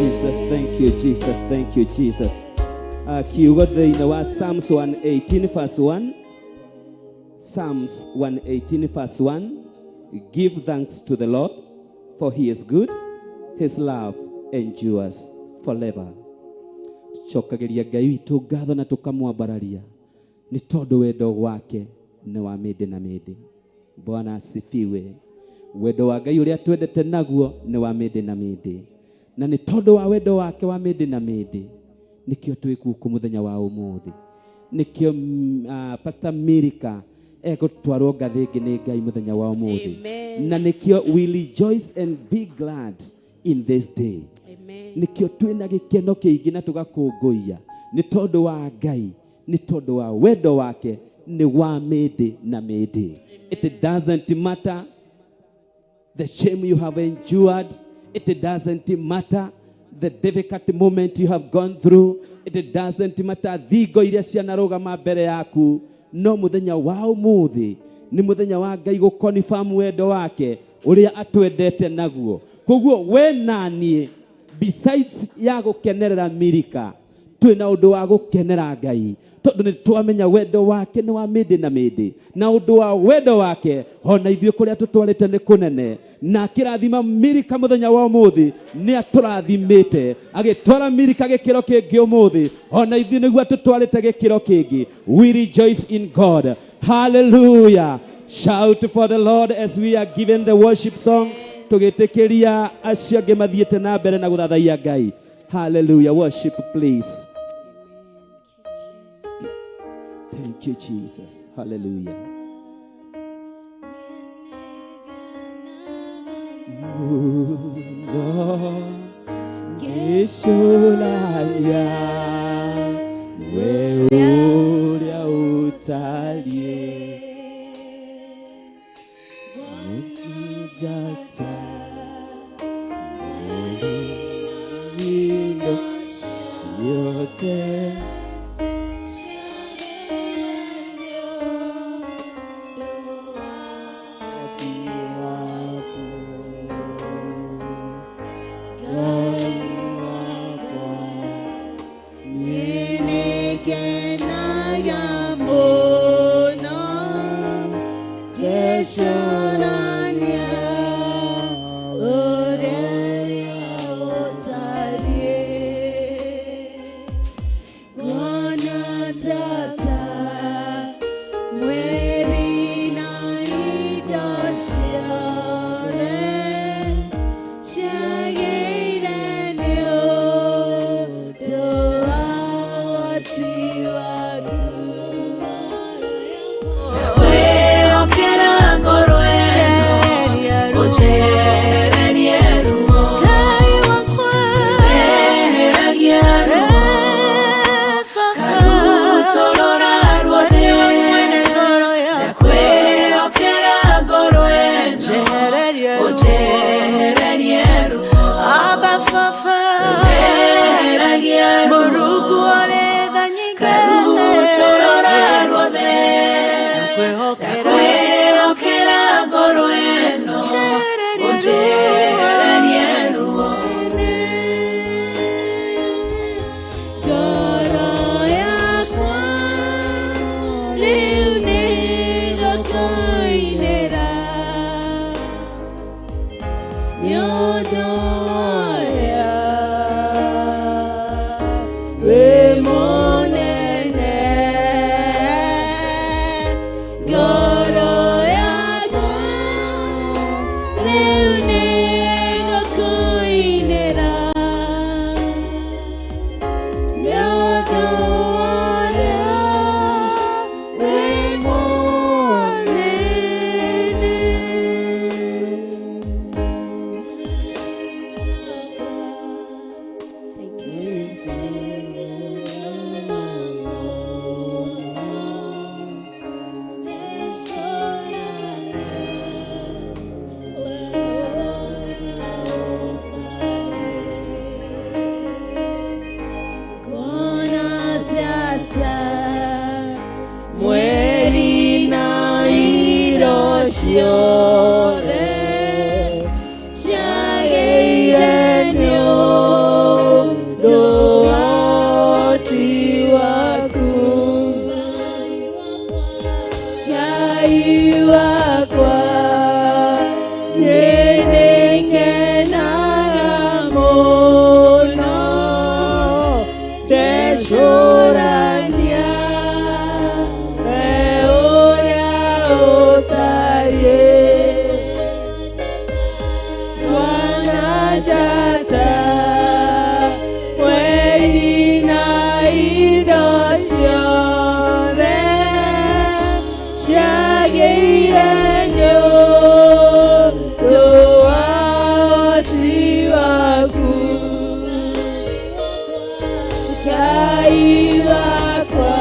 Jesus, thank you, Jesus, thank you, Jesus. Kiugo thĩinĩ wa Psalms 118 verse 1. Psalms 118 verse 1. Give thanks to the Lord, for he is good. His love endures forever. Chokagĩria Ngai witũ ngatho na tũkamwambararia nĩ tondũ wendo wake nĩ wa mĩndĩ na mĩndĩ. Bwana asifiwe. Wendo wa Ngai ũrĩa twendete naguo nĩ wa mĩndĩ na mĩndĩ. Na nĩ tondũ wa wendo wake wa mĩndĩ na mĩndĩ nikio twĩ gũkũ mũthenya wa ũmũthĩ. Nikio Pastor Mirika egũtwarwo ngathĩ ĩngĩ nĩ Ngai mũthenya wa ũmũthĩ. Na nikio we rejoice and be glad in this day. Nikio twĩna gĩkeno kĩingĩ na tũgakũngũiya nĩ tondũ wa Ngai, nĩ tondũ wa wendo wake nĩ wa mĩndĩ na mĩndĩ. It doesn't matter the shame you have endured. It doesn't matter the difficult moment you have gone through. It doesn't matter thigo iria cianarũgama mbere yaku. No mũthenya wa ũmũthĩ nĩ mũthenya wa Ngai gũconfirm wendo wake ũrĩa atwendete naguo. Koguo we na niĩ, besides ya gũkenerera Mirika, twĩna ũndũ wa gũkenera Ngai tondũ nĩ twamenya wendo wake nĩ wa mĩndĩ na mĩndĩ. Na ũndũ wa wendo wake ona ithuĩ kũrĩa tũtwarĩte nĩ kũnene. Na kĩrathima Mirika mũthenya wa ũmũthĩ nĩ atũrathimĩte agĩtwara Mirika gĩkĩro kĩngĩ ũmũthĩ. Ona ithuĩ nĩguo tũtwarĩte gĩkĩro kĩngĩ. We rejoice in God. Hallelujah. Shout for the Lord as we are given the worship song. Tũgĩtĩkĩria acio angĩ mathiĩte na mbere na gũthathaiya Ngai. Hallelujah. Worship please. Thank you, Jesus. Hallelujah. Gĩcũrania we ũrĩa ũtariĩ njata ino yote Ciore, ciageirenio. ndacũrania ũrĩa ũtariĩ wanajata weni na indo ciothe ciagĩire nĩũndũ wa ũhoti waku Ngai wakwa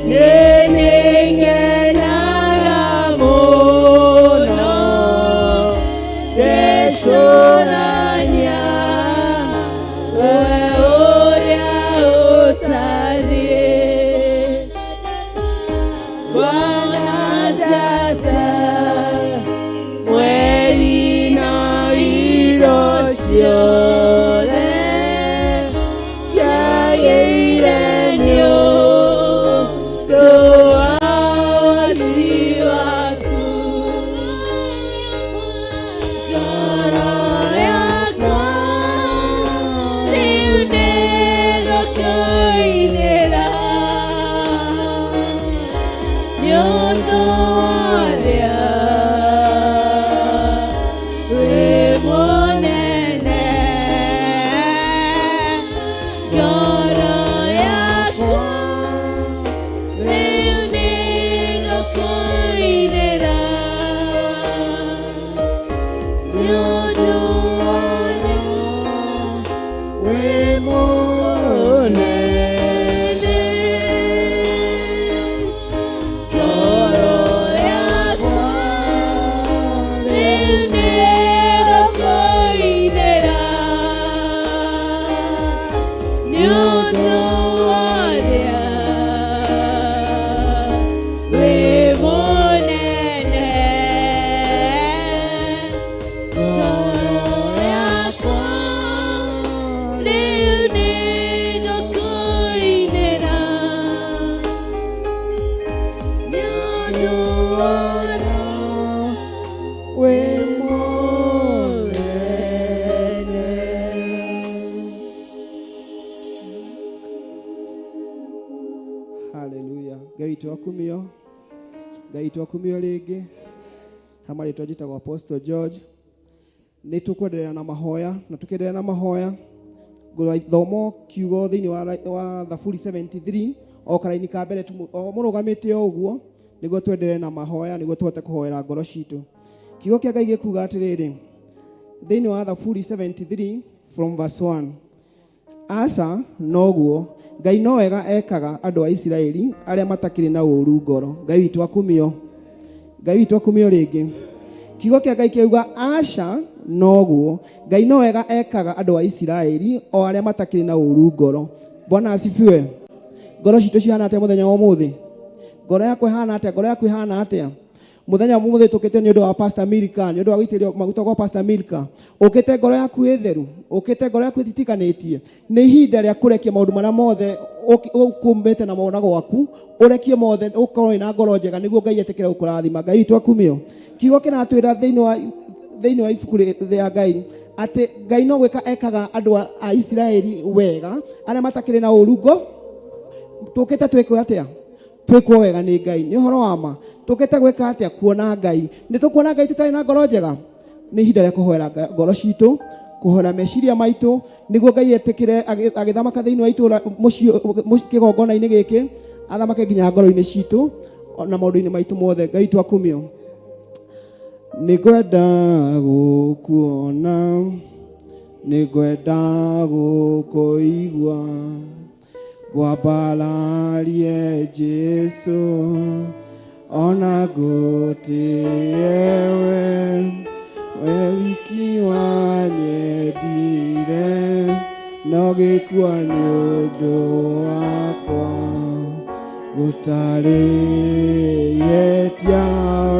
nĩnĩngenaga mũno ndecũrania we ũrĩa ũtariĩ wanajata mweri na indo ciothe ciagĩire nĩũndũ wa ũhoti waku ngoro yakwa rĩu nĩgũkũinĩra nĩũndũ warĩa wĩ mũnene ngoro yakwa rĩu nĩgũkũinĩra nĩũndũ warĩa wĩ mũnene Hallelujah. Ngai twakumio. Ngai twakumio rĩngĩ. Hamari twajitagwo Apostle George. Nĩ tũkwendelea na mahoya na tukiendelea na mahoya gũthomo kiugo thĩinĩ wa Thaburi 73 o karaini ka mbere mũrũgamĩte ũguo nĩguo twendelee na mahoya nĩguo tuhote kũhoera ngoro citũ. Kiugo kĩa Ngai gĩkuuga atĩrĩrĩ thĩinĩ wa Thaburi 73 from verse 1 Asa noguo Ngai no wega ekaga andũ a Isiraeli arĩa matakĩrĩ na ũũru ngoro. Ngai witũ akumio. Ngai witũ akumio rĩngĩ. Kiugo kĩa Ngai kiuga Asa noguo Ngai no wega ekaga andũ a Isiraeli o arĩa matakĩrĩ na ũũru ngoro. Bwana asifiwe. Ngoro citũ cihana atĩa mũthenya wa ũmũthĩ? Ngoro yakwa ihana atĩa? Ngoro yakwa ihana atĩa? Muthenya wa ũmũthĩ tũkĩte nĩ ũndũ wa Pastor Milka, nĩ ũndũ wa gũitĩrĩrio maguta kwa Pastor Milka. Ũkĩte ngoro yaku ĩtheru, ũkĩte ngoro yaku ĩtitikanĩtie. Nĩ ihinda rĩa kũrekia maũndũ marĩa mothe ũkumĩte na mona gwaku, ũrekie mothe ũkorwo na ngoro njega nĩguo Ngai etĩkĩre gũkũrathima. Ngai witũ akumio. Kiugo kĩratwĩra thĩinĩ wa ibuku rĩa Ngai atĩ Ngai no gwĩka ekaga andũ a Isiraeli wega arĩa matakĩrĩ na ũũru ngoro. Tũkĩte twĩkwo atĩa? Twĩkwo wega nĩ Ngai. Nĩ ũhoro wa ma. Tũkĩte gwĩka atĩa? Kuona Ngai. Nĩ tũkuona Ngai tũtarĩ na ngoro njega. Nĩ ihinda rĩa kũhoera ngoro citũ, kũhoera meciria maitũ nĩguo Ngai etĩkĩre agĩthamaka thĩinĩ wa itũũra kĩgongona-inĩ gĩkĩ athamake nginya ngoro-inĩ citũ na maũndũ-inĩ maitũ mothe. Ngai witũ akumio. Nĩngwenda gũkuona, nĩngwenda gũkũigua, gwambararie Jesu ona ngũtĩe we wiki wanyendire no gĩkua nĩ ũndũ wakwa gũtarĩ yetia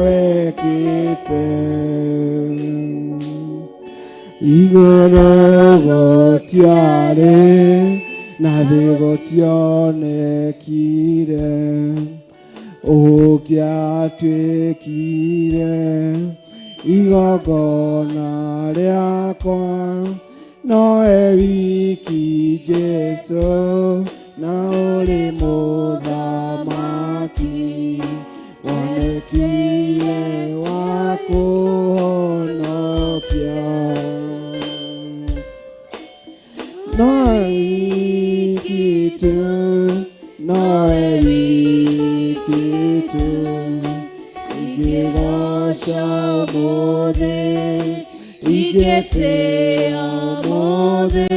wekĩte igũrũ gũtiarĩ na thĩ gũtionekire ũkĩatuĩkire igongona rĩakwa noe wiki Jesu na uri muthamaki wonekire wa kuhonokia noe wiki tu noe wiki tu igigosha umuthe igetea umuthe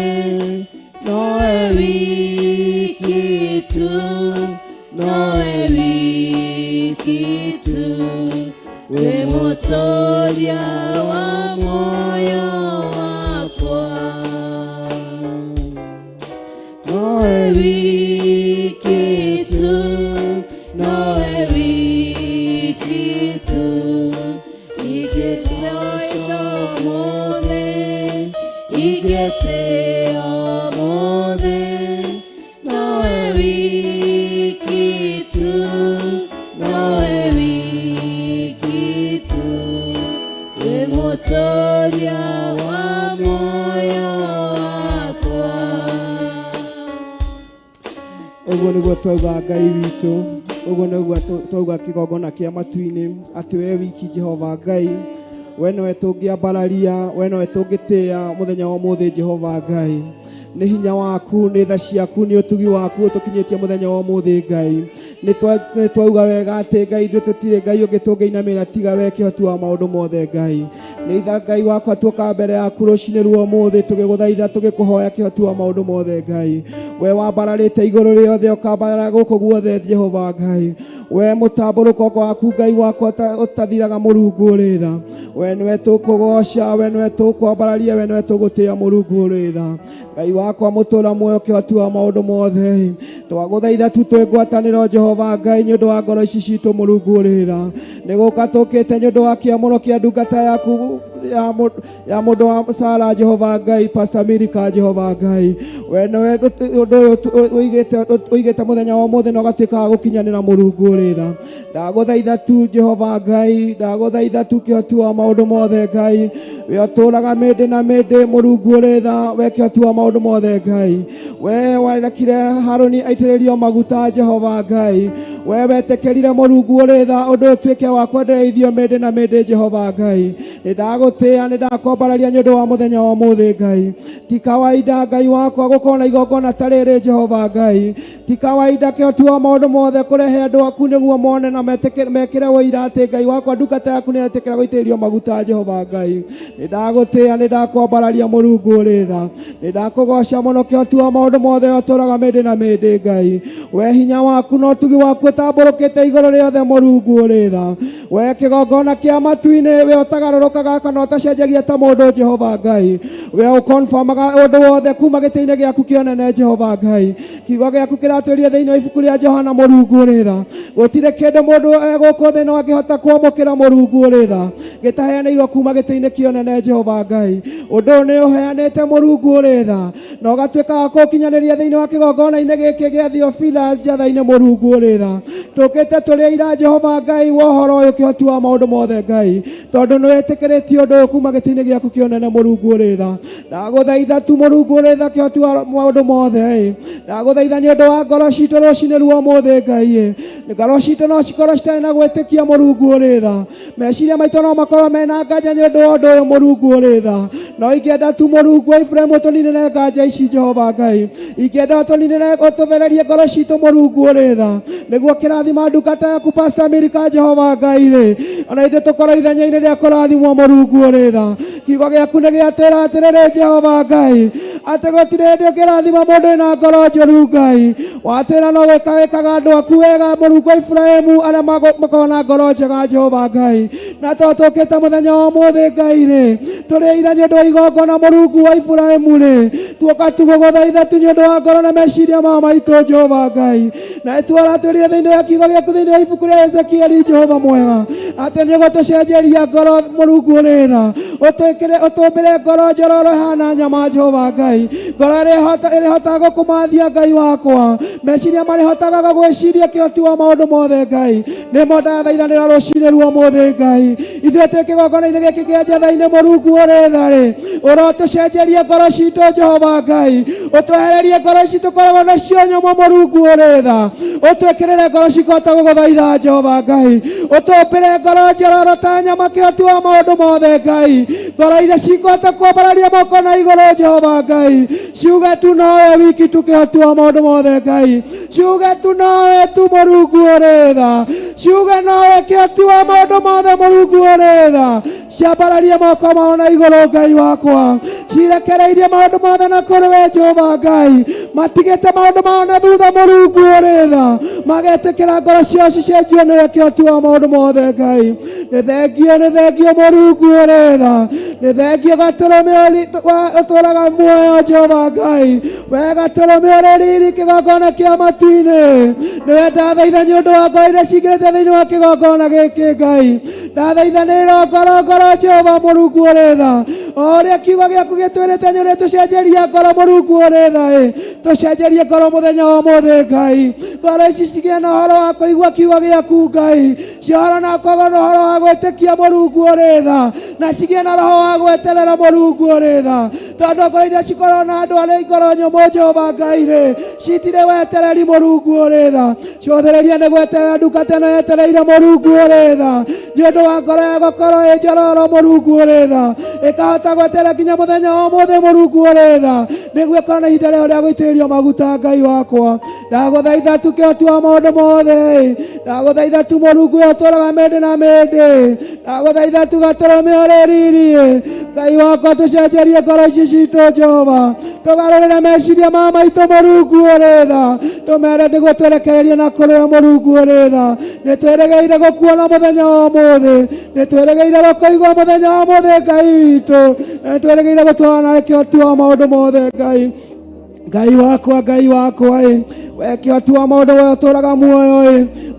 noe wiki tu noe wiki tu we mutoria wa moyo wakwa noe wiki tu noe wiki tu igetasha umuthe igetea umuthe noe wiki tu noe wiki tu we mutoria wa moyo wakwa. Ũguo nĩguo twauga Ngai witũ, ũguo nĩguo twauga kĩgongona kĩa matu-inĩ atĩ we wiki Jehova Ngai, we nowe tũngĩambararia, we nowe tũngĩtĩa mũthenya wa ũmũthĩ Jehova Ngai. Nĩ hinya waku, nĩ tha ciaku, nĩ ũtugi waku ũtũkinyĩtie mũthenya wa ũmũthĩ Ngai. Nĩ twauga wega atĩ Ngai ithuĩ tũtirĩ Ngai ũngĩ tũngĩinamĩrĩra tiga we kĩhoti wa maũndũ mothe Ngai. Nĩ itha Ngai wakwa tuoka mbere yaku rũcinĩ rwa ũmũthĩ tũgĩgũthaitha tũgĩkũhoya kĩhoti wa maũndũ mothe Ngai. We wambararĩte igũrũ rĩothe ũkambarara gũkũ guothe Jehova Ngai. We mũtambũrũko waku Ngai wakwa ũtathiraga Mũrungu ũrĩ tha. We nĩwe tũkũgoca, we nĩwe tũkwambararia, we nĩwe tũgũtĩĩa Mũrungu ũrĩ tha. Ngai wakwa mũtũra muoyo kĩhoti wa maũndũ mothe. Twagũthaitha tu twĩ ngwatanĩro Jehova Ngai nĩ ũndũ wa ngoro ici citũ Mũrungu ũrĩ tha. Nĩ gũka tũkĩte nĩ ũndũ wa kĩamũro kĩa ndungata yaku ya mũndũ wa Sara Jehova Ngai, Pastor Milika Jehova Ngai. We nĩwe ũndũ ũyũ ũigĩte mũthenya wa ũmũthĩ na ũgatuĩka wa gũkinyanĩra Mũrungu ũrĩ tha. Ndagũthaitha tu Jehova Ngai, ndagũthaitha tu kĩhoti wa maũndũ mothe Ngai. We ũtũũraga mĩndĩ na mĩndĩ Mũrungu ũrĩ tha, we kĩhoti wa maũndũ mothe Ngai. We warekire Harũni aitĩrĩrio maguta Jehova Ngai. We wetĩkĩrire Mũrungu ũrĩ tha ũndũ ũtuĩke wa kwendereithio mĩndĩ na mĩndĩ Jehova Ngai. Nĩ ndagũtĩĩa, nĩ ndakwambararia nĩ ũndũ wa mũthenya wa ũmũthĩ Ngai. Ti kawaida Ngai wakwa gũkorwo na igongona ta rĩrĩ Jehova Ngai. Ti kawaida kĩhoti wa maũndũ mothe kũrehe andũ aku nĩguo mone na mekĩre ũira atĩ Ngai wakwa ndungata yaku nĩ yetĩkĩra gũitĩrĩrio maguta Jehova Ngai. Nĩ ndagũtĩĩa, nĩ ndakwambararia Mũrungu ũrĩ tha. Nĩ ndakũgoca mũno kĩhoti wa maũndũ mothe ũtũũraga mĩndĩ na mĩndĩ Ngai. We hinya waku na ũtugi waku ũtambũrũkĩte igũrũ rĩothe Mũrungu ũrĩ tha. We kĩgongona kĩa matu-inĩ we ũtagarũrũkaga kana ũtacenjagia ta mũndũ Jehova Ngai. We ũkonfirmaga ũndũ wothe kuma gĩtĩ-inĩ gĩaku kĩonene Jehova Ngai. Kiugo gĩaku kĩratwĩria thĩinĩ wa ibuku rĩa Johana Mũrungu ũrĩ tha. Gũtirĩ kĩndũ mũndũ egũkũ thĩ no angĩhota kwamũkĩra Mũrungu ũrĩ tha gĩtaheanĩirwo kuma gĩtĩ-inĩ kĩonene Jehova Ngai. Ũndũ ũyũ nĩ ũheanĩte Mũrungu ũrĩ tha na ũgatuĩka wa kũũkinyanĩria thĩinĩ wa kĩgongona-inĩ gĩkĩ gĩa Theophilus njatha-inĩ Mũrungu ũrĩ tha. Tũkĩte tũrĩ ira Jehova Ngai wa ũhoro ũyũ kĩhoti wa maũndũ mothe Ngai, tondũ nĩ wĩtĩkĩrĩtie ũndũ ũyũ kuma gĩtĩ-inĩ gĩaku kĩonene Mũrungu ũrĩ tha. Ndagũthaitha tu Mũrungu ũrĩ tha kĩhoti wa maũndũ mothe. Ndagũthaitha nĩ ũndũ wa ngoro citũ rũcinĩ rwa ũmũthĩ Ngai. Ngoro citũ no cikorwo citarĩ na gwĩtĩkia Mũrungu ũrĩ tha. Meciria maitũ no makorwo mena nganja nĩ ũndũ wa ũndũ ũyũ Mũrungu ũrĩ tha. No ingĩenda tu Mũrungu wa Iburahĩmu ũtũninĩre nganja ici Jehova Ngai. Ingĩenda ũtũninĩre ũtũthererie ngoro citũ Mũrungu ũrĩ tha nĩguo kĩrathima ndungata yaku Pastor Milika Jehova Ngai rĩ. Ona ithuĩ tũkorwo ithenya-inĩ rĩa kũrathimwo Mũrungu ũrĩ tha. Kiugo gĩaku nĩ gĩatwĩra atĩrĩrĩ Jehova Ngai atĩ gũtirĩ hĩndĩ ũngĩrathima mũndũ wĩna ngoro njũru Ngai. Watwĩra no gwĩka wĩkaga andũ aku wega Mũrungu wa Iburahĩmu arĩa makorwo na ngoro njega Jehova Ngai. Na to tũkĩte mũthenya wa ũmũthĩ Ngai rĩ tũrĩ ira nĩ ũndũ wa igongona Mũrungu wa Iburahĩmu rĩ. Tuoka tu gũgũthaitha tu nĩ ũndũ wa ngoro na meciria ma maitũ Jehova Ngai. Na tũratwĩrire thĩinĩ wa kiugo gĩaku thĩinĩ wa ibuku rĩa Ezekieli Jehova mwega atĩ nĩ ũgũtũcenjeria ngoro Mũrungu ũrĩ tha. Ũtũmbĩre ngoro njororo hana nyama Jehova Ngai. ngoro ĩrĩa ĩhotaga gũkũmathia Ngai wakwa, meciria marĩa hotaga gwĩciria kĩhoti wa maũndũ mothe Ngai, nĩmo ndathaithanĩra rũciinĩ rwa ũmũthĩ Ngai. Ithuĩ twĩ kĩgongona-inĩ gĩkĩ kĩa njetha-inĩ Mũrungu ũrĩ tha-rĩ, ũrotũcenjeria ngoro citũ Jehova Ngai, ũtwehererie ngoro ici tũkoragwo nacio nyũmũ Mũrungu ũrĩ tha, ũtwĩkĩrĩre ngoro cikahota gũgũthaitha Jehova Ngai, ũtũmbĩre ngoro njororo ta nyama kĩhoti wa maũndũ mothe Ngai, ngoro iria cikahota kwambararia moko na igũrũ Jehova Ngai, ciuge tu nowe wiki tu kĩhoti wa maũndũ mothe Ngai, ciuge tu nowe tu Mũrungu ũrĩ tha, ciuge nowe kĩhoti wa maũndũ mothe Mũrungu ũrĩ tha, ciambararie moko mao na igũrũ Ngai wakwa, cirekereirie maũndũ mothe na kũrĩ we Jehova Ngai, matigĩte maũndũ mao na thutha Mũrungu ũrĩ tha, magetĩkĩra ngoro ciao cicenjio nĩwe kĩhoti wa maũndũ mothe Ngai. Nĩ thengio Mũrungu ũrĩ tha, nĩ thengio Gatũrũme ũtũũraga muoyo Jehova Ngai, we Gatũrũme ũrĩ riri kĩgongona kĩa matu-inĩ, nĩwe ndathaitha nĩ ũndũ wa ngoro iria cingĩrĩte thĩinĩ wa kĩgongona gĩkĩ Ngai, ndathaithanĩra ngoro Jehova Mũrungu ũrĩ tha, o ũrĩa kiugo gĩaku gĩtwĩrĩte nĩ ũrĩtũcenjeria ngoro Mũrungu ũrĩ tha, tũcenjerie ngoro mũthenya wa ũmũthĩ Ngai, ngoro ici cigĩe na ũhoro wa kũigua kiugo gĩaku Ngai, cihoro na kwaga na ũhoro wa gwĩtĩkia Mũrungu ũrĩ tha, na cigĩe na roho wa gweterera Mũrungu ũrĩ tha, tondũ ngoro iria cikorwo na andũ arĩa ngoro nyũmũ Jehova Ngai-rĩ, citirĩ wetereri Mũrungu ũrĩ tha, cũthĩrĩria nĩ gweterera ndungata ĩno yetereire Mũrungu ũrĩ tha, nĩ ũndũ wa ngoro ya gũkorwo ĩ njororo Mũrungu ũrĩ tha, ĩkahota gweterera nginya mũthenya wa ũmũthĩ Mũrungu ũrĩ tha, nĩguo ĩkorwo na ihinda rĩao rĩa gũitĩrĩrio maguta Ngai wakwa. Ndagũthaitha tu kĩhoti wa maũndũ mothe, ndagũthaitha tu Mũrungu ũyũ ũtũũraga mĩndĩ na mĩndĩ, ndagũthaitha tu Gatũrũme ũrĩ riri Ngai wakwa, tũcenjerie ngoro ici citũ Jehova, tũgarũrĩre meciria ma maitũ Mũrungu ũrĩ tha, tũmere nĩguo twerekererie na kũrĩ we Mũrungu ũrĩ tha, nĩ twĩrĩgĩire gũkuona mũthenya wa ũmũthĩ, nĩ twĩrĩgĩire gũkũigua mũthenya wa ũmũthĩ Ngai witũ, nĩ twĩrĩgĩire gũtwarana nawe kĩhoti wa maũndũ mothe Ngai. Ngai wakwa we kĩhoti wa maũndũ we ũtũũraga muoyo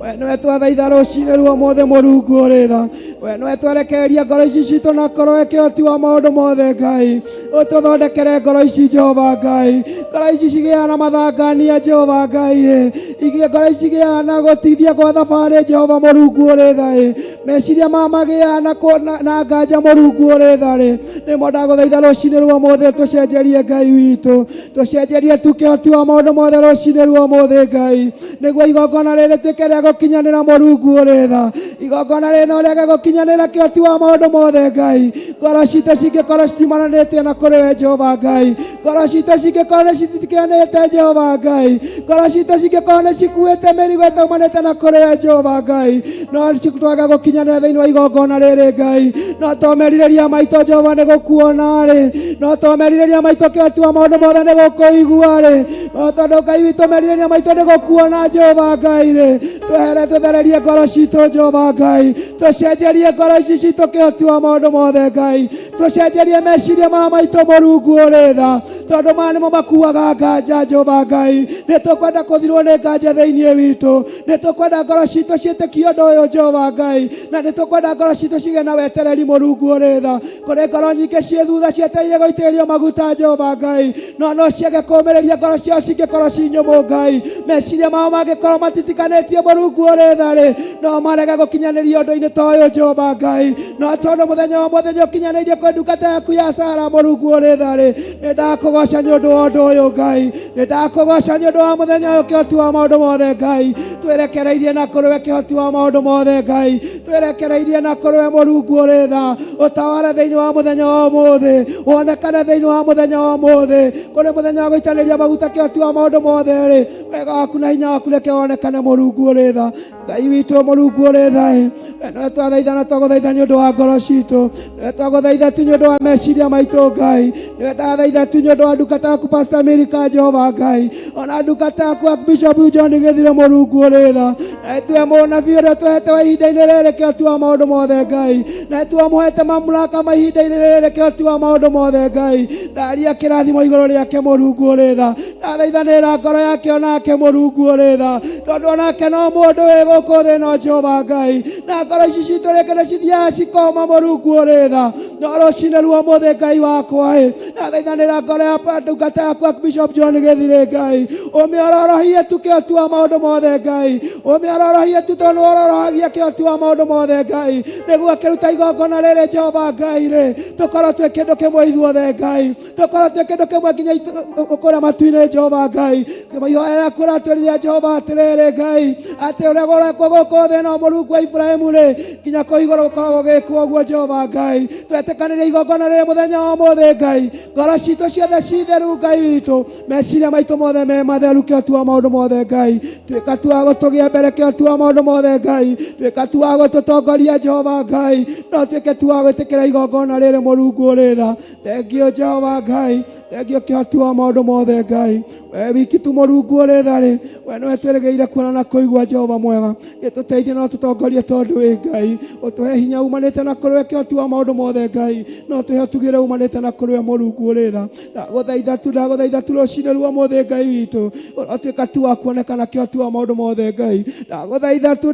we nĩwe twathaitha rũciinĩ rwa ũmũthĩ Mũrungu ũrĩ tha, we nĩwe twerekereria ngoro ici citũ na ngoro we kĩhoti wa maũndũ mothe Ngai, ũtũthondekere ngoro ici Jehova Ngai, ngoro ici cigĩaga na mathangania Jehova Ngai, ngoro ici cigĩaga na gũtithia gwa thabarĩ Jehova Mũrungu ũrĩ tha, meciria magĩaga na nganja Mũrungu ũrĩ tha, nĩmo ndagũthaitha rũciinĩ rwa ũmũthĩ tũcenjerie Ngai witũ, tũcenjerie tu kĩhoti wa maũndũ mothe rũciinĩ rwa ũmũthĩ Ngai, nĩguo igongona rĩrĩ rĩtuĩke rĩa gũkinyanĩra Mũrungu ũrĩ tha, igongona rĩrĩ no rĩage gũkinyanĩra kĩhoti wa maũndũ mothe Ngai, ngoro citũ cingĩkorwo citimananĩtie na kũrĩ we Jehova Ngai, ngoro citũ cingĩkorwo nĩ citiganĩte Jehova Ngai, ngoro citũ cingĩkorwo nĩ cikuĩte mĩrigo ĩtaumanĩte na kũrĩ we Jehova Ngai, no twage gũkinyanĩra thĩinĩ wa igongona rĩrĩ Ngai, no to merirĩria maitũ Jehova nĩ gũkuona-rĩ, no to merirĩria maitũ kĩhoti wa maũndũ mothe nĩ gũkũigua-rĩ, no tondũ Ngai witũ merirĩria maitũ nĩ gũkuona Jehova Ngai-rĩ, twehere tũthererie ngoro citũ Jehova Ngai, tũcenjerie ngoro ici citũ kĩhoti wa maũndũ mothe Ngai, tũcenjerie meciria ma maitũ Mũrungu ũrĩ tha, tondũ maya nĩmo makuaga nganja Jehova Ngai, nĩ tũkwenda kũthirwo nĩ nganja thĩinĩ witũ, nĩ tũkwenda ngoro citũ ciĩtĩkie ũndũ ũyũ Jehova Ngai, na nĩ tũkwenda ngoro citũ cigĩe na wetereri Mũrungu ũrĩ tha, kũrĩ ngoro nyingĩ ciĩ thutha cietereire gũitĩrĩrio maguta Jehova Ngai, no ciage kũũmĩrĩria ngoro ciao cingĩkorwo ci nyũmũ Ngai, meciria mao mangĩkorwo matitikanĩtie Mũrungu ũrĩ tha-rĩ, no marege gũkinyanĩria ũndũ-inĩ ta ũyũ Jehova Ngai, no tondũ mũthenya wa mũthenya ũkinyanĩirie kwĩ ndungata yaku ya Sara Mũrungu ũrĩ tha-rĩ, nĩ ndakũgoca nĩ ũndũ wa ũndũ ũyũ Ngai, nĩ ndakũgoca nĩ ũndũ wa mũthenya ũyũ kĩhoti wa maũndũ mothe Ngai, twerekereirie na kũrĩ we kĩhoti wa maũndũ mothe Ngai, twerekereirie na kũrĩ we Mũrungu ũrĩ tha, ũtaware thĩinĩ wa mũthenya wa ũmũthĩ, wonekane thĩinĩ wa mũthenya wa ũmũthĩ, kũrĩ mũthenya wa gũitanĩria maguta kĩhoti wa maũndũ mothe-rĩ, wega waku na hinya waku reke wonekane Mũrungu ũrĩ tha, Ngai witũ Mũrungu ũrĩ tha, nĩwe twathaitha na twagũthaitha nĩ ũndũ wa ngoro citũ, nĩwe twagũthaitha tu nĩ ũndũ wa meciria maitũ Ngai, nĩwe ndathaitha tu nĩ ũndũ wa ndungata yaku Pastor Milika Jehova Ngai, ona ndungata yaku Bishop John Gĩthire Mũrungu ũrĩ tha, Tuwe mũnabii ũrĩa tũhete wa ihinda-inĩ rĩrĩ kĩo tu wa maũndũ mothe Ngai. Na tũmũhete mamlaka ma ihinda-inĩ rĩrĩ kĩo tu wa maũndũ mothe Ngai. Ndaria kĩrathimo igũrũ rĩake Mũrungu ũrĩ tha. Ndathaithanĩra ngoro yake onake Mũrungu ũrĩ tha. Tondũ onake no mũndũ wĩ gũkũ thĩ ĩno Jehova Ngai. Na ngoro ici citũ rĩngĩ nĩ cithiaga cikoma Mũrungu ũrĩ tha. No rũcinĩ rwa ũmũthĩ Ngai wakwa ndathaithanĩra ngoro ya ndungata yaku Bishop John Gĩthirĩ Ngai. Ũmĩororohie tu kĩo tu wa maũndũ mothe Ngai. Ũmĩororohie tu tondũ ororohagia kĩo tu wa maũndũ mothe Ngai. Nĩguo akĩruta igongona rĩrĩ Jehova Ngai rĩ. Tũkorwo twĩ kĩndũ kĩmwe ithuothe Ngai. Tũkorwo twĩ kĩndũ kĩmwe nginya kũrĩa matu-inĩ Jehova Ngai. Ihoya rĩaku rĩratwĩrire Jehova atĩrĩrĩ Ngai. Atĩ ũrĩa ũrekwo gũkũ thĩ ĩno Mũrungu wa Iburahĩmu rĩ. Nginya kũu igũrũ gũkoragwo gĩkwo ũguo Jehova Ngai. Twetĩkanĩria igongona rĩrĩ mũthenya wa ũmũthĩ Ngai. Ngoro citũ ciothe ci theru Ngai witũ. Meciria maitũ mothe me matheru kĩo tu wa maũndũ mothe Ngai. Tuĩka tu wa gũtũgĩa mbere kĩo tu wa maũndũ mothe Ngai. Tuĩka tu wa gũtũtongoria Jehova Ngai. No tuĩke tu wa gwĩtĩkĩra igongona rĩrĩ Mũrungu ũrĩ tha. Thengiũ Jehova Ngai. Thengiũ kĩo tu wa maũndũ mothe Ngai. We wiki tu Mũrungu ũrĩ tha rĩ. We nĩwe twĩrĩgĩrĩire kuona na kũigua Jehova mwega. Gĩtũteithie no tũtongorie tondũ wĩ Ngai. Ũtũhe hinya umanĩte na kũrĩ we kĩo tu wa maũndũ mothe Ngai. No tũhe ũtugĩre umanĩte na kũrĩ we Mũrungu ũrĩ tha. Ndagũthaitha tu rũcinĩ rwa ũmũthĩ Ngai witũ. Ũtuĩka tu wa kuonekana kĩo tu wa maũndũ mothe Ngai. Ndagũthaitha tu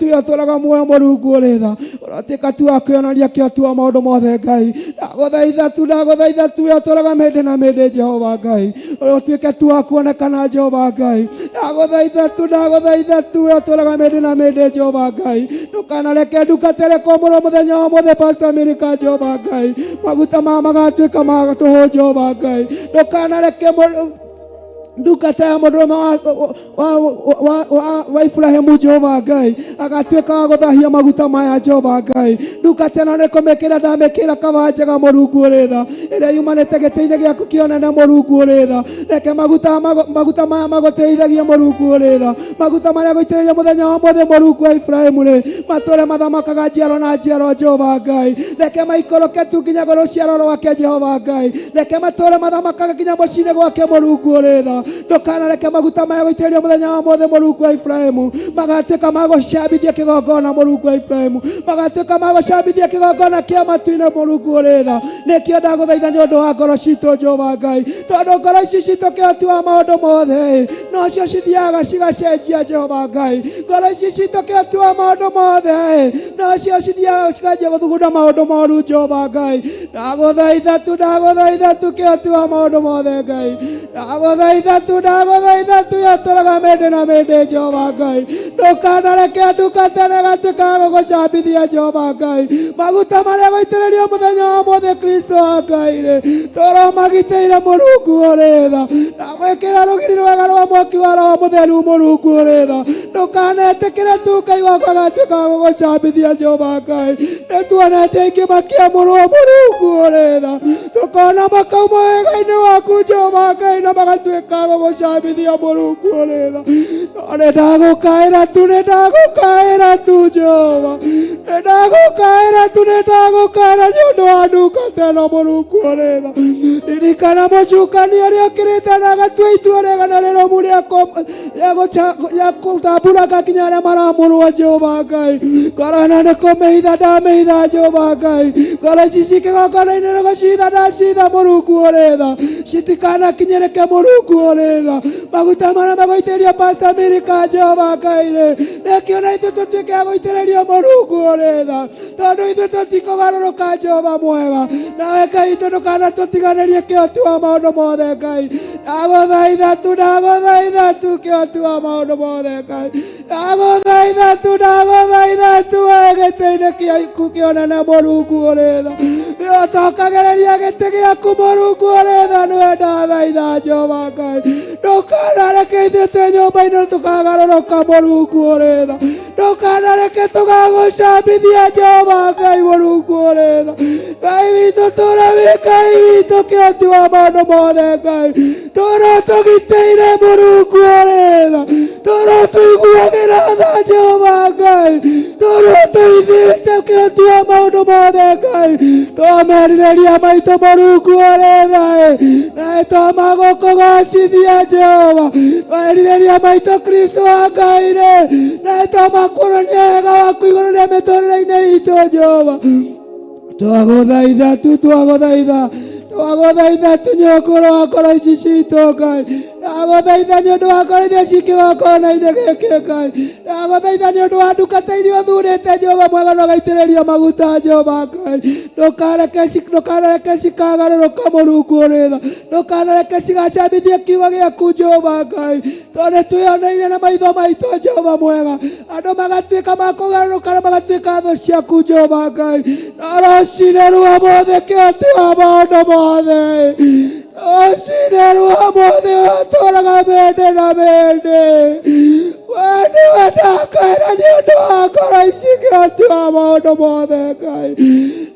ũtũraga muoyo Mũrungu ũrĩ tha. Ũtuĩka tu wa kwĩonoria kĩo tu wa maũndũ mothe Ngai. Ndagũthaitha tu ũtũraga mĩndĩ na mĩndĩ Jehova Ngai. Ũtuĩke tu wa kuonekana Jehova Ngai. Ndagũthaitha tu ũtũraga mĩndĩ na mĩndĩ Jehova Ngai. Ndũkanareke ndungatĩre kwamũrwo mũthenya wa mũthĩ Pastor Miracle Jehova Ngai. Maguta magatuĩka ma tũhũ Jehova Ngai. Ndũkanareke ndungata ya mũndũrũme wa Iburahĩmu Jehova Ngai agatuĩka wa gũthahia maguta maya Jehova Ngai. Ndungata ĩno nĩ kũmĩkĩra ndamĩkĩra kaba njega Mũrungu ũrĩ tha. Ĩrĩa yumanĩte gĩtĩ-inĩ gĩaku kĩonene Mũrungu ũrĩ tha. Reke maguta maya magũteithagie Mũrungu ũrĩ tha. Maguta marĩa gũitĩrĩria mũthenya wa mũthĩ Mũrungu wa Iburahĩmu rĩ. Matũre mathamakaga njiaro na njiaro Jehova Ngai. Reke maikũrũke tu nginya rũciaro rwake Jehova Ngai. Reke matũre mathamakaga nginya mũciĩ-inĩ gwake Mũrungu ũrĩ tha. Ndũkanareke maguta maya gũitĩrĩrio mũthenya wa mũthĩ Mũrungu wa Iburahĩmu magatuĩka ma gũcambithia kĩgongona Mũrungu wa Iburahĩmu. Magatuĩka ma gũcambithia kĩgongona kĩa matu-inĩ Mũrungu ũrĩ tha. Nĩkĩo ndagũthaitha nĩ ũndũ wa ngoro citũ Jehova Ngai. Tondũ ngoro ici citũ kĩo tu wa maũndũ mothe nocio cithiaga cigacenjia Jehova Ngai. Ngoro ici citũ kĩo tu wa maũndũ mothe nocio cithiaga cikanjia gũthugunda maũndũ moru Jehova Ngai. Ndagũthaitha tu kĩo tu wa maũndũ mothe Ngai. Ndagũthaitha tu yatũraga mĩndĩ na mĩndĩ Jehova Ngai. Ndũkanareke ndungata ĩno ĩgatuĩka gũgũcambithia Jehova Ngai. Maguta marĩa gũitĩrĩrio mũthenya wa mũthĩ Kristo wa Ngai rĩ. Tũromagitĩire Mũrungu ũrĩ tha. Ndagwĩkĩra rũgiri rwega rwa mwaki wa Roho Mũtheru Mũrungu ũrĩ tha. Ndũkanetĩkĩre tu Ngai wakwa agatuĩka gũgũcambithia Jehova Ngai. Nĩtuonete aingĩ makĩamũrwo Mũrungu ũrĩ tha. Tũkona makauma wega-inĩ waku Jehova Ngai na magatuĩka gũgũcambithia Mũrungu ũrĩ tha. No nĩndagũkaĩra tu Jehova. Nĩndagũkaĩra nĩ ũndũ wa ndungata ĩno Mũrungu ũrĩ tha. Ririkana mũcukani ũrĩa ũkĩrĩte na agatua itua rĩega na rĩrũmu rĩa gũtambũranga nginya arĩa maramũrwo Jehova Ngai. Ngoro ĩno nĩ kũmĩhitha ndamĩhitha Jehova Ngai. Ngoro ici ci kĩgongona-inĩ nĩ gũcitha ndacitha Mũrungu ũrĩ tha. Citikanakinyĩrĩke Mũrungu ũrĩ tha. Maguta marĩa magũitĩrĩrio Pastor Miracle Jehova Ngai rĩ. Nĩkĩo na ithuĩ tũtuĩke a gũitĩrĩrio Mũrungu ũrĩ tha. Tondũ ithuĩ tũtikũgarũrũka Jehova mwega. Nawe Ngai witũ ndũkanatũtiganĩrie kĩo tu wa maũndũ mothe Ngai. Ndagũthaitha tu kĩo tu wa maũndũ mothe Ngai. Ndagũthaitha tu we gĩtĩ-inĩ gĩaku kĩonene Mũrungu ũrĩ tha. Nĩũtokagĩrĩria gĩtĩ gĩaku Mũrungu ũrĩ tha. Nĩwe ndathaitha Jehova Ngai. Ndũkanareke ithuĩ twĩ nyũmba-inĩ tũkagarũrũka Mũrungu ũrĩ tha. Ndũkanareke tũgagũcambithia Jehova Ngai Mũrungu ũrĩ tha. Ngai witũ tũra wĩ Ngai witũ kĩo tu wa maũndũ mothe Ngai. Tũra tũgitĩire Mũrungu ũrĩ tha. Tũra tũiguagĩra tha Jehova Ngai. Tũra tũithĩte kĩo tu wa maũndũ mothe Ngai. Tũra merirĩria maitũ Mũrungu ũrĩ thayũ, na nĩtũmagũkũgocithia Jehova. Merirĩria maitũ Kristo wa Ngai, na nĩtũmakuonania wega waku igũrũ rĩa mĩtũrĩre-inĩ itũ Jehova. Twagũthaitha tu, twagũthaitha tunyũkũrũ wa ngoro ici citũ Ngai. Ndagũthaitha nĩ ũndũ wa ngoro iria cikĩgongona-inĩ gĩkĩ Ngai. Ndagũthaitha nĩ ũndũ wa ndungata iria ũthurĩte Jehova mwega na ũgaitĩrĩria maguta Jehova Ngai. Ndũkanareke cikagarũrũka Mũrungu ũrĩ tha. Ndũkanareke cigacambithie kiugo gĩaku Jehova Ngai. Tondũ twĩoneire na maitho maitũ Jehova mwega, andũ magatuĩka ma kũgarũrũka na magatuĩka thũ ciaku Jehova Ngai. Na rũciinĩ rwa ũmũthĩ kĩhoti wa maũndũ mothe, rũciinĩ rwa ũmũthĩ watũũraga mĩndĩ na mĩndĩ, we nĩwe ndakaĩra nĩ ũndũ wa ngoro ici kĩhoti wa maũndũ mothe Ngai.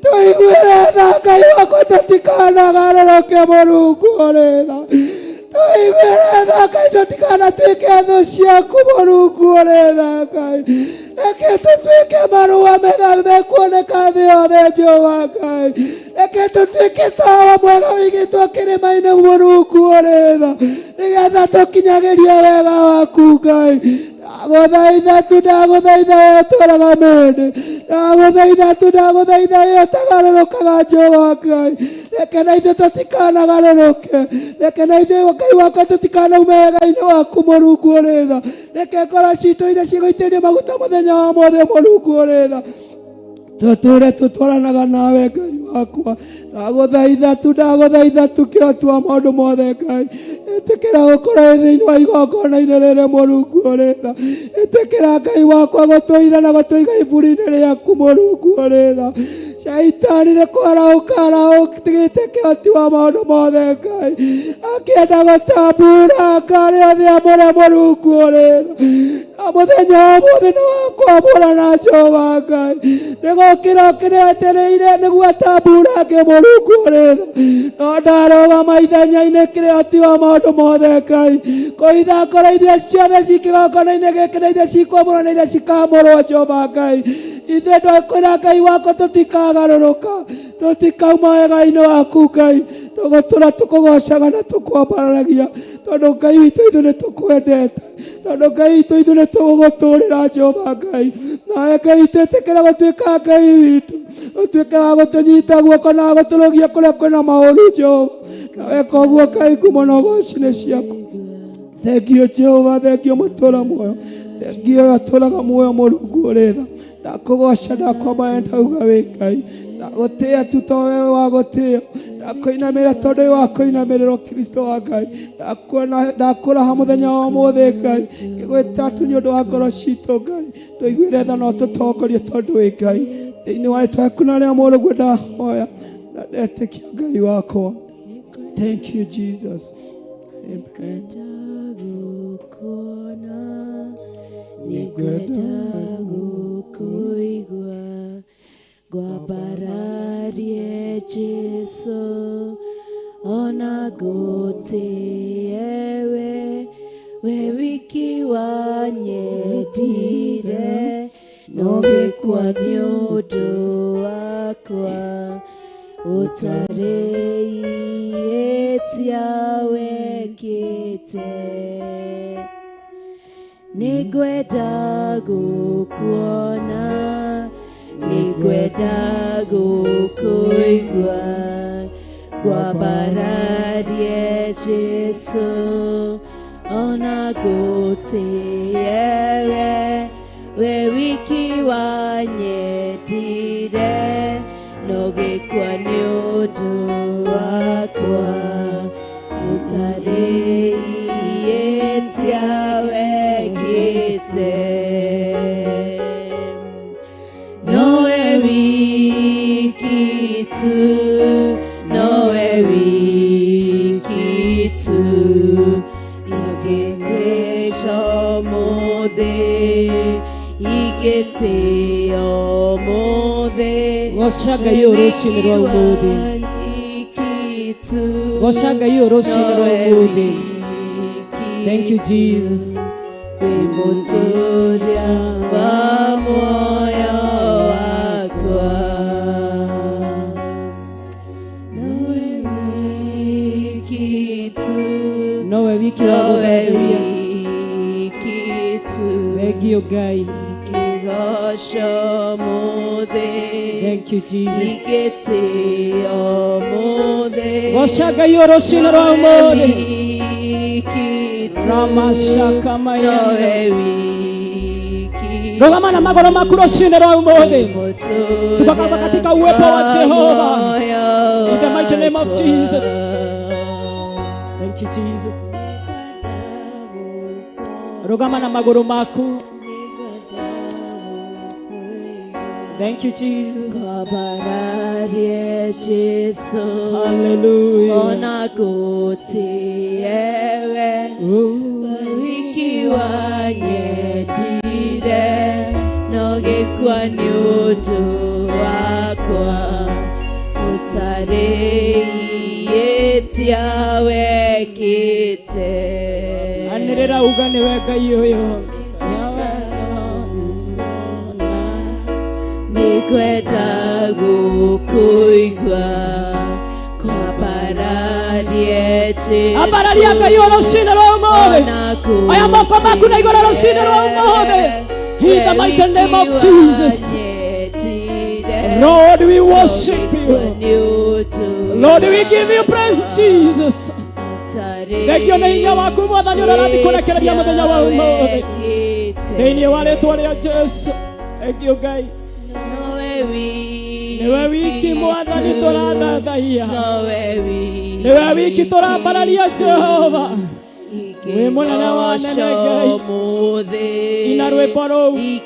Tũiguĩre tha Ngai wakwa, tũtikanagarũrũke Mũrungu ũrĩ tha. Tũiguĩre tha Ngai, tũtikanatuĩke thũ ciaku Mũrungu ũrĩ tha Ngai. Reke tũtuĩke marũa mega mekuoneka thĩ yothe Jehova Ngai. Reke tũtuĩke tawa mwega wĩigĩtwo kĩrĩma-inĩ Mũrungu ũrĩ tha, nĩgetha tũkinyagĩrie wega waku Ngai. Ndagũthaitha tu, ndagũthaitha we ũtũũraga mĩndĩ. Ndagũthaitha tu, ndagũthaitha we ũtagarũrũkaga Jehova Ngai. Reke na ithuĩ tũtikanagarũrũke. Reke na ithuĩ Ngai wakwa tũtikanaume wega-inĩ waku Mũrungu ũrĩ tha. Reke ngoro citũ iria cigũitĩrĩrio maguta mũthenya wa ũmũthĩ Mũrungu ũrĩ tha, tũtũũre tũtwaranaga nawe Ngai wakwa. Ndagũthaitha tu kĩhoti wa maũndũ mothe Ngai. Ĩtĩkĩra gũkorwo thĩinĩ wa igongona-inĩ rĩrĩ Mũrungu ũrĩ tha. Ĩtĩkĩra Ngai wakwa gũtũitha na gũtũiga iburi-inĩ rĩaku Mũrungu ũrĩ tha. Shaitani nĩ kũraũkĩte kĩhoti wa maũndũ mothe Ngai, akĩenda gũtambura ngarĩ othe amũre Mũrungu ũrĩ tha. Na mũthenya wa ũmũthĩ nĩ wa kwamũrana Jehova Ngai. Nĩ gũkĩra kĩretereire nĩguo atamburange Mũrungu ũrĩ tha. No ndarũgama ithenya-inĩ kĩhoti wa maũndũ mothe Ngai, kũitha ngoro iria ciothe cikĩgongona-inĩ gĩkĩ na iria cikwamũrwo na iria cikamũrwo Jehova Ngai. Ithuĩ ndũkwĩra Ngai wakwa tũtikagarũrũka, tũtikauma wega-inĩ waku Ngai. Tũgũtũra tũkũgocaga na tũkwambaragia, tondũ Ngai witũ ithuĩ nĩ tũkwendete, tondũ Ngai witũ ithuĩ nĩ tũgũgũtũũrĩra Jehova Ngai. Nawe Ngai witũ ĩtĩkĩra gũtuĩka Ngai witũ, ũtuĩke wa gũtũnyita guoko na gũtũrũgia kũrĩa kwĩna maũru Jehova. Na weka ũguo Ngai kuma na ũgoci-inĩ ciaku. Thengio Jehova, thengio mũtũũra muoyo, thengio atũũraga muoyo Mũrungu ũrĩ tha. Ndakũgoca, ndakwambara, ndauga wĩ Ngai. Ndagũtĩĩa tu to wewe wa gũtĩĩa. Ndakũinamĩrĩra tondũ wĩ wa kũinamĩrĩrwo Kristo wa Ngai. Ndakũraha mũthenya wa ũmũthĩ Ngai, ngĩgwĩta tu nĩ ũndũ wa ngoro citũ Ngai. Tũiguĩre tha na ũtũtongorie tondũ wĩ Ngai. Thĩinĩ wa rĩĩtwa rĩaku na rĩa mũrũguo ndahoya na ndetĩkia Ngai wakwa. Thank you Jesus. Amen. Kuigua gwambararie Jesu, ona gũtĩe we wiki wanyendire, no gĩkwa nĩ ũndũ wakwa, ũtarĩ ihĩtia wekĩte. Nĩngwenda gũkuona, nĩngwenda gũkũigua, gwambararie Jesu, ona gũtĩe we wiki wanyendire, no gĩkwa nĩ ũndũ wakwa, ũtarĩ ihĩtia wekĩte. Nowe wiki tu, nowe wiki tu, igĩtĩca ũmũthĩ, igĩtĩo ũmũthĩ. Goca Ngai rũciinĩ rwa ũmũthĩ, goca Ngai rũciinĩ rwa ũmũthĩ. Thank you Jesus. Wĩmũtũũria wa muoyo wakwa. nowe wiki wa nowe gũthathaiya. wiki tu Thengio Ngai. Kigosho mothe Thank you, Jesus. Igete omothe Goca Ngai o rũciinĩ rwa ũmũthĩ. wiki tu Ramashaka maya. nowe wiki Rũgama na magũrũ maku rũciinĩ rwa ũmũthĩ. Tuko katika uwepo wa Jehova. In the mighty name of Jesus. Thank you, Jesus. Rũgama na magũrũ maku. Thank you, Jesus. Kabararie Jesu Hallelujah. ona goti ewe wiki wanyetire no gĩkwa nĩ ũndũ wakwa ũtarĩhĩtia wekĩte Anĩrĩra uga nĩwe Ngai ũyũ. Nĩngwenda gũkũigua kwambararie Jesu Ambararia Ngai o rũciinĩ rwa ũmũthĩ. Oya moko maku na igũrũ rũciinĩ rwa ũmũthĩ. In the mighty name of Jesus. Lord, we worship you. Lord, we give you praise, Jesus. Thengio nĩ hinya waku Mwathani ũrĩa ũrathiĩ kũrekereria mũthenya wa ũmũthĩ. Thĩinĩ wa rĩĩtwa rĩa Jesu. Thengio Ngai. Nĩwe wiki Mwathani tũrathathaiya. Nĩwe wiki tũrambararia Jehova. Wĩ mũnene wa nene Ngai. Ina rwĩmbo rũu. In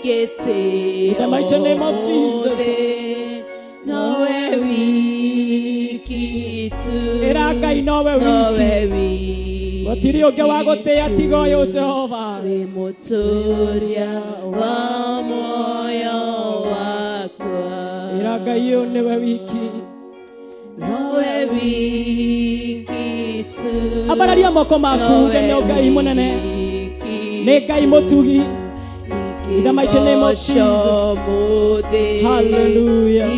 the mighty name of Jesus. Nowe wiki tu Ĩra Ngai nowe wiki. Gũtirĩ ũngĩ wa gũtĩĩa tiga ũyũ Jehova. wĩ mũtũũria wa muoyo wakwa. Ĩra Ngai ũyũ nĩwe wiki. Nowe wiki tu Ambararia moko maku nĩ Ngai mũnene. Nĩ Ngai mũtugi. In the mighty name of Jesus. Hallelujah.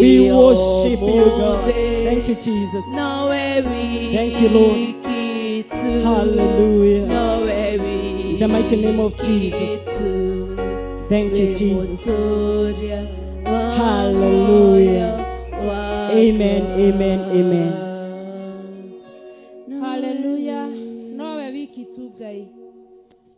We worship you, God. Thank you, Jesus. Thank you, Lord. Hallelujah. In the mighty name of Jesus. Thank you, Jesus. Hallelujah. Amen, amen, amen. Hallelujah. Nowe wiki tu Ngai.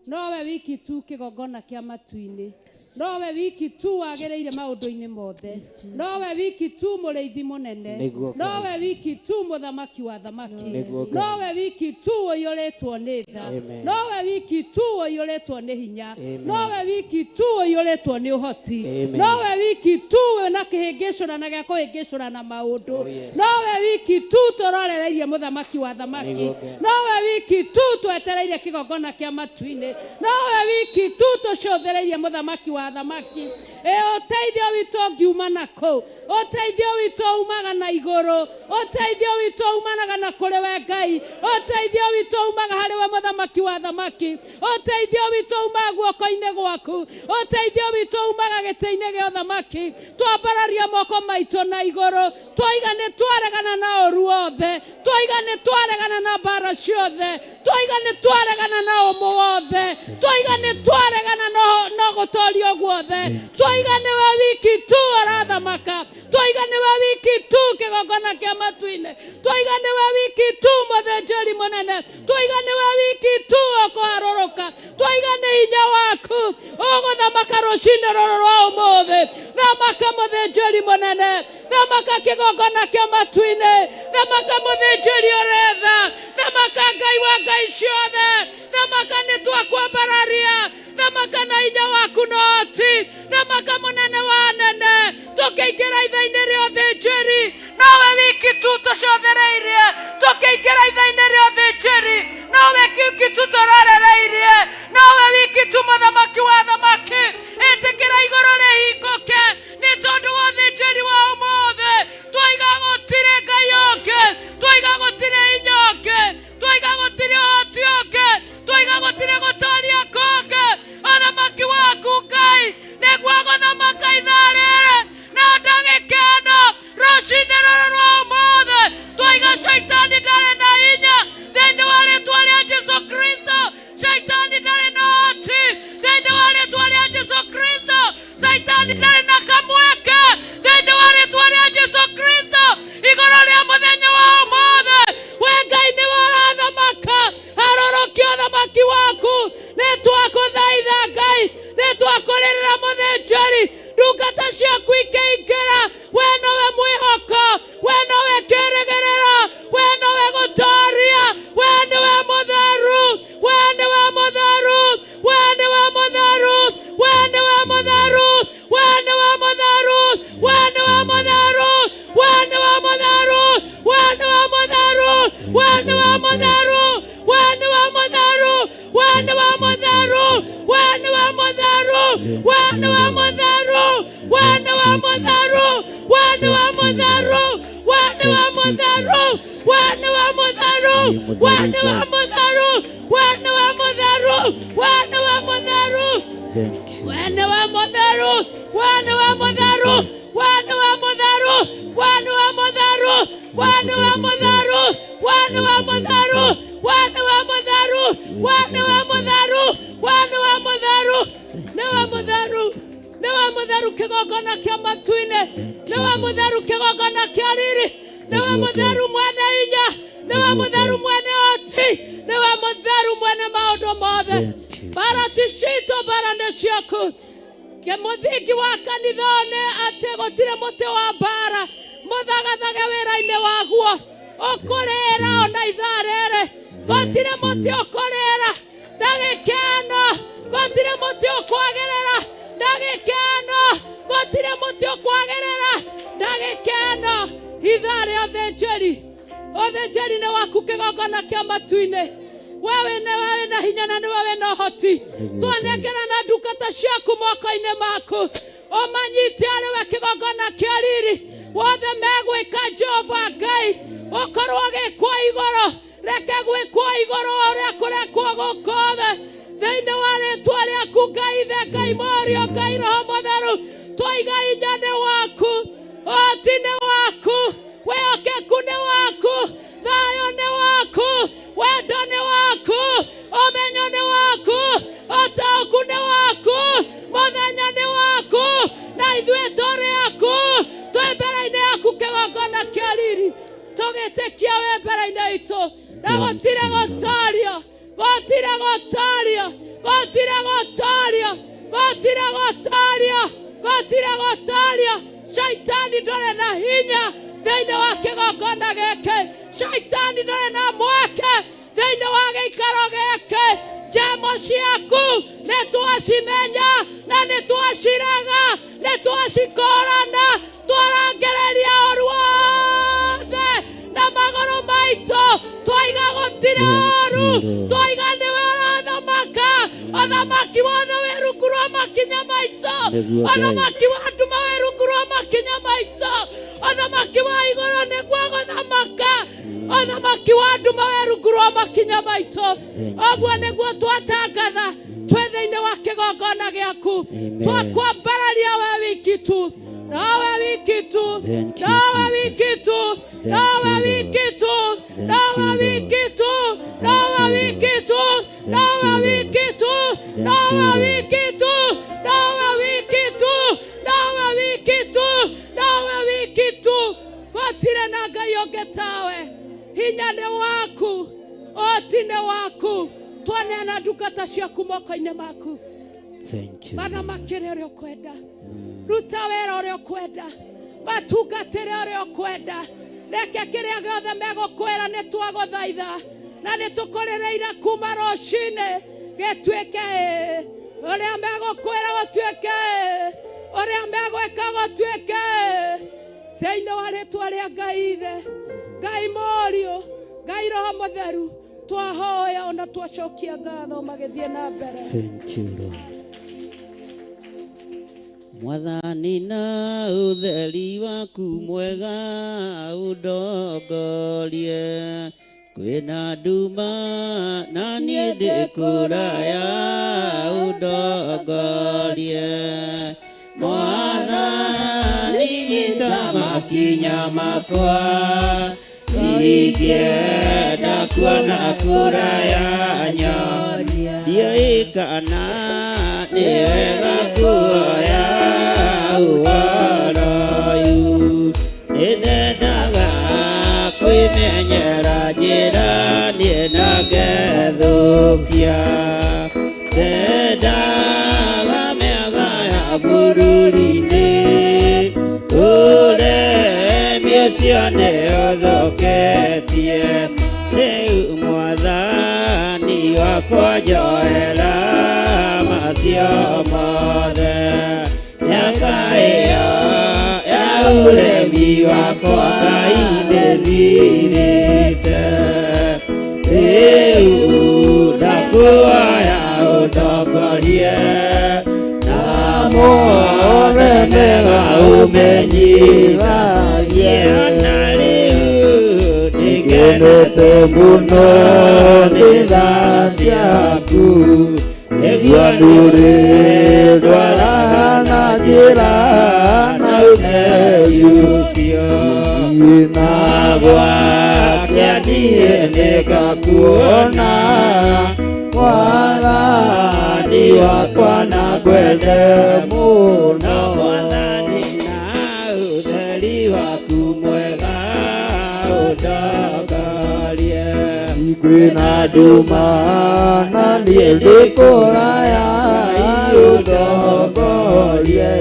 Nowe wiki tu kĩgongona kĩa matu-inĩ. Nowe wiki tu wagĩrĩire maũndũ-inĩ mothe. Nowe wiki tu mũrĩithi mũnene. Nowe wiki tu mũthamaki wa thamaki. Nowe wiki tu ũiyũrĩtwo nĩ tha. Nowe wiki tu ũiyũrĩtwo nĩ hinya. Nowe wiki tu ũiyũrĩtwo nĩ ũhoti. Nowe wiki tu wĩna kĩhĩngĩcũra na gĩa kũhĩngĩcũra na maũndũ. Nowe wiki tu tũrorereirie mũthamaki wa thamaki. Nowe wiki tu twetereire kĩgongona kĩa matu-inĩ. Nowe wiki tu tũcũthĩrĩirie mũthamaki wa thamaki. Ũteithio witũ ngiuma na kũu. Ũteithio witũ umaga na igũrũ. Ũteithio witũ umanaga na kũrĩ we Ngai. Ũteithio witũ umaga harĩ we mũthamaki wa thamaki. Ũteithio witũ umaga guoko-inĩ gwaku. Ũteithio witũ umaga gĩtĩ-inĩ gĩa ũthamaki. Twambararia moko maitũ na igũrũ. Twoiga nĩ twaregana na ũru wothe. Twoiga nĩ twaregana na mbara ciothe. Twoiga nĩ twaregana na ũmũ wothe. Twoiga nĩ twaregana no gũtorio guothe. Twoiga nĩ we wiki tu arathamaka. Twoiga nĩ we wiki tu kĩgongona kĩa matu-inĩ. Twoiga nĩ we wiki tu mũthĩnjĩri mũnene. Twoiga nĩ we wiki tu ũkũharũrũka. Twoiga nĩ hinya waku ũgũthamaka rũciinĩ rũrũ rwa ũmũthĩ. Thamaka mũthĩnjĩri mũnene. Thamaka kĩgongona kĩa matu-inĩ. Thamaka mũthĩnjĩri ũretha. Thamaka Ngai wa ngai ciothe. Thamaka nĩ twakwambararia. Thamaka na hinya waku no ti. Thamaka mũnene wa nene. Tũkĩingĩra itha-inĩ rĩa ũthĩnjĩri. Nowe wiki tu tũcũthĩrĩirie. Tũkĩingĩra itha-inĩ rĩa ũthĩnjĩri. Nowe wiki tu tũrorereirie. Nowe wiki tu mũthamaki wa thamaki. Ĩtĩkĩra igũrũ rĩhingũke. Nĩ tondũ wa ũthĩnjĩri wa ũmũthĩ. Twoiga gũtirĩ Ngai ũngĩ. Twoiga gũtirĩ hinya ũngĩ. Twoiga gũtirĩ ũhoti ũngĩ. Twoiga gũtirĩ gũtooria kũngĩ. Ũthamaki waku Ngai nĩguo gũthamaka ithaa rĩrĩ na ndagĩka ĩno rũciinĩ rũrũ rwa ũmũthĩ. Twoiga Shaitani ndarĩ na hinya thĩinĩ wa wana wa motharu, wana wa motharu, wana wa motharu, wana wa motharu, wana wa motharu, wana wa motharu, wana wa motharu, wana wa motharu, wana wa motharu, wana wa motharu, na wa motharu, na wa motharu kigogona kia matuine, na wa motharu kigogona kia riri, na wa motharu mwene inya, na wa motharu mwene oti, na wa motharu mwene maundu mothe. Barati cito barane ciaku ke muthingi wa kanithone ati gutire muti wa bara muthagathage wira-ini waguo ukurira ona itharere gutire muti ukurira ndagikeno gutire muti ukwagirira ndagikeno gutire muti ukwagirira ndagikeno ithare othenjeri ni waku kigongona kia matu-ini wewe na hinya na wewe na hoti twanengera na ndungata ciaku moko-ini maku umanyite ariwe kigongona kia riri wothe megwika Jehova Ngai ukorwo gikwa igoro reke gwikwo igoro uria kurekwo gukothe thiini wa ritwa riaku Ngai ithe Ngai morio Ngai roho mutheru twaiga inya ni waku hoti ni waku wĩhokeku ni waku thayo ni waku wendo ni waku umenyo ni waku ũtaũku ni waku mũthenya ni waku na ithuĩ tũrĩ aku twĩ mbere-inĩ yaku kĩgongona kĩa riri tũgĩtĩkia wĩ mbere-inĩ itũ na gũtirĩ gũtoorio gũtirĩ gũtoorio gũtirĩ gũtoorio gũtirĩ gũtoorio gũtirĩ gũtoorio shaitani ndũrĩ na hinya thĩinĩ wa kĩgongona gĩkĩ shaitani ndũrĩ na mweke thĩinĩ wa gĩikaro gĩkĩ njemo ciaku nĩ twacimenya na nĩ twaciraga nĩ twacikũrana twarangereria ũru wothe na magũrũ maitũ twaiga gũtirĩ ũru twaiga nĩwe ũrathamaka ũthamaki wothe wĩ rungu rwa makinya maitũ ũthamaki wa nduma wĩ rungu rwa makinya maitũ ũthamaki wa igũrũ nĩguo gũthamaka ũthamaki wa nduma wĩ rungu rwa makinya maitũ ũguo nĩguo twatangatha twĩ thĩinĩ wa kĩgongona gĩaku twakwambararia we wiki tu nawe wiki tu nawe wiki tu nawe wiki tu nawe wiki tu nawe wiki tu nawe wiki tu nawe wiki tu nawe wiki tu nawe wiki tu nawe wiki tu gũtirĩ na Ngai ũngĩ tawe hinya nĩ waku oti nĩ waku twaneana ndungata ciaku moko-inĩ maku mathamakĩre ũrĩa ũkwenda ruta wĩra ũrĩa ũkwenda matungatĩre ũrĩa ũkwenda reke kĩrĩa gĩothe megũkwĩra nĩ twagũthaitha na nĩ tũkũrĩrĩire kuma rũcinĩ gĩtuĩke ũrĩa megũkwĩra gũtuĩke ũrĩa megwĩka gũtuĩke thĩinĩ wa rĩtwa rĩa Ngai ithe Ngai mũriũ Ngai roho mũtheru twahoya ona twacokia ngatho magĩthiĩ na mbere. Thank you, Lord. Mwathani na ũtheri waku mwega ũndongorie kwĩna nduma na niĩ ndĩ kũraya ũndongorie Mwathani nyita makinya makwa ingĩenda kuona kũraya ndiũĩ kana nĩ wega kuoya ũhoro ũyũ nĩndendaga kwĩmenyera njĩra niĩ na ngethũkia ndendaga mĩaga ya bũrũri-inĩ ũremi ũcio nĩũthũkĩtie rĩu Mwathani wakwa njoera macio mothe mĩaka ĩyo ya ũremi wakwa Ngai nĩthirĩte rĩu ndakuoya ũndongorie na mothe mega ũmenyithagie na rĩu nĩngenete mũno nĩ tha ciaku Ndũrĩ ndwaraga njĩra na ũtheri ũcio na gwakĩa niĩ nĩngakuona Mwathani wakwa na ngwende mũno Mwathani na ũtheri waku mwega ũndongorie kwĩna nduma na niĩ ndĩ kũraya ũndongorie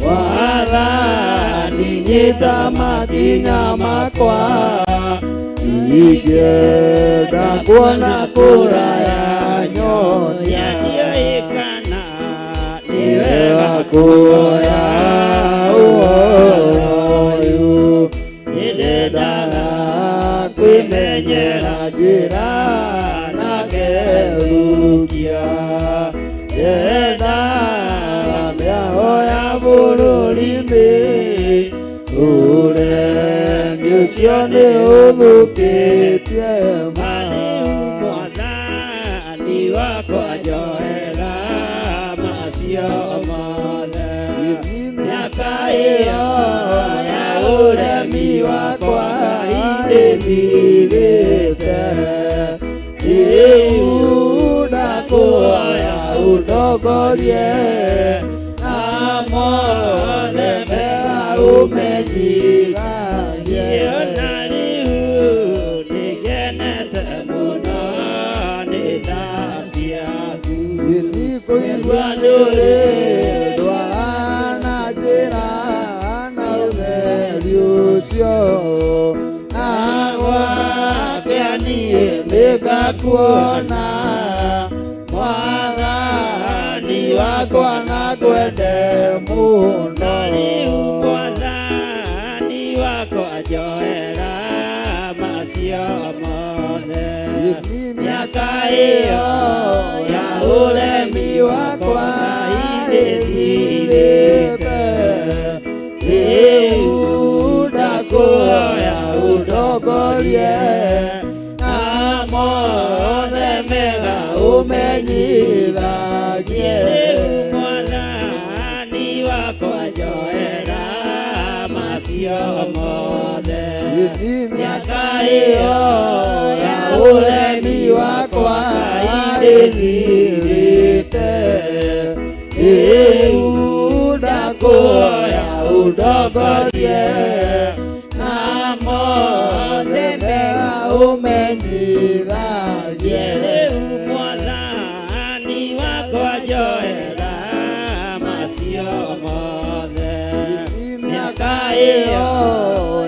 Mwathani nyita makinya makwa ingĩenda kuona kũraya nyonia nĩoĩkana nĩ wega kuoya ũyũ nĩndendaga kwĩmenyera njĩra na ngerukia ndendaga mĩaho ya bũrũri-inĩ ũremi ũcio nĩ ũthũkĩtie Mwathani wakwa njohera macio mothe mĩaka ĩyo ya ũremi wakwa ĩthirĩte rĩu ndakũhoya ũndongorie na mothe mega ũmenyithagie na rĩu nĩngenete mũno nĩ tha ciaku kũigua ndũrĩ ndwara na njĩra na ũtheri ũcio na gwakĩa niĩ nĩngakuona Mwathani wakwa na ngwende mũno Mwathani wakwa njohera macio mothe mĩaka ĩyo ya ũremi wakwa ĩthirĩte rĩu ndakũhoya ũndongorie na mothe mega ũmenyithagie Mwathani wakwa njohera macio mothe mĩaka ĩyo ya ũremi wakwa ĩthirĩte rĩu ndakũhoya ũndongorie na mothe mega ũmenyithagie Mwathani wakwa njohera macio mothe mĩaka ĩyo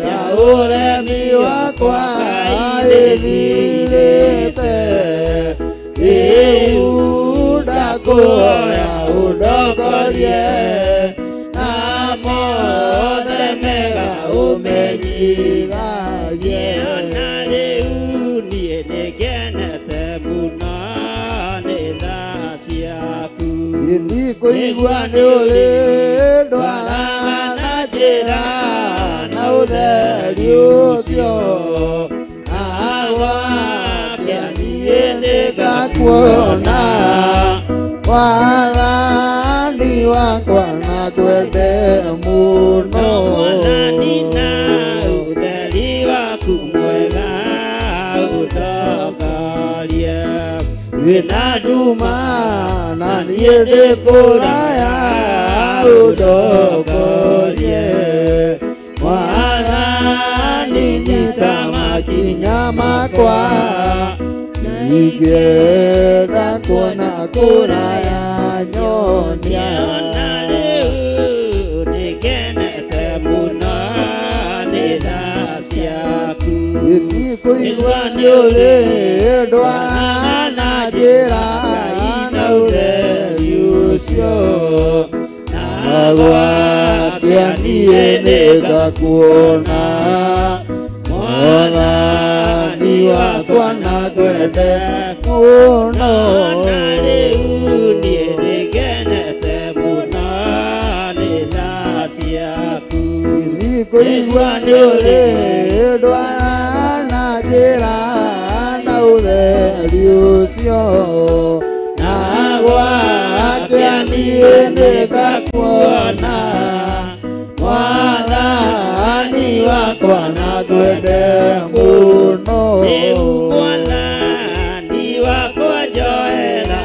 ya ũremi wakwa ĩthirĩte rĩu ndakũhoya ũndongorie na mothe mega ũmenyithagie na rĩu niĩ nĩngenete mũno nĩ tha ciaku kũigua nĩ ũrĩ ndwara na njĩra na ũtheri ũcio na gwakĩa niĩ nĩngakuona Mwathani wakwa na ngwende mũno Mwathani na ũtheri waku mwega ũndongorie wĩna nduma na niĩ ndĩ kũraya ũndongorie Mwathani nyita makinya makwa ingĩenda kuona kũraya nyonia na rĩu nĩngenete mũno nĩ tha ciaku kũigua nĩ ũrĩ ndwara na njĩra na ũtheri ũcio na gwakĩa niĩ nĩngakuona Mwathani wakwa na ngwende mũno na rĩu niĩ nĩngenete mũno nĩ tha ciaku kũigua nĩ ũrĩ ndwara na njĩra na ũtheri ũcio na gwakia niĩ nĩngakuona Mwathani wakwa na ngwende mũno rĩu Mwathani wakwa njoera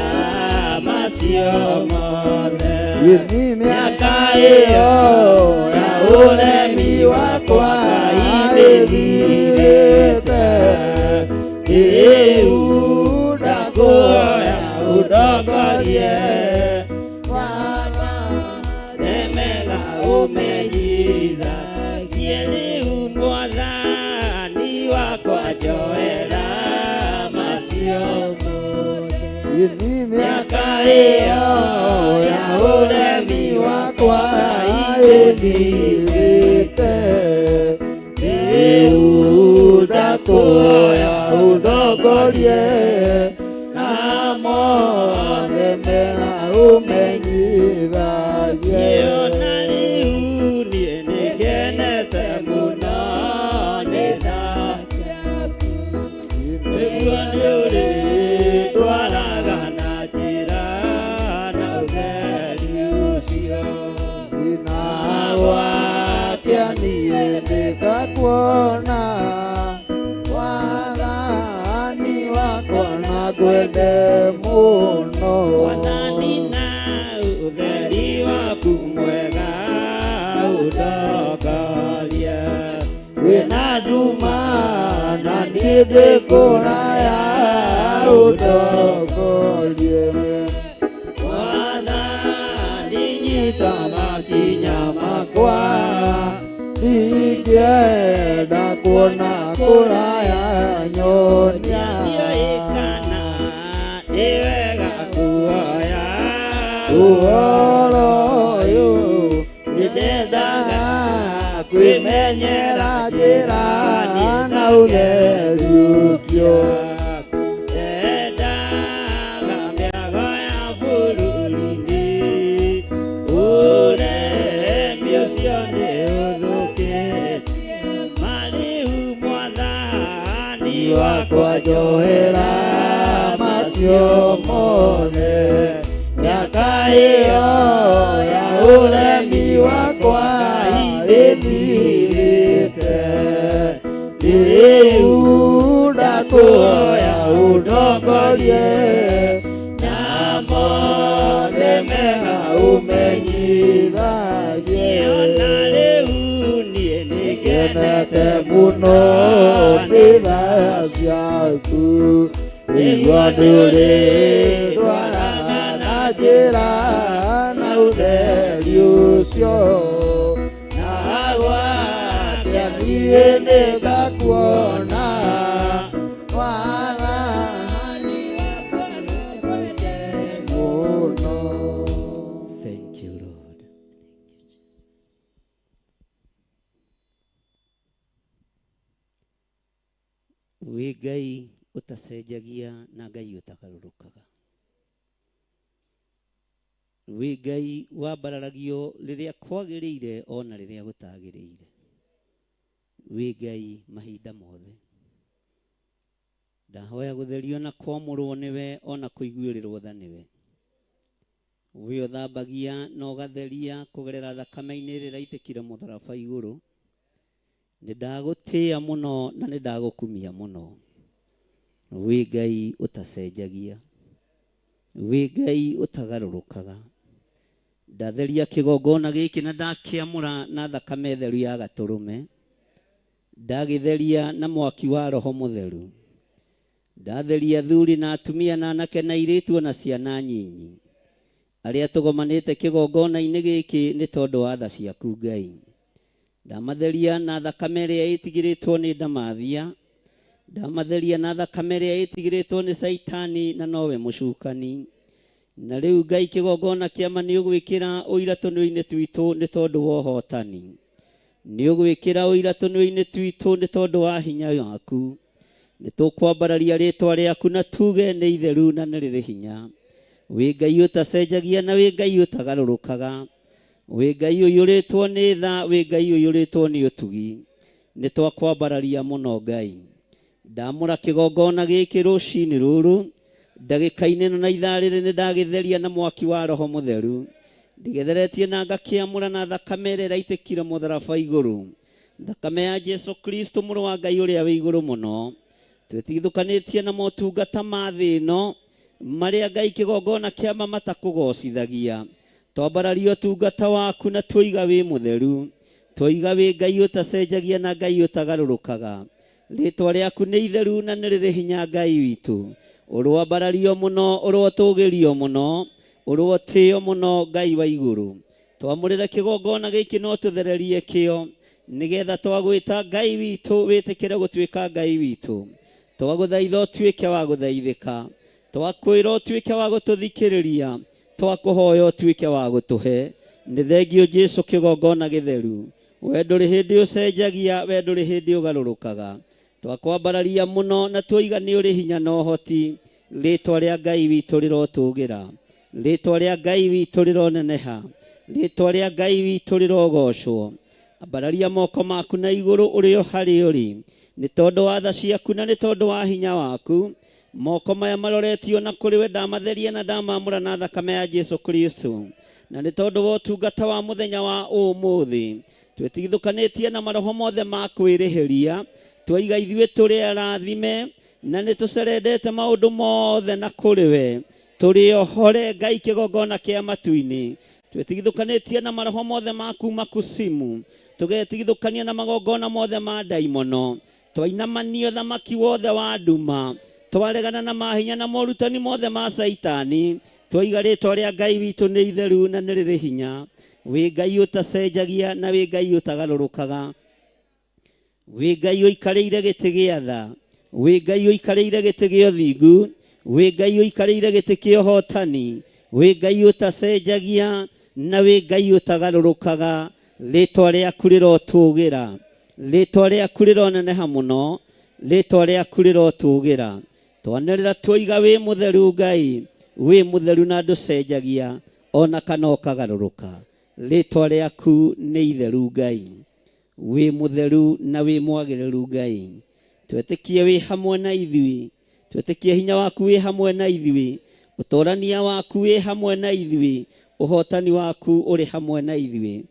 macio mothe gĩthi mĩaka ĩyo ya ũremi wakwa ĩthirĩte rĩu ndakuoya ũndongorie Mwathani ũmenyithagie rĩu Mwathani wakwa njoera macio mothe gĩthi mĩaka ĩyo ya ũremi wakwa ĩthirĩte rĩu ndakuoya ũndongorie na mothe mega ũmenyithagie ona rĩu niĩ nĩngenete mũno nĩ tha ciaku nĩguo nĩ ũrĩndwaraga na njĩra na ũtheri ũcio na gwakia niĩ nĩngakuona Mwathani wakwa na ngwende mũno Mwathani na ũtheri waku mwega ũndongorie wĩna nduma na niĩ ndĩ kũraya ũndongorie Mwathani nyita makinya makwa ndingĩenda kuona kũraya nyonia kana nĩ wega kuoya ũhoro ũyũ nĩndendaga kwĩmenyera njĩra na ũtheri ũcio ndendaga mĩago ya bũrũri-inĩ ũremi ũcio nĩ ũthũkĩtie marĩu Mwathani wakwa njoera macio mothe mĩaka ĩyo ya ũremi wakwa ĩthirĩte rĩu ndakuoya ũndongorie na mothe mega ũmenyithagie ona rĩu niĩ nĩngenete mũno nĩ tha ciaku nĩguo ndũrĩndwaraga na njĩra na ũtheri ũcio na gwakia niĩ nĩngakuona Mwathani wakwa na ngwende mũno. Thank you, Lord. Wĩ Ngai ũtacenjagia na Ngai ũtagarũrũkaga wĩ Ngai wambararagio rĩrĩa kwagĩrĩire ona rĩrĩa gũtagĩrĩire wĩ Ngai mahinda mothe ndahoya gũtherio na kwamũrwo nĩwe ona kũiguĩrĩrwo tha nĩwe we ũthambagia na ũgatheria kũgerera thakame-inĩ ĩrĩa ĩraitĩkire mũtharaba igũrũ nĩndagũtĩĩa mũno na nĩndagũkumia mũno wĩ Ngai ũtacenjagia wĩ Ngai ũtagarũrũkaga ndatheria kĩgongona gĩkĩ na ndakĩamũra na thakame theru ya gatũrũme ndagĩtheria na mwaki wa Roho Mũtheru ndatheria thuri na atumia na anake na airĩtu na ciana nyinyi arĩa tũgomanĩte kĩgongona-inĩ gĩkĩ nĩ tondũ wa tha ciaku Ngai ndamatheria na thakame ĩrĩa ĩtigĩrĩtwo nĩ ndamathia ndamatheria na thakame ĩrĩa ĩtigĩrĩtwo nĩ Saitani na nowe mũcukani na rĩu Ngai kĩgongona kĩama nĩ ũgwĩkĩra ũira tũnua-inĩ twitũ nĩ tondũ wa ũhotani nĩ ũgwĩkĩra ũira tũnua-inĩ twitũ nĩ tondũ wa hinya waku nĩ tũkwambararia rĩtwa rĩaku na tuge nĩ itheru na nĩ rĩrĩ hinya wĩ Ngai ũtacenjagia na wĩ Ngai ũtagarũrũkaga wĩ Ngai ũiyũrĩtwo nĩ tha wĩ Ngai ũiyũrĩtwo nĩ ũtugi nĩ twakwambararia mũno Ngai ndamũra kĩgongona gĩkĩ rũcinĩ rũrũ ndagĩka-inĩ ĩno na ithaa rĩrĩ nĩ ndagĩtheria na mwaki wa Roho Mũtheru, ndigetheretie na ngakĩamũra na thakame ĩrĩa ĩraitĩkire mũtharaba igũrũ, thakame ya Jesu Kristo mũrũ wa Ngai ũrĩa wĩ igũrũ mũno. Twĩtigithũkanĩtie na motungata ma thĩ ĩno marĩa Ngai kĩgongona kĩama matakũgocithagia. Twambararia ũtungata waku na tuoiga wĩ mũtheru, tuoiga wĩ Ngai ũtacenjagia na Ngai ũtagarũrũkaga. Rĩĩtwa rĩaku nĩ itheru na nĩ rĩrĩ hinya Ngai witũ. Ũrwambarario mũno, ũrwatũgĩrio mũno, ũrwatĩo mũno Ngai wa igũrũ. Twamũrĩre kĩgongona gĩkĩ no tũthererie kĩo, nĩgetha twagwĩta Ngai witũ wĩtĩkĩre gũtuĩka Ngai witũ. Twagũthaitha ũtuĩke wa gũthaithĩka, twakwĩra ũtuĩke wa gũtũthikĩrĩria, twakũhoya ũtuĩke wa gũtũhe. Nĩ thengio Jesu kĩgongona gĩtheru, we ndũrĩ hĩndĩ ũcenjagia, we ndũrĩ hĩndĩ ũgarũrũkaga. Twakwambararia mũno na tuoiga nĩ ũrĩ hinya na ũhoti. Rĩĩtwa rĩa Ngai witũ rĩrotũgĩra, rĩĩtwa rĩa Ngai witũ rĩroneneha, rĩĩtwa rĩa Ngai witũ rĩrogocwo. Ambararia moko maku na igũrũ ũrĩ o harĩ ũrĩ, nĩ tondũ wa tha ciaku na nĩ tondũ wa hinya waku. Moko maya maroretio na kũrĩ we ndamatheria na ndamamũra na thakame ya Jesu Kristo, na nĩ tondũ wa ũtungata wa mũthenya wa ũmũthĩ. Twĩtigithũkanĩtie na maroho mothe ma kwĩrĩhĩria, twoiga ithuĩ tũrĩ arathime na nĩ tũcerendete maũndũ mothe na kũrĩ we, tũrĩ ohore Ngai kĩgongona kĩa matu-inĩ. Twĩtigithũkanĩtie na maroho mothe ma kuma kusimu, tũgetigithũkania na magongona mothe ma ndaimono. Twainamanio thamaki wothe wa nduma, twaregana na mahinya na morutani mothe ma Saitani. Twoiga rĩĩtwa rĩa Ngai witũ nĩ itheru na nĩ rĩrĩ hinya. Wĩ Ngai ũtacenjagia na wĩ Ngai ũtagarũrũkaga. Wĩ Ngai ũikarĩire gĩtĩ gĩa tha, wĩ Ngai ũikarĩire gĩtĩ gĩa ũthingu, wĩ Ngai ũikarĩire gĩtĩ kĩa ũhotani, wĩ Ngai ũtacenjagia na wĩ Ngai ũtagarũrũkaga. Rĩĩtwa rĩaku rĩrotũgĩra, rĩĩtwa rĩaku rĩroneneha mũno, rĩĩtwa rĩaku rĩrotũgĩra. Twanĩrĩra tuoiga wĩ mũtheru Ngai, wĩ mũtheru na ndũcenjagia ona kana ũkagarũrũka. Rĩĩtwa rĩaku nĩ itheru Ngai, wĩ mũtheru na wĩ mwagĩrĩru Ngai. Twetĩkie wĩ hamwe na ithuĩ, twetĩkie hinya waku wĩ hamwe na ithuĩ, ũtũrania waku wĩ hamwe na ithuĩ, ũhotani waku ũrĩ hamwe na ithuĩ.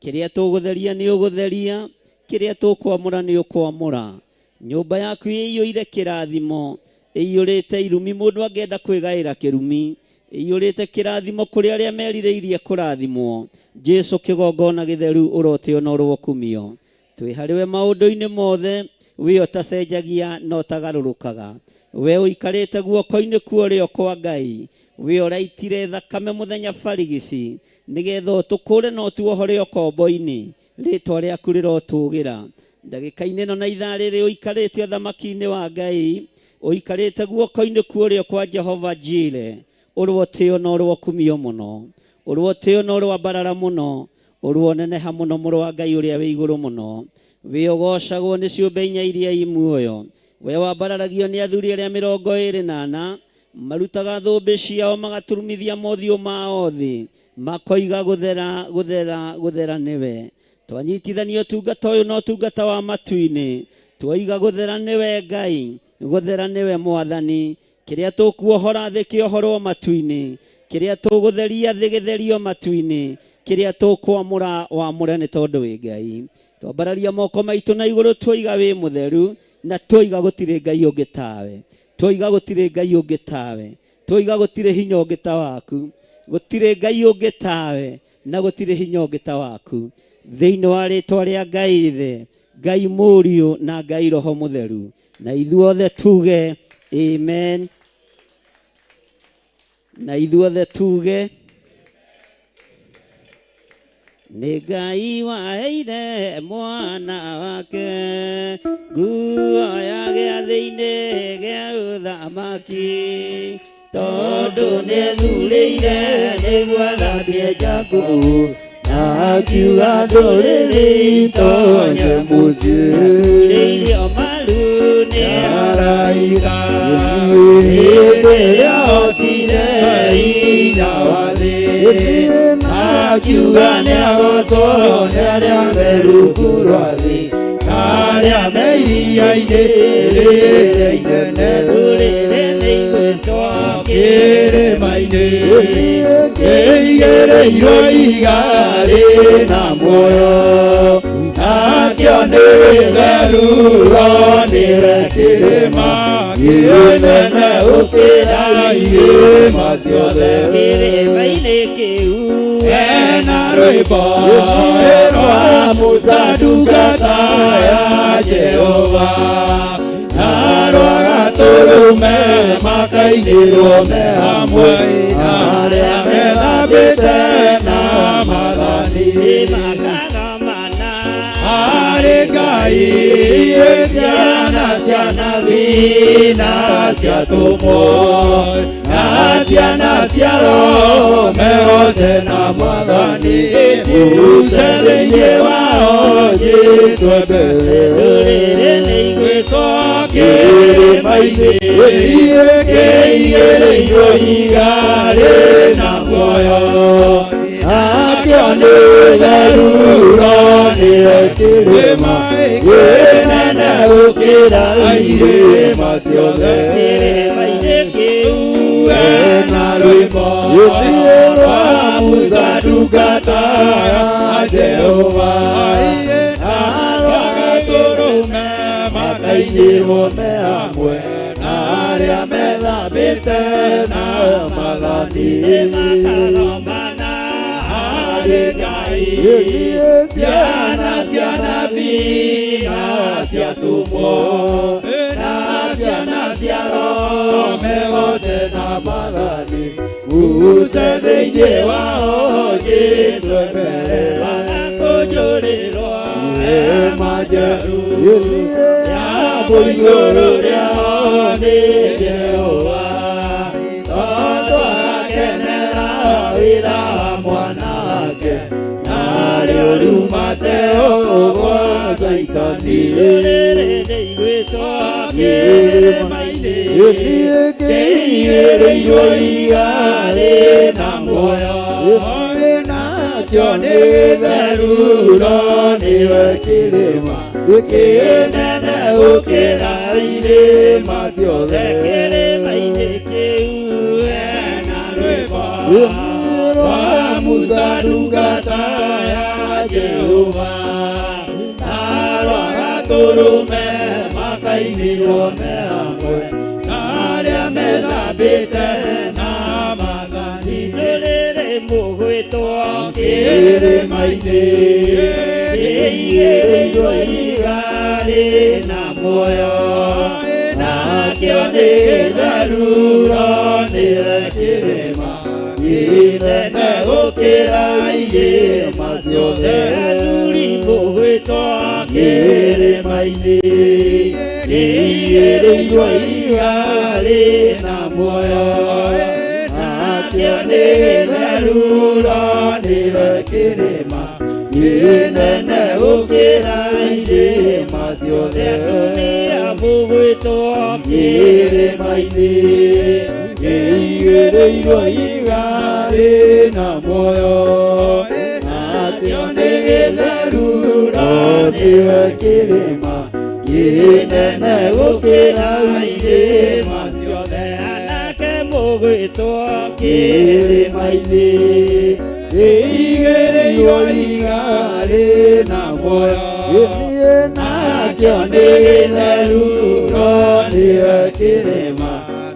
Kĩrĩa tũgũtheria nĩ ũgũtheria, kĩrĩa tũkwamũra nĩ ũkwamũra. Nyũmba yaku ĩiyũire kĩrathimo, ĩiyũrĩte irumi, mũndũ angĩenda kwĩgaĩra kĩrumi, ĩiyũrĩte kĩrathimo kũrĩ arĩa merirĩirie kũrathimwo. Jesu kĩgongona gĩtheru ũrotĩo na ũrwokumio. Twĩ harĩ we maũndũ-inĩ mothe, we ũtacenjagia na ũtagarũrũkaga. We ũikarĩte guoko-inĩ kuo kwa Ngai, we ũraitire thakame mũthenya barigici, nĩgetha ũtũkũre na ũtuohore ũkombo-inĩ. Rĩĩtwa rĩaku rĩrotũgĩra. Ndagĩka-inĩ ĩno na ithaa rĩrĩ ũikarĩte ũthamaki-inĩ wa Ngai, ũikarĩte guoko-inĩ kuo kwa Jehova Jire. Ũrwotĩo na ũrwokumio mũno, ũrwotĩo na ũrwambarara mũno, ũrwoneneha mũno mũrũ wa Ngai ũrĩa wĩ igũrũ mũno. We ũgocagwo nĩ ciũmbe inya iria i muoyo. We wambararagio nĩ athuri arĩa 24, marutaga thũmbĩ ciao magaturumithia mothiũ mao thĩ, makoiga gũthera gũthera gũthera nĩwe. Twanyitithanio ũtungata ũyũ na ũtungata wa matu-inĩ, twoiga gũthera nĩwe Ngai, gũthera nĩwe Mwathani. Kĩrĩa tũkuohora thĩ kĩohorwo matu-inĩ, kĩrĩa tũgũtheria thĩ gĩtherio matu-inĩ, kĩrĩa tũkwamũra wamũre nĩ tondũ wĩ Ngai. Twambararia moko maitũ na igũrũ twoiga wĩ mũtheru, na twoiga gũtirĩ Ngai ũngĩ tawe, twoiga gũtirĩ Ngai ũngĩ tawe, twoiga gũtirĩ hinya ũngĩ ta waku, gũtirĩ Ngai ũngĩ tawe na gũtirĩ hinya ũngĩ ta waku. Thĩinĩ wa rĩĩtwa rĩa Ngai Ithe, Ngai Mũriũ na Ngai Roho Mũtheru, na ithuothe tuge amen. Na ithuothe tuge nĩ Ngai waheire mwana wake nguo ya gĩathĩ-inĩ gĩa ũthamaki, tondũ nĩethurĩire nĩguo athambie njakũ, na akiuga ndũrĩrĩ itonye mũciĩ. Akurĩirio maru nĩ araiga, hĩndĩ ĩrĩa otire hinya wa thĩ, na akiuga nĩagocwo nĩ arĩa me rungu rwa thĩ, na arĩa me iria-inĩ rĩrĩa inene. Rũrĩrĩ nĩ igwĩtwo kĩrĩma-inĩ kĩigĩrĩirwo igarĩ na muoyo, nakĩo nĩ gĩtherũro nĩwe kĩrĩma kĩnene gũkĩra irĩma ciothe. Kĩrĩma-inĩ kĩu hena rwĩmbo rwa Musa ndungata ya Jehova, na rwa gatũrũme makainĩrwo me hamwe na arĩa methambĩte na mathani makagamana harĩ Ngai ciana cia nabii na ciatũmwo na ciana cia Roho mehose na Mwathani muce thĩinĩ wao Jesũ mbere. ndũrĩrĩ nĩ igwĩtwo Kĩrĩma-inĩ kĩigĩrĩirwo igarĩ na muoyo, nakĩo nĩ gĩtherũro nĩwe kĩrĩma kĩnene gũkĩra irĩma ciothe. kĩrĩma-inĩ kĩu hena rwĩmbo rwa Musa ndungata ya Jehova, na rwa gatũrũme makainĩrwo me hamwe na arĩa methambĩte na mathani makagamana harĩ Ngai ciana cia nabii na ciatũmwo na ciana cia Roho mehose na Mwathani muce thĩinĩ wao Jesũ mbere. magakũnjũrĩrwo hema njerũ ya mũiyũrũ rĩao nĩ Jehova, tondũ akenera wĩra wa mwanake narĩo rumate ũgwo Saitani. ndũrĩrĩ nĩ igwĩtwo Kĩrĩma-inĩ kĩigĩrĩirwo igarĩ na muoyo, nakĩo nĩ gĩtherũro nĩwe kĩrĩma kĩnene gũkĩra irĩma ciothe. kĩrĩma-inĩ kĩu hena rwĩmbo rwa Musa ndungata ya Jehova, na rwa gatũrũme makainĩrwo me hamwe na arĩa methambĩte na mathani. ndũrĩrĩ mũgwĩtwo Kĩrĩma-inĩ kĩigĩrĩirwo igarĩ na muoyo, nakĩo nĩ gĩtherũro nĩwe kĩrĩma kĩnene gũkĩra irĩma ciothe. athuri mũgwĩtwo Kĩrĩma-inĩ kĩigĩrĩirwo igarĩ na muoyo, nakĩo nĩ gĩtherũro nĩwe kĩrĩma kĩnene gũkĩra irĩma ciothe. atumia mũgwĩtwo Kĩrĩma-inĩ kĩigĩrĩirwo igarĩ na muoyo, nakĩo nĩ gĩtherũro nĩwe kĩrĩma kĩnene gũkĩra irĩma ciothe. anake mũgwĩtwo Kĩrĩma-inĩ kĩigĩrĩirwo igarĩ na muoyo, nakĩo nĩ gĩtherũro nĩwe kĩrĩma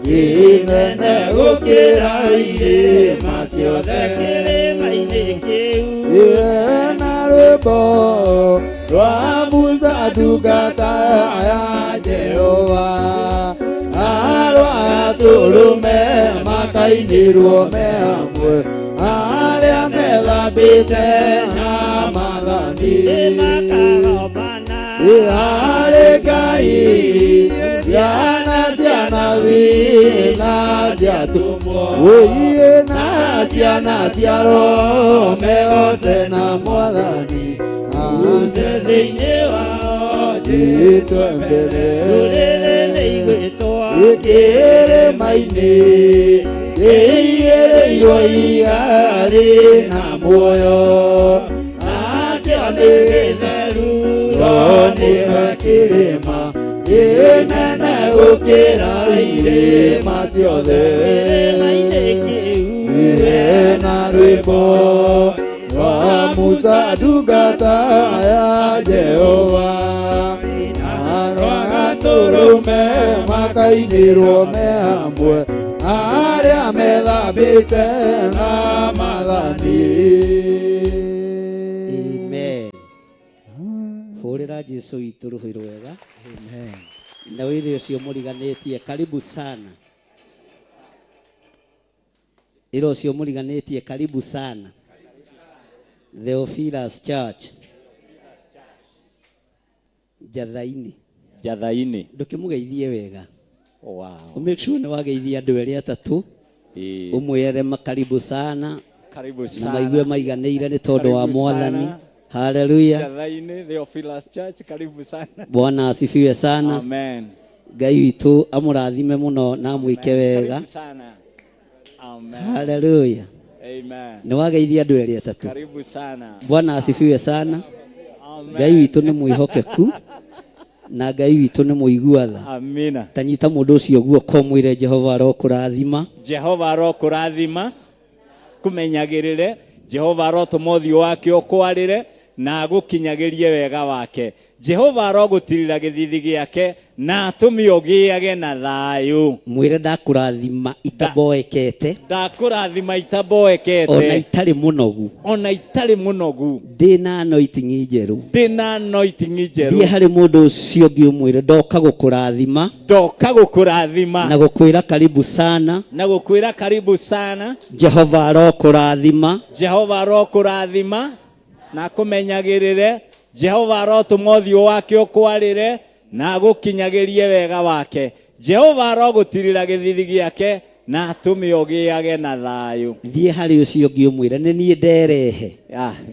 kĩnene gũkĩra irĩma ciothe. kĩrĩma-inĩ kĩu hena rwĩmbo rwa Musa ndungata ya Jehova, na rwa gatũrũme makainĩrwo me hamwe arĩa methambĩte na mathani. makagamana harĩ Ngai ciana cia nabii na ciatũmwo na ciana cia Roho mehose na Mwathani muce thĩinĩ wao Jesũ mbere. ndũrĩrĩ nĩ igwĩtwo Kĩrĩma-inĩ kĩigĩrĩirwo igarĩ na muoyo, nakĩo nĩ gĩtherũro nĩwe kĩrĩma kĩnene gũkĩra irĩma ciothe ire na rwĩmbo rwa Musa ndungata ya Jehova na rwa gatũrũme makainĩrwo me hamwe arĩa methambĩte na mathani. Amen. Hũrĩra Jesũ witũ rũhĩ rwega. Amen. Na wĩrĩ ũcio mũriganĩtie, karibu sana. Ĩro ũcio mũriganĩtie, karibu sana. Theophilus Church. Jathaini. Ndũkĩmũgeithie wega. Wow. Make sure nĩ wageithia andũ erĩ atatũ. Ũmwĩre makaribu sana. Karibu sana. Na maigue maiganĩire nĩ tondũ wa Mwathani. Haleluya. Jathaini, Theophilus Church, karibu sana. Bwana asifiwe sana. Amen. Ngai witũ amũrathime mũno na amwĩke wega. Karibu sana. Amen. Haleluya. Amen. Nĩ wageithia andũ erĩ atatũ. Karibu sana. Bwana asifiwe sana. Amen. Ngai witũ nĩ mwĩhokeku na Ngai witũ nĩ mũigua tha. Amina. Tanyita mũndũ ũcio guoko mwĩre Jehova arokũrathima. Jehova arokũrathima. Kumenyagĩrĩre. Jehova arotũma ũthiũ wake ũkwarĩre na gũkinyagĩrie wega wake. Jehova arogũtirĩra gĩthithi gĩake na atũme ũgĩage na thayũ. Mwĩre ndakũrathima itamboekete. Ndakũrathima itamboekete. Ona itarĩ mũnogu. Ona itarĩ mũnogu. Ndĩna anointing njerũ. Ndĩna anointing njerũ. Thiĩ harĩ mũndũ ũcio ũngĩ ũmwĩre ndoka gũkũrathima. Ndoka gũkũrathima. Na gũkwĩra karibu sana. Na gũkwĩra karibu sana. Jehova arokũrathima. Jehova arokũrathima na kũmenyagĩrĩre. Jehova arotũma ũthiũ wake ũkwarĩre na gũkinyagĩrie wega wake. Jehova arogũtirĩra gĩthithi gĩake na atũme ũgĩage na thayũ. Thiĩ harĩ ũcio ũngĩ ũmwĩre nĩ niĩ nderehe.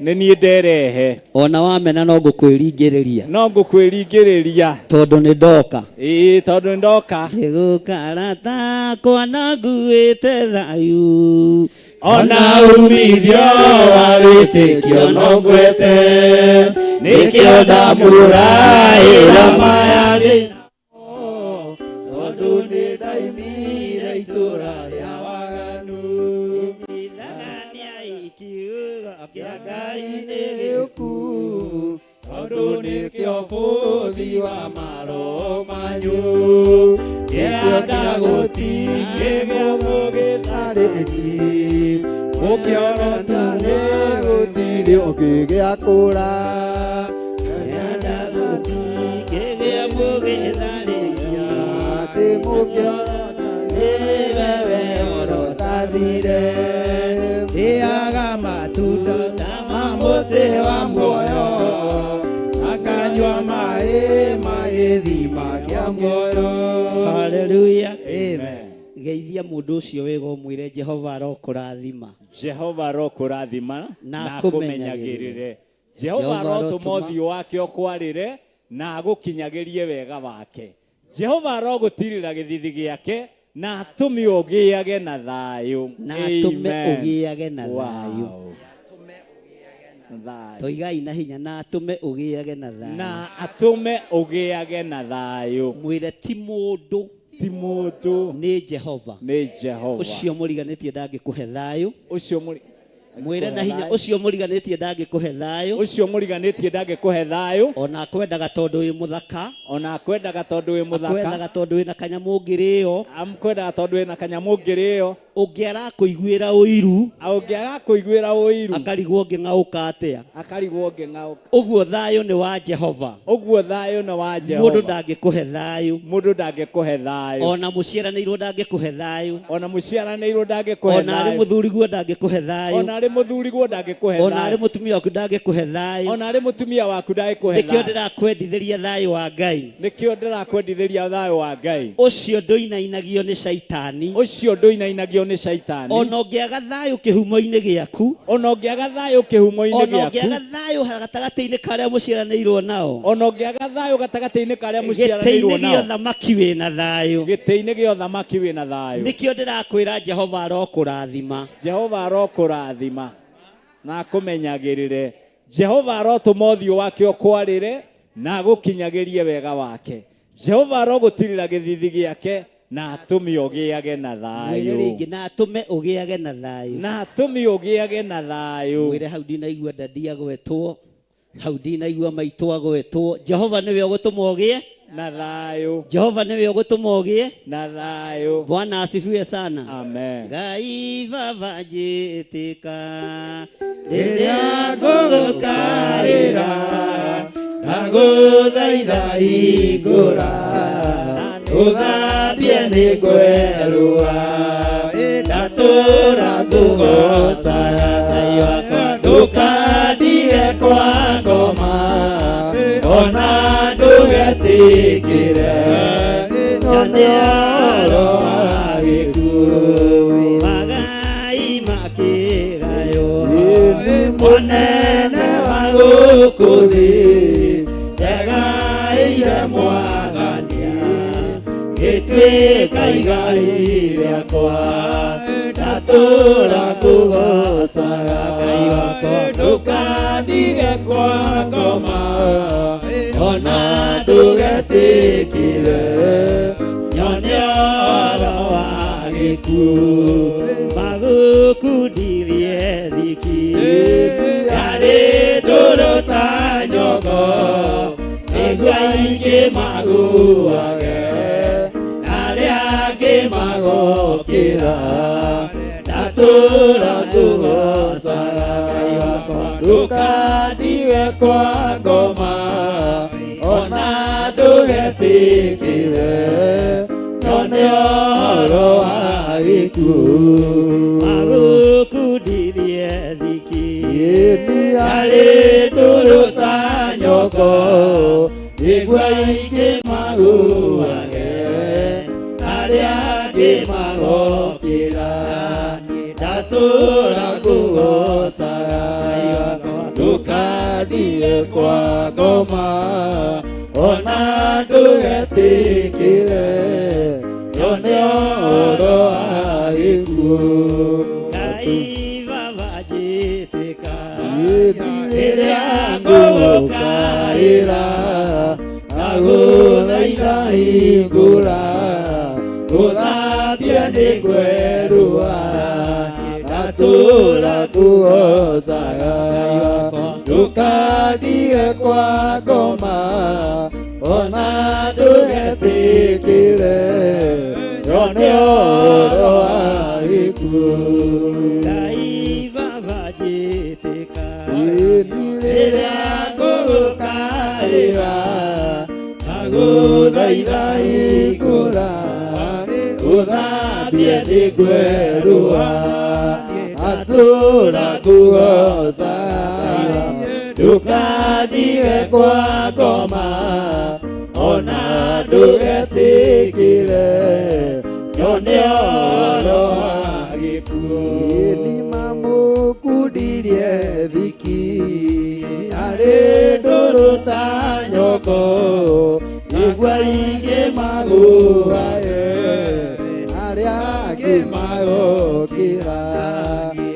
Nĩ niĩ nderehe. Ona wamena no ngũkwĩringĩrĩria. No ngũkwĩringĩrĩria. Tondũ nĩ ndoka. Tondũ nĩ ndoka. Ngũkara takwa na nguĩte thayũ. Ona umithio wa wĩtĩkio no ngwete nĩkĩo ndamũraĩra maya ndĩnamo tondũ nĩ ndaimire itũũra rĩa waganu. Kĩa Ngai nĩ gĩũku tondũ nĩkĩo bũthi wa maroho manyu gĩakĩra gũtingĩgĩa mũgĩtharĩri mũkĩonota nĩ gũtirĩ ũngĩgĩakũra gĩakĩra mũgĩtharĩria atĩ mũkĩonota nĩ wewe orotathire rĩaga matunda ma mũtĩ wa muoyo akanyua maĩ gĩthima kĩa muoyo. Haleluya. Amen. Geithia mũndũ ũcio wega ũmwĩre Jehova arokũrathima. Jehova arokũrathima na kũmenyagĩrĩre. Jehova arotũma ũthiũ wake ũkwarĩre na gũkinyagĩrie wega wake. Jehova arogũtirĩra gĩthithi gĩake na atũme ũgĩage na thayũ. Na atũme ũgĩage na thayũ. Toigai na hinya na atũme ũgĩage na thayũ. Na atũme ũgĩage na thayũ. Mwĩre ti mũndũ. Ti mũndũ. Nĩ Jehova. Nĩ Jehova. Ũcio mũriganĩtie ndangĩkũhe thayũ. Ũcio mwĩre na hinya ũcio mũriganĩtie ndangĩkũhe thayũ. Ũcio mũriganĩtie ndangĩkũhe thayũ. Ona akwendaga tondũ wĩ mũthaka. Ona akwendaga tondũ wĩ mũthaka. Akwendaga tondũ wĩna kanyamũ ngĩrĩo. Akwendaga tondũ wĩna kanyamũ ngĩrĩo. Ũngĩaga kũiguĩra ũiru. Ũngĩaga kũiguĩra ũiru. Akarigwo ũngĩng'aũka atĩa. Akarigwo ũngĩng'aũka. Ũguo thayũ nĩ wa Jehova. Ũguo thayũ nĩ wa Jehova. Mũndũ ndangĩkũhe thayũ. Mũndũ ndangĩkũhe thayũ. Ona mũciaranĩirwo ndangĩkũhe thayũ. Ona mũciaranĩirwo ndangĩkũhe thayũ. Ona arĩ mũthuriguo ndangĩkũhe thayũ. Ona arĩ mũthuriguo ndangĩkũhe thayũ. Ona arĩ mũtumia waku ndangĩkũhe thayũ. Ona arĩ mũtumia waku ndangĩkũhe thayũ. Nĩkĩo ndĩrakwendithĩria thayũ wa Ngai. Nĩkĩo ndĩrakwendithĩria thayũ wa Ngai. Ũcio ndũinainagio nĩ Shaitani. Ũcio ndũinainagio nĩ Shaitani. Ona ũngĩaga thayũ kĩhumo-inĩ gĩaku. Ona ũngĩaga thayũ kĩhumo-inĩ gĩaku. Ona ũngĩaga thayũ gatagatĩ-inĩ karĩa mũciaranĩirwo nao. Ona ũngĩaga thayũ gatagatĩ-inĩ karĩa mũciaranĩirwo nao. Gĩtĩ-inĩ gĩa ũthamaki wĩna thayũ. Gĩtĩ-inĩ gĩa ũthamaki wĩna thayũ. Nĩkĩo ndĩrakwĩra Jehova arokũrathima. Jehova arokũrathima na akũmenyagĩrĩre. Jehova arotũma ũthiũ wake ũkwarĩre na gũkinyagĩrie wega wake. Jehova arogũtirĩra gĩthithi gĩake na atũme ũgĩage na mwĩre thayũ rĩngĩ na atũme ũgĩage na thayũ na atũme ũgĩage na thayũ mwĩre hau ndinaigua dadi agwetwo hau ndinaigua maitũ agwetwo Jehova nĩwe ũgũtũma ũgĩe na thayũ Jehova nĩwe ũgũtũma ũgĩe na thayũ Bwana asifiwe sana amen Ngai baba njĩtĩka rĩrĩa ngũgũkaĩra ndagũthaitha hingũra ũthambie nĩ ngwerũa ndatũra ngũgocaga ndũkandie kwa ngoma ona ndũgetĩkĩre nyonioro wa gĩkuũ magai makĩgayo mũnene wa gũkũ thĩ ndegaĩire mwathania gĩtuĩka igai rĩakwa ndatũra ngũgocaga Ngai wakwa ndũkandige kwa ngoma ona ndũgetĩkĩre nyonioro wa gĩkuũ magũkundirie thiki yarĩ ndũrũ ta nyogo nĩguo aingĩ maguage arĩa angĩ magokĩra ndatũra ngũgocaga Ngai wakwa ndũkandige kwa ngoma ona ndũgetĩkĩre nyone ũhoro wa gĩkuũ magũkundirie thiki arĩ ndũrũ ta nyogo nĩguo aingĩ maguage arĩa angĩ magokĩra ndatũra ngũgocaga ndũkandie kwa ngoma ona ndũgetĩkĩre nyone ũhoro wa gĩkuũ Ngai baba njĩtĩka rĩrĩa ngũgũkaĩra ndagũthaitha hingũra ũthambie nĩ ngwerũa ndatũra ngũgocaga ndũkandie kwa ngoma ona ndũgetĩkĩre nyone ũhoro wa gĩkuũ Ngai baba njĩtĩka rĩrĩa ngũgũkaĩra ndagũthaitha hingũra ũthambie nĩ ngwerũa ndatũra ngũgocaga ndũkandie kwa ngoma ona ndũgetĩkĩre nyone ũhoro wa gĩkuũ nimamũkundirie thiki arĩ ndũrũ ta nyogo nĩguo aingĩ maguoye arĩa angĩ magokĩra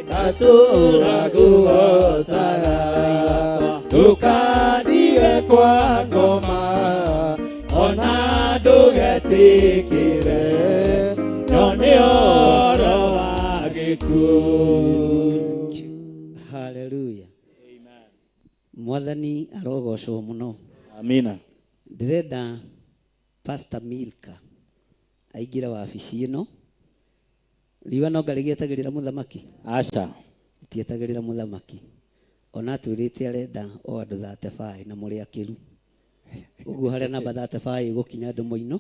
ndatũra ngũgocaga ndũkandie kwa ngoma ona ndũgetĩkĩre nyone ũhoro wa gĩkuũ haleluya mwathani arogocwo mũno amina ndĩrenda Pastor Milka aingĩre wabici ĩno riũa no ngarĩgĩetagĩrĩra mũthamaki aca itietagĩrĩra mũthamaki ona twĩrĩte arenda o andũ 35 na mũrĩ akĩru ũguo harĩa namba 35 gũkinya andũ moino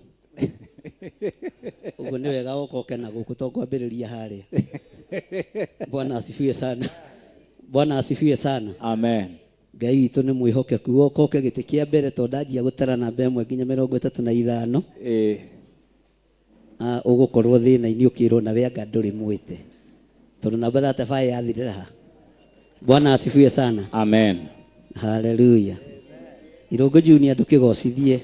ũguo nĩ wega ũkoke na gũkũ to kwambĩrĩria harĩa Bwana asifiwe sana Bwana asifiwe sana amen Ngai witũ nĩ mwĩhokeku wokoke gĩtĩ kĩa mbere to ndanjia gũtara namba 1 nginya 35 ũgũkorwo thĩna-inĩ ũkĩrwo nawe anga ndũrĩ mwĩte tondũ namba 35 yathirĩra ha Bwana asifiwe sana amen haleluya Irũngũ Junior ndũkĩgocithie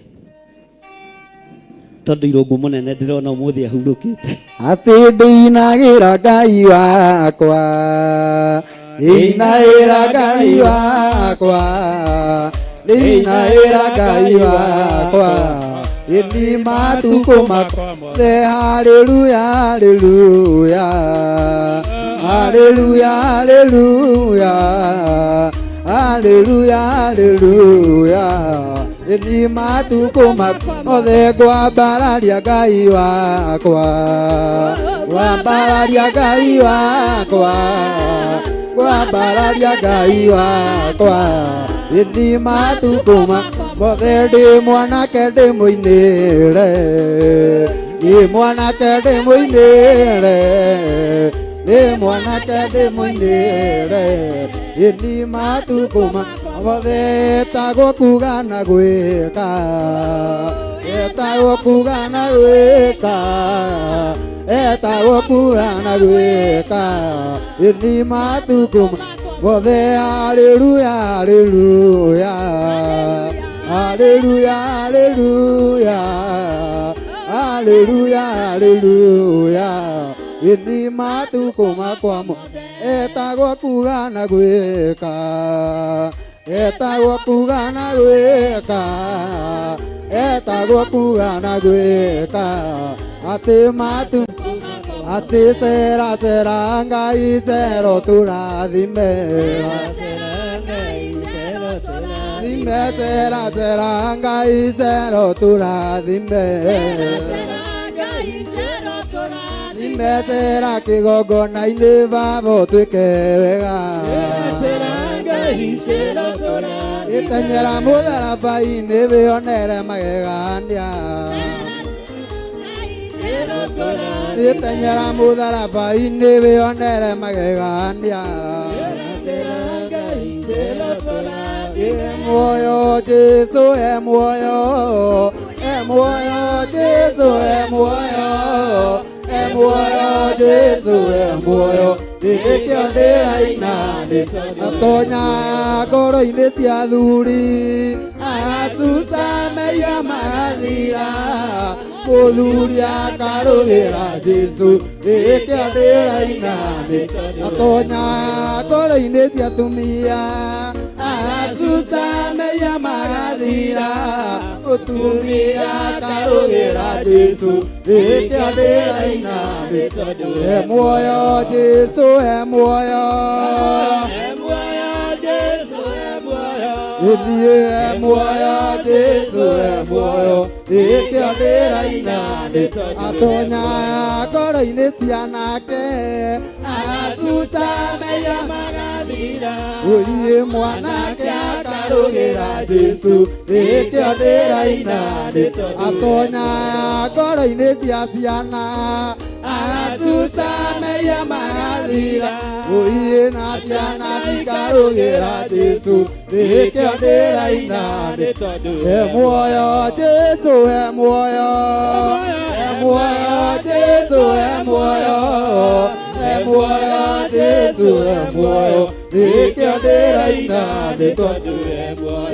tondũ Irũngũ mũnene ndĩrona ũmũthĩ ahurũkĩte atĩ ndĩinagĩra Ngai wakwa ndĩinagĩra Ngai wakwa ndĩinagĩra Ngai wakwa ini matuko makothe. Hallelujah, hallelujah, hallelujah, hallelujah, hallelujah, hallelujah. Ini matuko makothe ngwambararia Ngai wakwa, ngwambararia Ngai wakwa, ngwambararia Ngai wakwa. Ini matuko makothe ndi mwanake ndi muinire, ndi mwanake ndi muinire, ndi mwanake ndi muinire. Ini matuko makothe etagwo kuga na gwika, etagwo kuga na gwika, etagwo kuga na gwika. Ini matuko makothe. Hallelujah, hallelujah, hallelujah, hallelujah, hallelujah, hallelujah. Ini matuko makwamo etagwo kuga na gwika, etagwo kuga na gwika, etagwo kuga na gwika. Ati matu ati tera tera Ngai zero turathime, thime tera tera Ngai zero turathime, thime tera kigongona-inĩ Baba twĩke wega, ĩtenyera mũtharaba-inĩ wĩonere magegania, ĩtenyera mũtharaba-inĩ wĩonere magegania. Muoyo Jesu muoyo, muoyo Jesu muoyo, muoyo Jesu muoyo. Ndĩkĩo ndĩraina atonya ngoro-inĩ cia athuri, asucameria mathira, mũthuri akarũgĩra Jesu. Ndĩkĩo ndĩraina atonya ngoro-inĩ cia atumia, asucameria mathira, mũtumia akarũgĩra Jesu. Ndĩkĩo ndĩraina muoyo Jesu muoyo, muoyo Jesu muoyo. Ndĩkĩo ndĩraina atonya ngoro-inĩ cia anake, asucameria mathira, ũthiĩ mwanake akarũgĩra Jesu. Ndĩkĩo ndĩraina atonya ngoro-inĩ cia ciana, asucameria mathira, ũthiĩ na ciana cikarũgĩra Jesu. Ndĩkĩo ndĩraina muoyo Jesu muoyo, muoyo Jesu muoyo, muoyo Jesu muoyo. Ndĩkĩo ndĩraina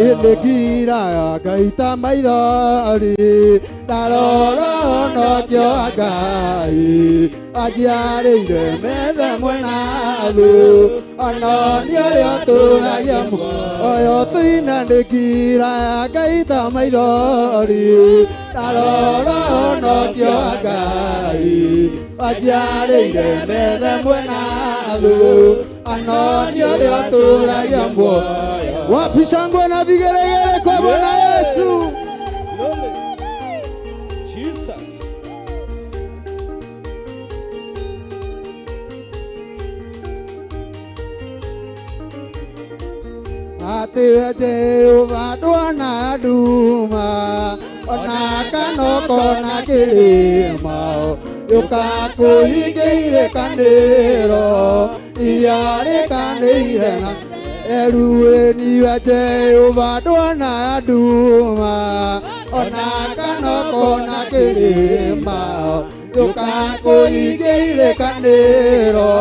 ĩndĩkira Ngai ta maithori, ndarora nokĩo Ngai anjiarĩire metha mwena thũ, ona nĩ ũrĩa ũtũũragia muoyo. Tũinandĩkira Ngai ta maithori, ndarora nokĩo Ngai anjiarĩire metha mwena thũ, ona nĩ ũrĩa ũtũũragia muoyo. Wapi shangwe na vigelegele kwa Bwana Yesu. Ate Jehova dwana duma, ona kanoko na kilima, yukakuhingĩire kanĩro, iyarĩ kanĩire na erueni wa Jehova dwana duma, ona kanoko na kilima, yukakuhingĩire kanĩro,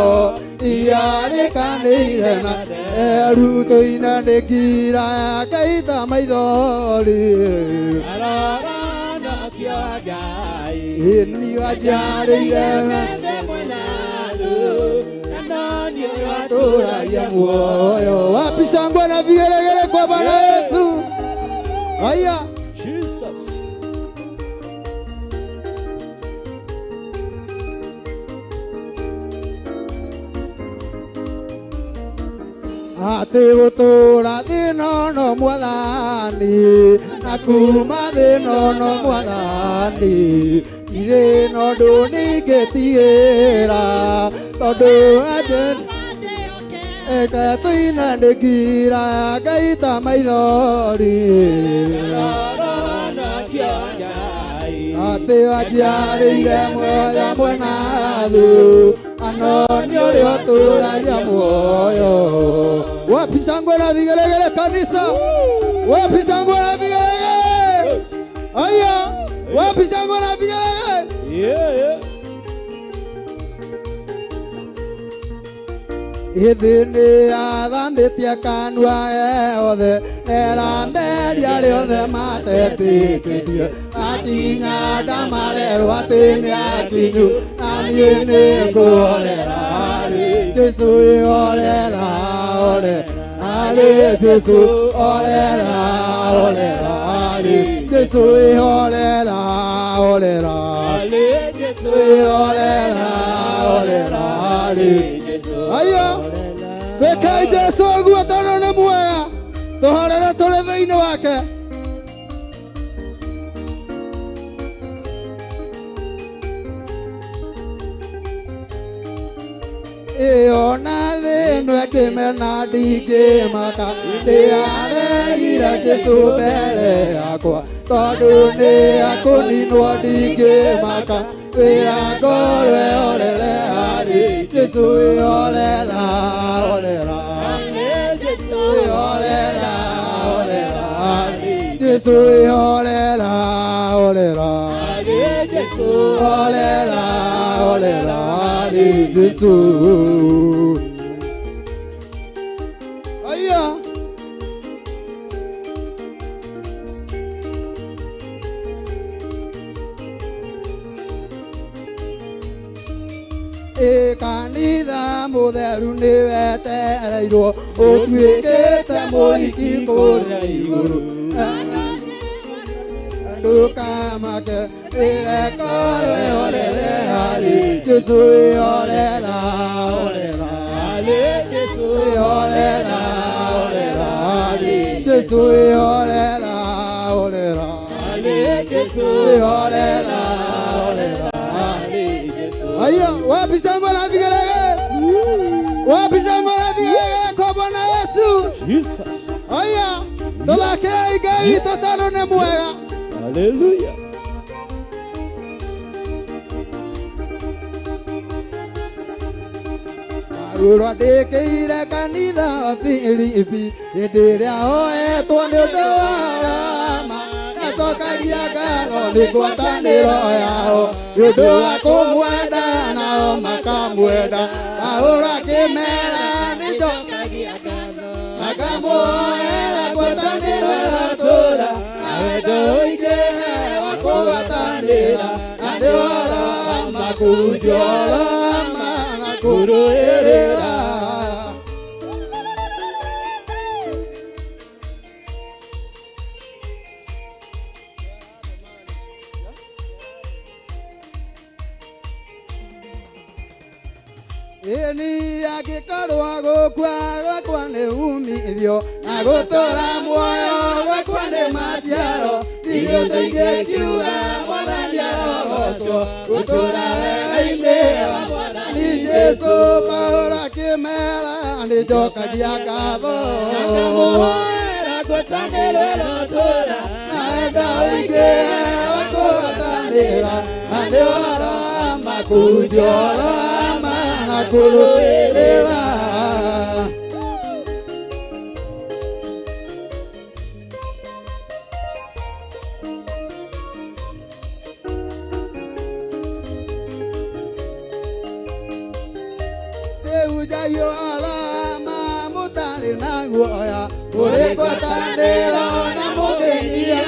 iyarĩ kanĩire na eruto inandĩkira Ngai ta maithori, ini wajarĩire atũũragia muoyo. Wapi shangwe na vigelegele kwa Bwana Yesu. Haya, Jesus. ati gutura thina no mwathani na kuma thina no mwathani ire no nduningitigira tondu ande eka tuina ndigira Ngai ta maithori ati wajiarĩire muoyo mwena thu anoni ũrĩa ũtũũragia muoyo wapi shangwe na vigelegele kanisa wapi shangwe na vigelegele aya wapi shangwe na vigelegele ithini athambĩtie kanua yothe erameria rĩothe matetĩkĩtie akinya ndamarerwo atĩ nĩ akinyu na niĩ nĩ ngũhorera Jesũ orera orera Jesũ orera orera Jesũ orera orera Jesũ orera orera aya Bekai Jesũ guo tondũ nĩ mwega tũhorere tũrĩ thĩinĩ wake ona thĩ ĩno ĩkĩmena ndingĩmaka ndĩaregire Jesũ mbere yakwa tondũ nĩ akũninwo ndingĩmaka wĩra ngorwe orere harĩ Jesũ orera orera Jesũ orera orera Jesũ orera orera Jesũ orera orera Jesũ aya kanitha mutheru nĩ wetereirwo ũtuĩkĩte mũhiki kũrĩa igũrũ ndũkamake ĩrekorwo orere harĩ Jesũ orera orera Jesũ orera orera Jesũ orera orera Jesũ orera orera aya wapi shangwe na vigelegele wapi shangwe na vigelegele kwa Bwana Yesu aya tũthakĩre Ngai witũ tondũ nĩ mwega haleluya Agũrwo ndĩkĩire kanitha Filipi hĩndĩ ĩrĩa hoetwo nĩ ũndũ wa arama acokagia ngatho nĩ ngwatanĩro yao nĩ ũndũ wa kũmwenda nao makamwenda Paũlũ akĩmera nĩnjokagia ngatho akamũhoera ngwatanĩro ya tũũra na wendo ũingĩ wa kũgwatanĩra na nĩ ũhoro makunjo ũroma na kũrũĩrĩra ĩni angĩkorwo gũkua gwakwa nĩ umithio na gũtũũra muoyo gwakwa nĩ maciaro irio ingĩkiuga Mwathani arogocwo gũtũũra wega-inĩ wa Mwathani Jesũ Paũlũ akĩmera nĩnjokagia ngatho akamũhoera ngwatanĩro ĩrotũũra na wendo ũingĩ wa kũgwatanĩra na nĩ ũhoro makunjo ũroma na kũrũĩrĩra Eujayo alama mũtarĩ na guoya ũrĩ ngwatanĩro na mũgenyia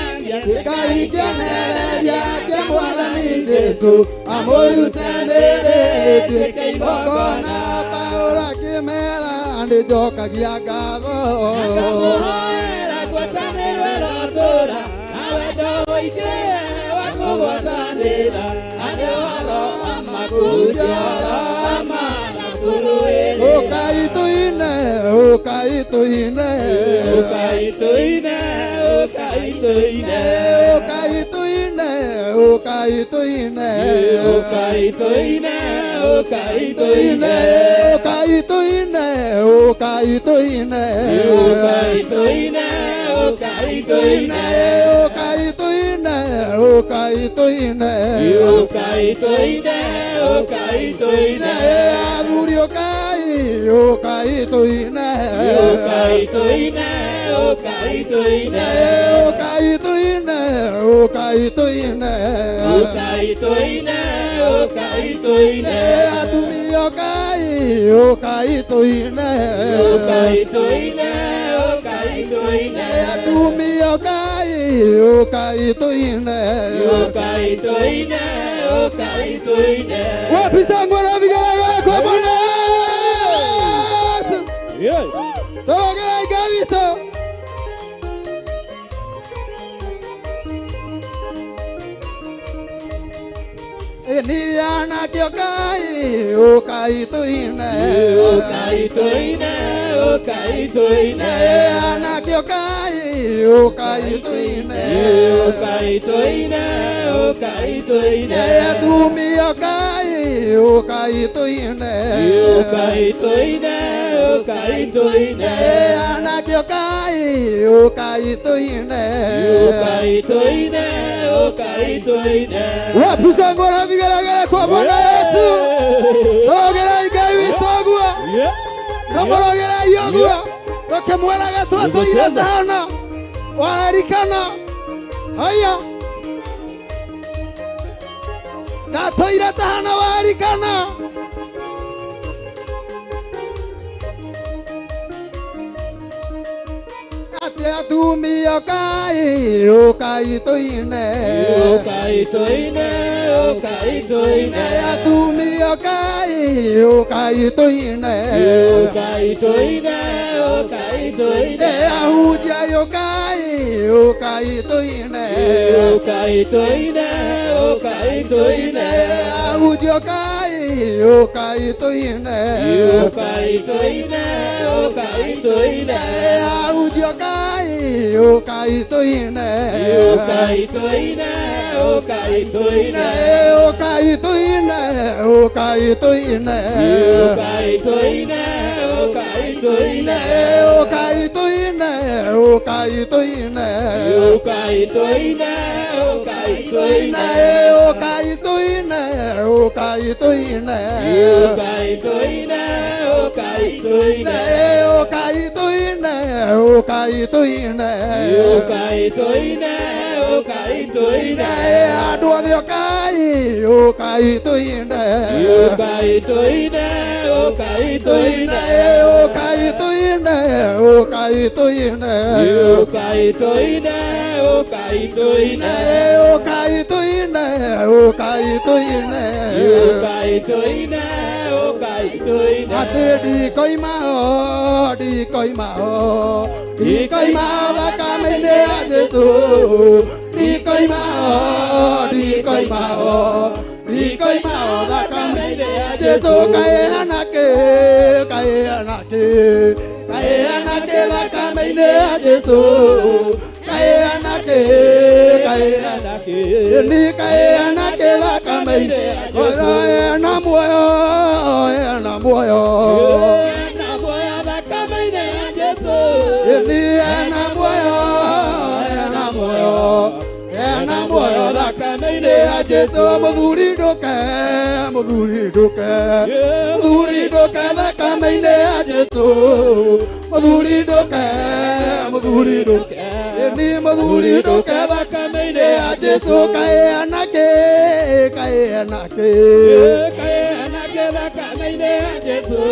Ngai kĩonereria kĩa Mwathani Jesũ amũrute mĩĩrĩ ĩtuĩke igongona Paũlũ akĩmera nĩnjokagia ngatho akamũhoera ngwatanĩro ĩrotũũra na wendo ũingĩ wa kũgwatanĩra na nĩ ũhoro makunjo ũroma na kũrũĩrĩra ũkai ukaituine ukaituine ukaituine ukaituine ukaituine ukaituine ukaituine ukaituine ukaituine ukaituine ukaituine ukaituine ukaituine ukaituine ukaituine athuri ukaituine ukaituine ukaituine ukaituine ukaituine ukaituine ukaituine atumia ukaituine ukaituine ukaituine atumia ukaituine ukaituine ukaituine wapi zangu na vigelegele kwa Bwana Yesu togea gavito ni anakiokai ukaituine ukaituine ukaituine anakiokai ukaituine ukaituine ukaituine atumiokai ukaituine ukaituine ukaituine anakiokai ukaituine ukaituine ukaituine wapi zangu na vigelegele kwa Bwana Yesu togera igai witogua kamorogera yogua wakemwelaga twatũire tahana warikana haya natũire tahana warikana atumia kai ukaituine ukaituine ukaituine atumia kai ukaituine ukaituine ukaituine ahujia yokai ukaituine ukaituine ukaituine ahujia kai ukaituine ukaituine ukaituine ahujia kai ukaituine ukaituine ukaituine ukaituine ukaituine ukaituine ukaituine ukaituine ukaituine ukaituine ukaituine ukaituine ukaituine ukaituine ukaituine ukaituine ukaituine ukaituine ukaituine andũ othe ũkai ukaituine ukaituine ukaituine ukaituine ukaituine ukaituine ukaituine ukaituine ukaituine ukaituine ukaituine atĩ ndikoimao ndikoimao ndikoimao thakame-inĩ ya Jesũ ndikoimao ndikoimao ndikoimao thakame-inĩ ya Jesũ kaĩ anake thakame-inĩ ya Jesũ kaĩ anake thakame-inĩ ena muoyo ena muoyo thakame-inĩ ya Jesũ mũthuri ndũke thakame-inĩ ya Jesũ mũthuri ndũke ni mũthuri ndũke thakame-inĩ ya Jesũ kaĩ anake thakame-inĩ ya Jesũ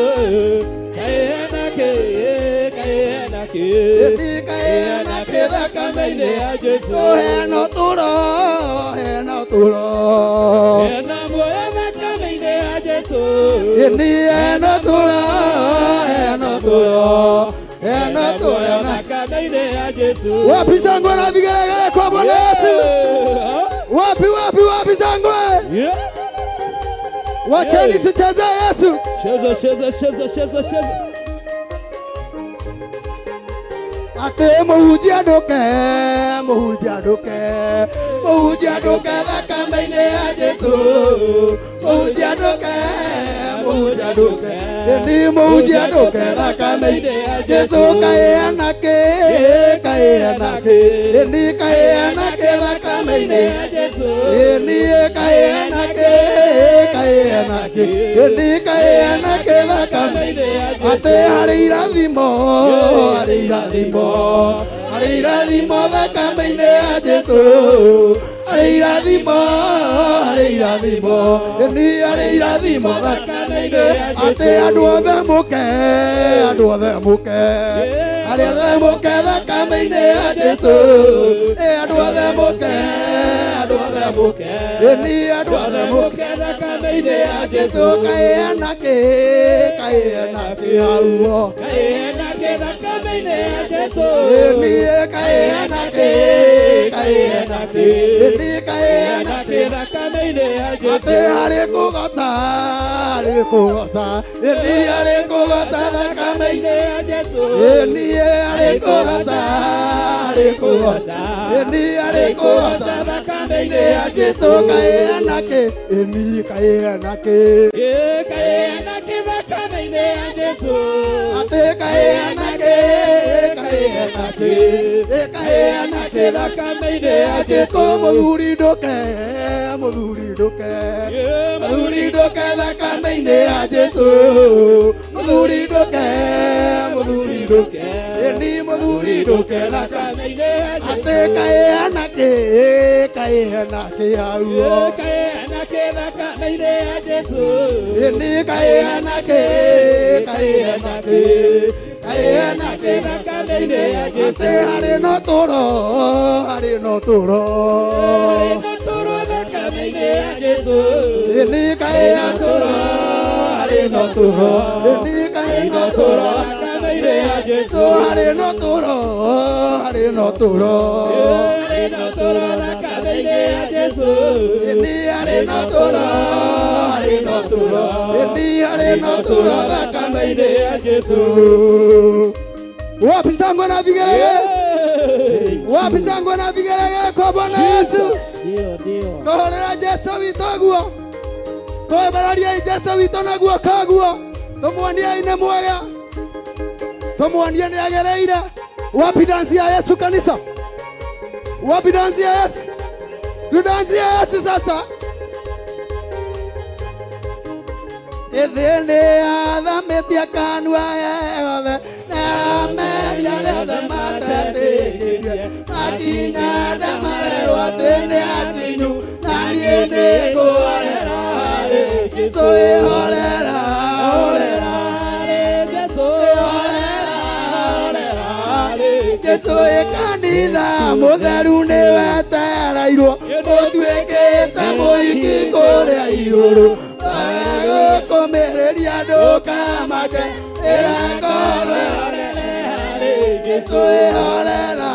kaĩ anake thakame-inĩ ya Jesũ hena ũtũũro hena muoyo thakame-inĩ ya Jesũ ni hena ũtũũro thakame-inĩ ya Jesũ wapi zangwe na vigelegele kwa Bwana Yesu wapi zangwe wacheni tucheze Yesu cheza ate mũhunjia ndũke mũhunjia ndũke mũhunjia ndũke thakame-inĩ ya Jesũ mũhunjia ndũke mũhunjia ndũke ni mũhunjia ndũke thakame-inĩ ya Jesũ kaĩana kĩ ni kaĩana kĩ thakame-inĩ ya Jesũ ni kaĩana kĩ ni kaĩana kĩ thakame-inĩ ya Jesũ ate harĩ irathimo harĩ irathimo thakame-inĩ ya Jesũ harĩ irathimo ni harĩ irathimo thakame-inĩ ate andũ othe mũke arĩa othe mũke thakame-inĩ ya Jesũ andũ othe mũke ni andũ othe mũke thakame-inĩ ya Jesũ kaĩana kĩ hauo kaĩana kĩ thakame-inĩ ya Jesũ ni kaĩana kĩ ni kaĩana kĩ thakame-inĩ ya Jesũ ate harĩ kũgota ni harĩ kũgota thakame-inĩ ya Jesũ ni harĩ kũgota ni harĩ kũgota thakame-inĩ ya Jesũ kaĩana kĩ ni kaĩana kĩ thakame-inĩ ya Jesũ ate kaĩana kĩ thakame-inĩ ya Jesũ mũthuri ndũke thakame-inĩ ya Jesũ mũthuri ndũke ni mũthuri ndũke thakame-inĩ ya Jesũ ate kaĩana kĩ hauo kaĩana kĩ thakame-inĩ ya Jesũ ni kaĩana kĩ thakame-inĩ ya Jesũ harĩ no tũro thakame-inĩ ya Jesũ ni kaĩana tũro harĩ no tũro thakame-inĩ ya Jesũ harĩ no tũro thakame-inĩ ya Jesũ ni harĩ no tũro thakame-inĩ ya Jesũ wapi zangu na vigelegele kwa Bwana Yesu tũhũrĩra Jesũ witũ guo tũĩbararia Jesũ witũ naguo kaguo tũmuonie nĩ mwega tũmuonie nĩ agereire wapi dansi ya Yesu kanisa wapi dansi ya Yesu tudansi ya Yesu sasa ethene athametia kanua yothe na meria rĩothe matetĩkĩrie akinya ndamarerwo atĩ nĩ akinyu na niĩ nĩngũhorera Jesũ ĩhorera Jesũ ĩkanitha mũtheru nĩ wetereirwo ũtuĩkĩte mũhiki kũrĩa igũrũ gũkũmĩrĩria andũ kamake ĩrakoro Jesũ ĩhorera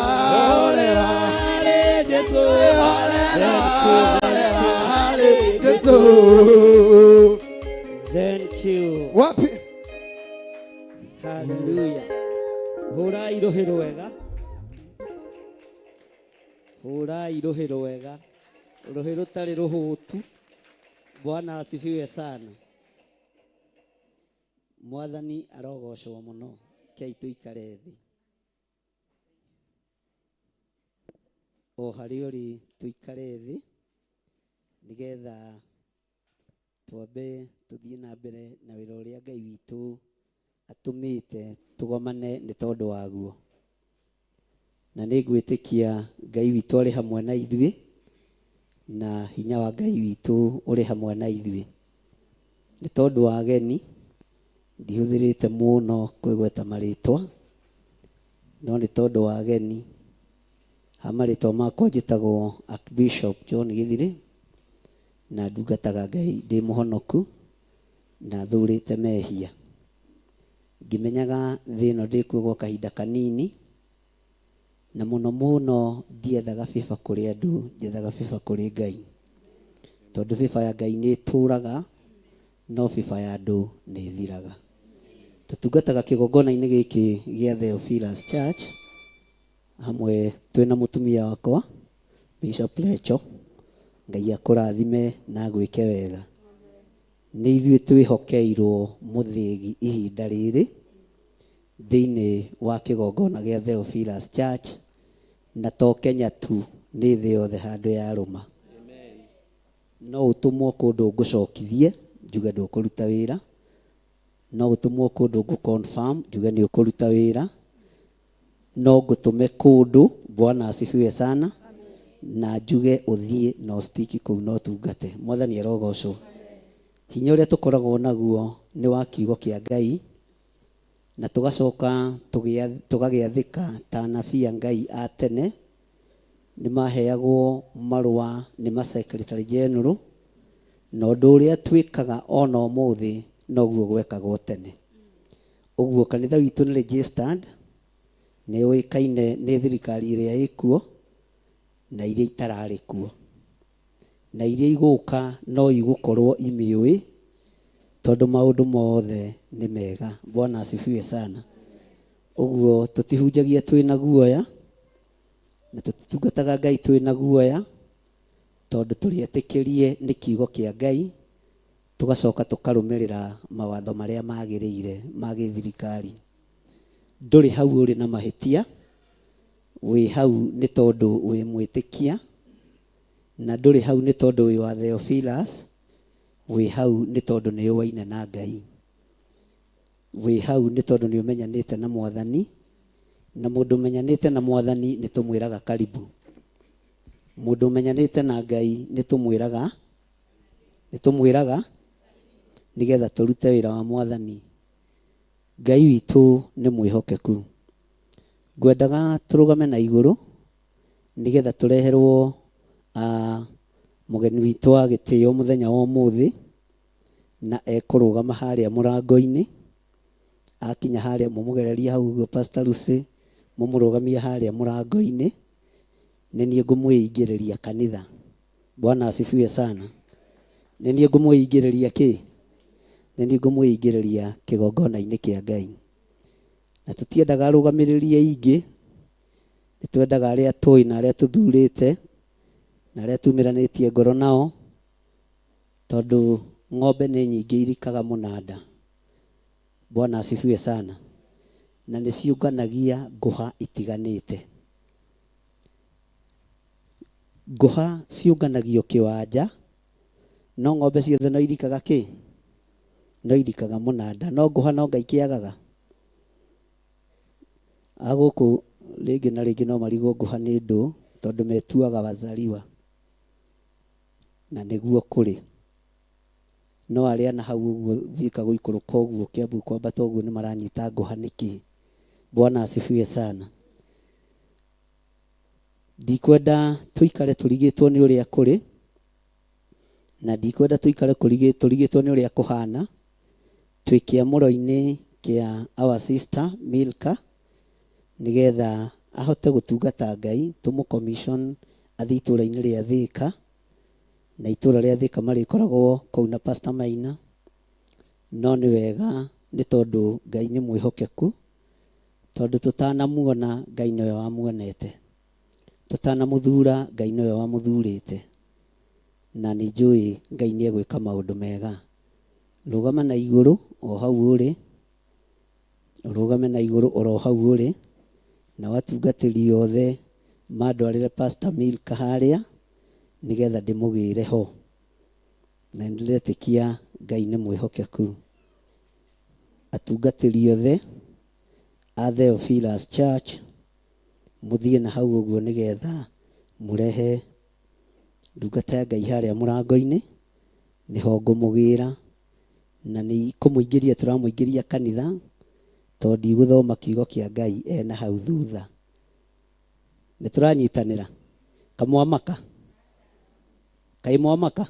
Jesũ ĩhorera Jesũ Thank you. wapi Hallelujah. Hurai rohero wega. Hurai rohero wega. Rohero tari rohotu. Bwana asifiwe sana. Mwathani arogocwo muno. Kei tuikare thi. O hari uri tuikare thi. Nigetha twambe tuthie na mbere na wĩra ũrĩa Ngai witũ atumite tugomane nĩ tondũ waguo na nĩ ngwĩtĩkia Ngai witũ arĩ hamwe na ithuĩ na hinya wa Ngai witũ ũrĩ hamwe na ithuĩ nĩ tondũ wa ageni ndihũthĩrĩte mũno kwĩgweta marĩtwa no nĩ tondũ wa ageni ha marĩtwa makwa njĩtagwo Archbishop John Githiri na ndungataga Ngai ndĩ mũhonoku na thũrĩte mehia ngimenyaga thĩ ĩno ndĩkuo kahinda kanini na mũno ndiethaga biba kũrĩ andũ njethaga biba kũrĩ Ngai tondũ biba ya Ngai nĩ ĩtũraga no biba ya andũ nĩ ĩthiraga tũtungataga kĩgongona-inĩ gĩkĩ gĩa Theophilus Church hamwe twina mutumia wakwa Bishop Lecho. Ngai akurathime na gwike wega. Nĩ ithuĩ twĩhokeirwo mũthĩgi ihinda rĩrĩ thĩinĩ wa kĩgongona gĩa Theophilus Church, na to Kenya tu, nĩ thĩ yothe handũ yarũma. No ũtũmwo kũndũ ngũcokithie njuge ndũkũruta wĩra, no ũtũmwo kũndũ ngũ-confirm njuge nĩ ũkũruta wĩra, no ngũtũme kũndũ Bwana asifiwe sana na njuge ũthiĩ no stick kũu no tungate. Mwathani arogocwo. Hinya ũrĩa tũkoragwo naguo nĩ wa kiugo kĩa Ngai, na tũgacoka tũgagĩathĩka ta anabii a Ngai a tene nĩ maheagwo marũa nĩ ma-Secretary General, na ũndũ ũrĩa twĩkaga ona ũmũthĩ noguo gwekagwo tene. Ũguo kanitha witũ nĩ registered, nĩ ũĩkaine nĩ thirikari ĩrĩa ĩkuo na iria itararĩ kuo, na iria igũka no igũkorwo imĩũĩ tondũ maũndũ mothe nĩ mega. Bwana asifiwe sana. Ũguo tũtihunjagia twĩna guoya na tũtungataga Ngai twĩna guoya tondũ tũrĩetĩkĩrie nĩ kiugo kĩa Ngai, tũgacoka tũkarũmĩrĩra mawatho marĩa magĩrĩire ma gĩthirikari. Ndũrĩ hau ũrĩ na mahĩtia, wĩ hau nĩ tondũ wĩ mwĩtĩkia, na ndũrĩ hau nĩ tondũ wĩ wa Theophilus, wĩ hau nĩ tondũ nĩ ũwaine na Ngai. Wĩ hau nĩ tondũ nĩ ũmenyanĩte na Mwathani, na mũndũ ũmenyanĩte na Mwathani nĩ tũmwĩraga karibu. Mũndũ ũmenyanĩte na Ngai nĩ tũmwĩraga nĩgetha tũrute wĩra wa Mwathani. Ngai witũ nĩ mwĩhokeku. Ngwendaga tũrũgame na igũrũ nĩgetha tũreherwo mũgeni witũ wa gĩtĩo mũthenya wa ũmũthĩ, na ekũrũgama harĩa mũrango-inĩ. Akinya harĩa mũmũgereria hau ũguo Pastor Lucy, mũmũrũgamia harĩa mũrango-inĩ, nĩ niĩ ngũmwĩingĩrĩria kanitha. Bwana asifiwe sana. Nĩ niĩ ngũmwĩingĩrĩria kĩ? Nĩ niĩ ngũmwĩingĩrĩria kĩgongona-inĩ kĩa Ngai. Na tũtiendaga arũgamĩrĩrie ingĩ, nĩ twendaga arĩa tũĩ na arĩa tũthurĩte na arĩa tumĩranĩtie ngoro nao, tondũ ng'ombe nĩ nyingĩ irikaga mũnanda. Bwana asifiwe sana. Na nĩ ciũnganagia ngũha itiganĩte. Ngũha ciũnganagio kĩwanja, no ng'ombe ciothe no irikaga kĩ? No irikaga mũnanda. No ngũha no Ngai kĩagaga. Agũkũ rĩngĩ na rĩngĩ no marigwo ngũha nĩ ndũ tondũ metuaga wazariwa, na nĩguo kũrĩ. No arĩa na hau ũguo thiĩka gũikũrũka ũguo Kĩambu kwambata ũguo nĩ maranyita ngũha nĩkĩ? Bwana asifiwe sana. Ndikwenda tũikare tũrigĩtwo nĩ ũrĩa kũrĩ, na ndikwenda tũikare tũrigĩtwo nĩ ũrĩa kũhana. Twĩ kĩamũro-inĩ kĩa our sister Milka, nĩgetha ahote gũtungata Ngai, tũmũ-commission athiĩ itũũra-inĩ rĩa Thĩka, na itũũra rĩa Thĩka marĩkoragwo kũu na Pastor Maina. No nĩ wega nĩ tondũ Ngai nĩ mwĩhokeku, tondũ tũtanamuona Ngai nĩwe wamuonete, tũtanamũthura Ngai nĩwe wamũthurĩte, na nĩ njũĩ Ngai nĩ egwĩka maũndũ mega. Rũgama na igũrũ o hau ũrĩ, rũgame na igũrũ oro hau ũrĩ, na watungatĩri othe mandwarĩre Pastor Milka harĩa nĩgetha ndĩmũgĩre ho. Na nĩndĩretĩkia Ngai nĩ mwĩhokeku. Atungatĩri othe a Theophilus Church, mũthiĩ na hau ũguo nĩgetha mũrehe ndungata ya Ngai harĩa mũrango-inĩ, nĩho ngũmũgĩra, na nĩ kũmũingĩria tũramũingĩria kanitha, tondũ ndigũthoma kiugo kĩa Ngai ena hau thutha. Nĩ tũranyitanĩra. Kamwamaka? Kaĩ mwamaka?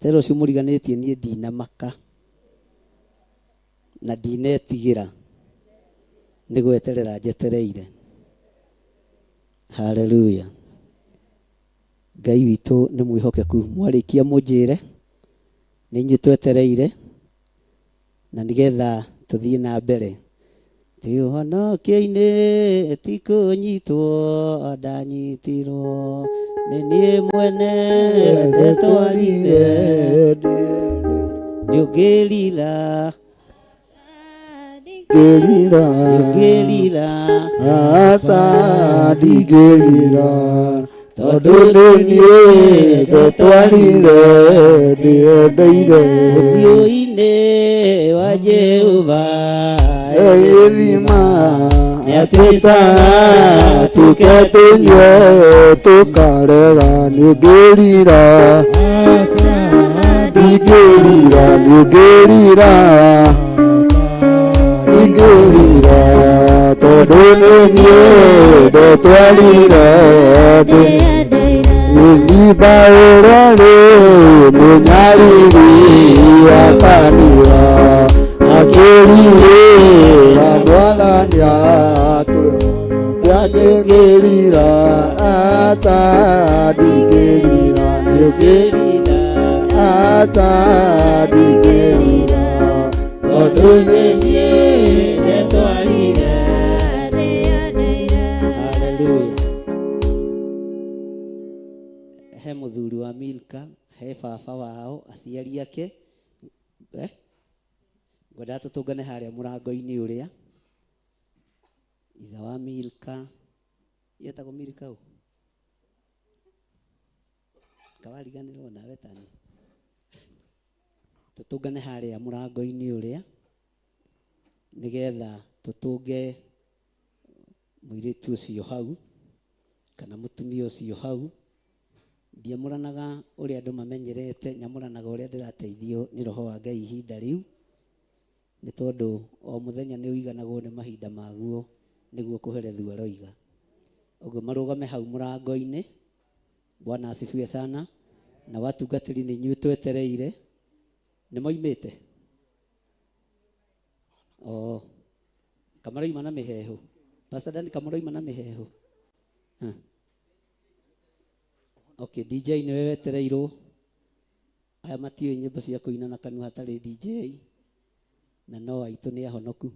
Tero ũcio mũriganĩtie niĩ ndinamaka na ndinetigĩra, nĩ gweterera njetereire. Haleluya. Ngai witũ nĩ mwĩhokeku. Mwarĩkia mũnjĩre nĩ inyuĩ twetereire, na nĩgetha tũthiĩ na mbere ti ũhonokio-inĩ ti kũnyitwo ndanyitirwo nĩ niĩ mwene ndetwarire nĩ ũngĩrira aca ndingĩrira tondũ nĩ niĩ ndetwarire ndĩendeire ũthiũ-inĩ wa Jehova ĩthima nĩatwĩtaga tũke tũnyue tũkarega nĩ ũngĩrira ndingĩrira nĩ ũngĩrira ndingĩrira tondũ nĩ niĩ ndetwarire Niba urare munyariri wa kanira akiriwe amwadhania twakegerira asadigirira nyogerira asadigirira odunye netwarire. Hallelujah. He muthuri wa Milka, he baba wao aciari ake ngwenda tutungane haria murango-ini uria ithe wa Milka yetagwo Milka kawariganirwo nawe tani tutungane haria murango-ini uria nigetha tutunge muiritu ucio hau kana mutumia ucio hau. Ndiamuranaga uria andu mamenyerete, nyamuranaga uria ndirateithio ni roho wa Ngai ihinda riu, ni tondu o muthenya ni uiganagwo ni mahinda maguo niguo kuherethu aroiga. Uguo marugame hau murango-ini. Bwana asifiwe sana. Na watungatiri ni inyuĩ twetereire ni moimite kamaroima na miheho. Pastor Dan kamaroima na miheho. Okay, DJ ni wewe wetereirwo. Aya matiũ nyĩmbo cia kũina na kanua hatarĩ DJ na no aitũ nĩ ahonoku.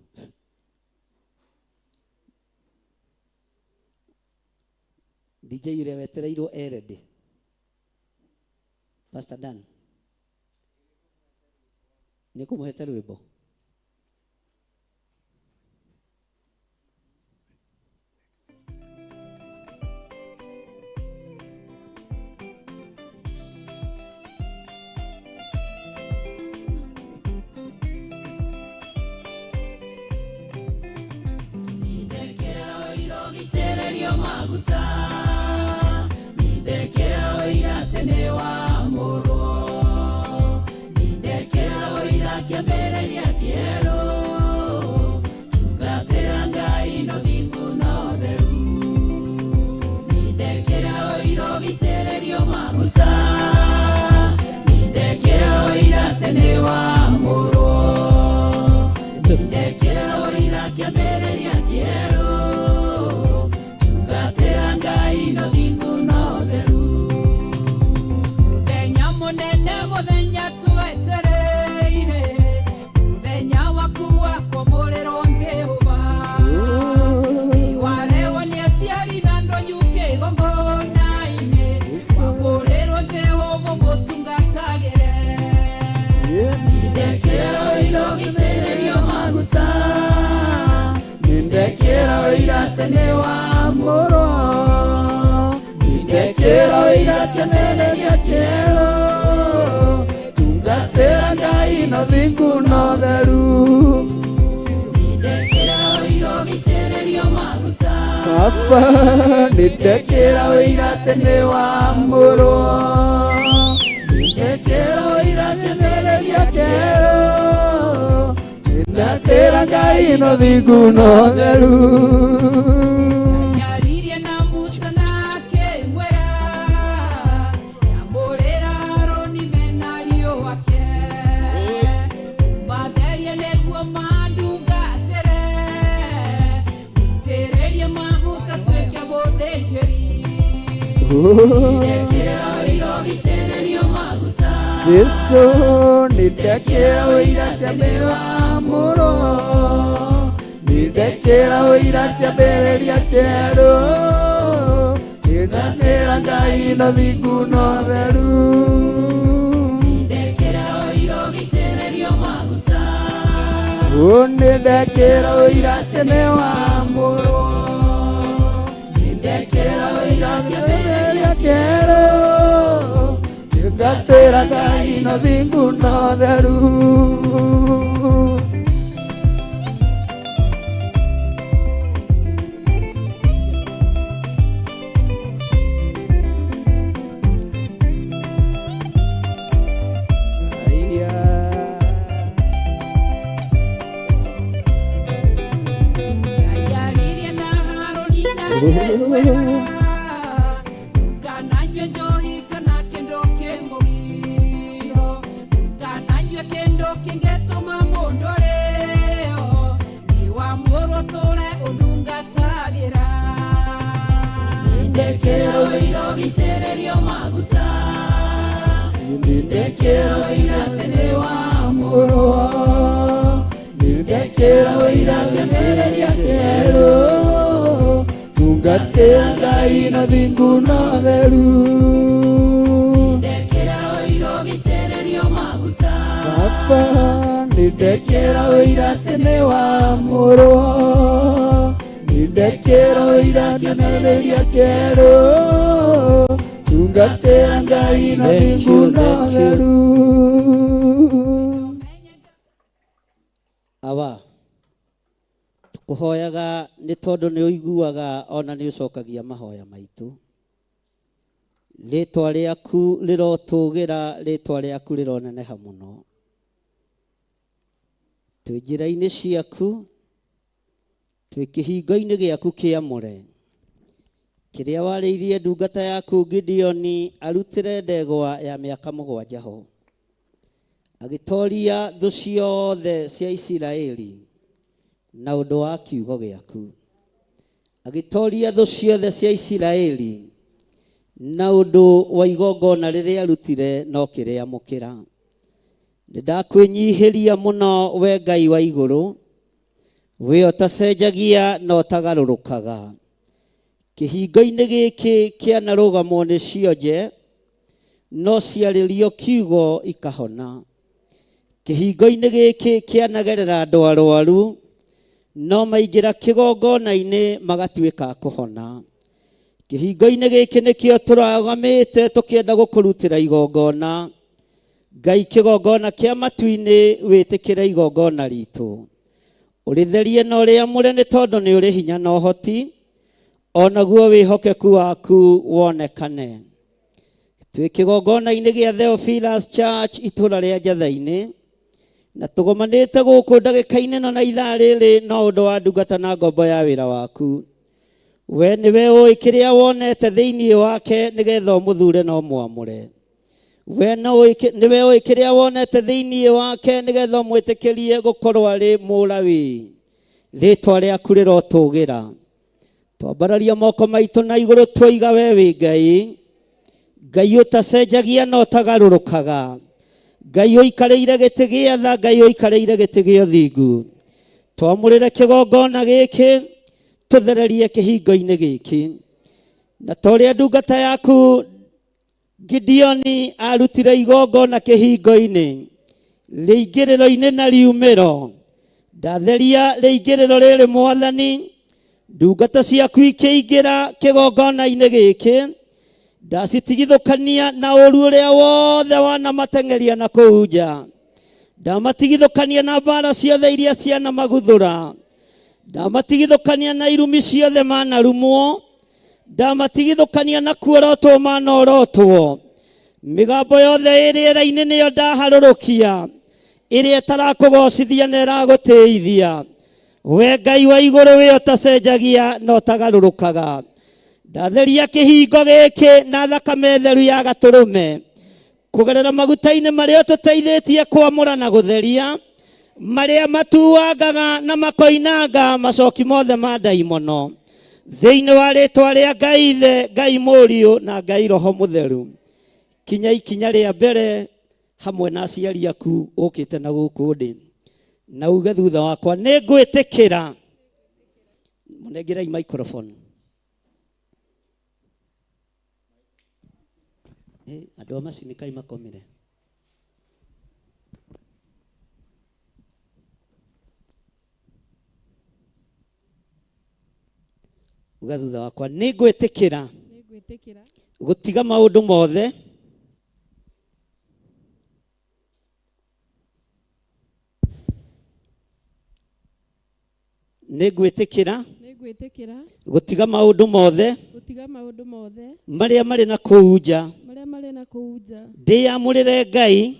DJ ũrĩa wetereirwo ready. Pastor Dan nĩ kũmũhete rwĩmbo. Maguta nindekera oira tene wa moro nindekera oira kiambereria kiero tugatera Ngai no thingu no theru nindekera oira gitererio maguta nindekera oira tene wa moro nindekera oira kiambereria kiero Ngai no thingu no theru muthenya munene muthenya twetereire muthenya waku wakwo muriro Jehova iwarewo ni aciari na ndonyuke gongona-ini wamuriro Jehova mutungatagire nindekera oira gitererio maguta nindekera oira tene wa moro nindekera oira kenereria kiero tungatera Ngai no thingu no theru nindekera oira gitererio maguta Baba nindekera oira tene wa moro nindekera oira kenereria kiero tungatera Ngai no thingu no theru Yesu nindekera oira tene wa moro nindekera ndekera ũira kĩambĩrĩria kĩerũ nĩndatĩra Ngai na thingu na ũtheru ndekera ũira ũgitĩrĩrio maguta nĩndekera ũira tene wa mũrũ nĩndekera ũira kĩambĩrĩria kĩerũ nĩndatĩra Ngai na thingu na ũtheru. Kananywe njohi kana kendo kĩmũgiro kananywe kendo kĩngĩtũma mũndũ rĩo nĩ wa mũrũ tũre ũndungatagĩra ndekera ũira ũgitĩrĩrio maguta ndekera ũira tene wa mũrũ ndekera ũira kĩambĩrĩria kĩerũ tungatĩra Ngai na thingu na ũtheru ndekera ũira ũgitĩrĩrio maguta Baba nĩndekera ũira tene wa mũrũ nĩndekera ũira kĩambĩrĩria kĩerũ tungatĩra Ngai na thingu na ũtheru. Aba kuhoyaga nĩ tondũ nĩ ũiguaga ona nĩ ũcokagia mahoya maitũ. Rĩtwa rĩaku rĩrotũgĩra, rĩtwa rĩaku rĩroneneha mũno. Twĩ njĩra-inĩ ciaku, twĩ kĩhingo-inĩ gĩaku kĩamũre, kĩrĩa warĩirie ndungata yaku Gideoni arutĩre ndegwa ya mĩaka 7 ho, agĩtoria thũ ciothe cia Isiraeli na ũndũ wa kiugo gĩaku, agĩtoria thũ ciothe cia Isiraeli na ũndũ wa igongona rĩrĩa arutire no kĩrĩamũkĩra. Nĩndakwĩnyihĩria mũno we Ngai wa igũrũ, we ũtacenjagia na ũtagarũrũkaga. Kĩhingo-inĩ gĩkĩ kĩanarũgamwo nĩ cionje, no ciarĩrio kiugo ikahona. Kĩhingo-inĩ gĩkĩ kĩanagerera andũ arwaru, no maingĩra kĩgongona-inĩ magatuĩka kũhona. Kĩhingo-inĩ gĩkĩ nĩkĩo tũragamĩte tũkĩenda gũkũrutĩra igongona. Ngai kĩgongona kĩa matu-inĩ wĩtĩkĩre igongona ritũ. Ũrĩtherie na ũrĩamũre nĩ tondũ nĩ ũrĩ hinya na ũhoti, onaguo wĩhokeku waku wonekane. Twĩ kĩgongona-inĩ gĩa Theophilus Church itũra rĩa Njatha-inĩ, na tũgomanĩte gũkũ ndagĩka-inĩ na ithaa rĩrĩ no ũndũ wa ndungata na ngombo ya wĩra waku. We nĩwe ũĩ kĩrĩa wonete thĩinĩ wake nĩgetha ũmũthure na ũmwamũre. We nĩwe ũĩ kĩrĩa wonete thĩinĩ wake nĩgetha ũmwĩtĩkĩrie gũkorwo arĩ mũrawi. Rĩtwa rĩaku rĩrotũgĩra. Twambararia moko maitũ na igũrũ twoiga we wĩ Ngai. Ngai ũtacenjagia na ũtagarũrũkaga. Ngai ũikarĩire gĩtĩ gĩa tha, Ngai ũikarĩire gĩtĩ gĩa ũthingu. Twamũrĩre kĩgongona gĩkĩ, tũthererie kĩhingo-inĩ gĩkĩ. Na torĩa ndungata yaku Gideoni arutire igongona kĩhingo-inĩ, rĩingĩrĩro-inĩ na riumĩro, ndatheria rĩingĩrĩro rĩrĩ Mwathani, ndungata ciaku ikĩingĩra kĩgongona-inĩ gĩkĩ, ndacitigithũkania na ũru ũrĩa wothe wanamateng'eria na kũu nja. Ndamatigithũkania na mbara ciothe iria cianamaguthũra. Ndamatigithũkania na irumi ciothe manarumwo. Ndamatigithũkania na kuorotwo manorotwo. Mĩgambo yothe ĩrĩera-inĩ nĩyo ndaharũrũkia, ĩrĩa ĩtarakũgocithia na ĩragũtĩithia. We Ngai wa igũrũ we ũtacenjagia na ũtagarũrũkaga. Ndatheria kĩhingo gĩkĩ na thakame theru ya gatũrũme, kũgerera maguta-inĩ marĩa tũteithĩtie kwamũra na gũtheria, marĩa matuangaga na makoinanga macoki mothe ma ndaimono. Thĩinĩ wa rĩtwa rĩa Ngai Ithe, Ngai Mũriũ na Ngai Roho Mũtheru. Kinya ikinya rĩa mbere hamwe na aciari aku ũkĩte na gũkũ ndĩ. Na uge thutha wakwa, nĩ ngwĩtĩkĩra Munengerai microphone. Andũ a macini kai makomire. Uga thutha wakwa nĩ ngwĩtĩkĩra gũtiga maũndũ mothe nĩ ngwĩtĩkĩra gũtiga maũndũ mothe marĩa marĩ na kũu nja ndĩamũrĩre Ngai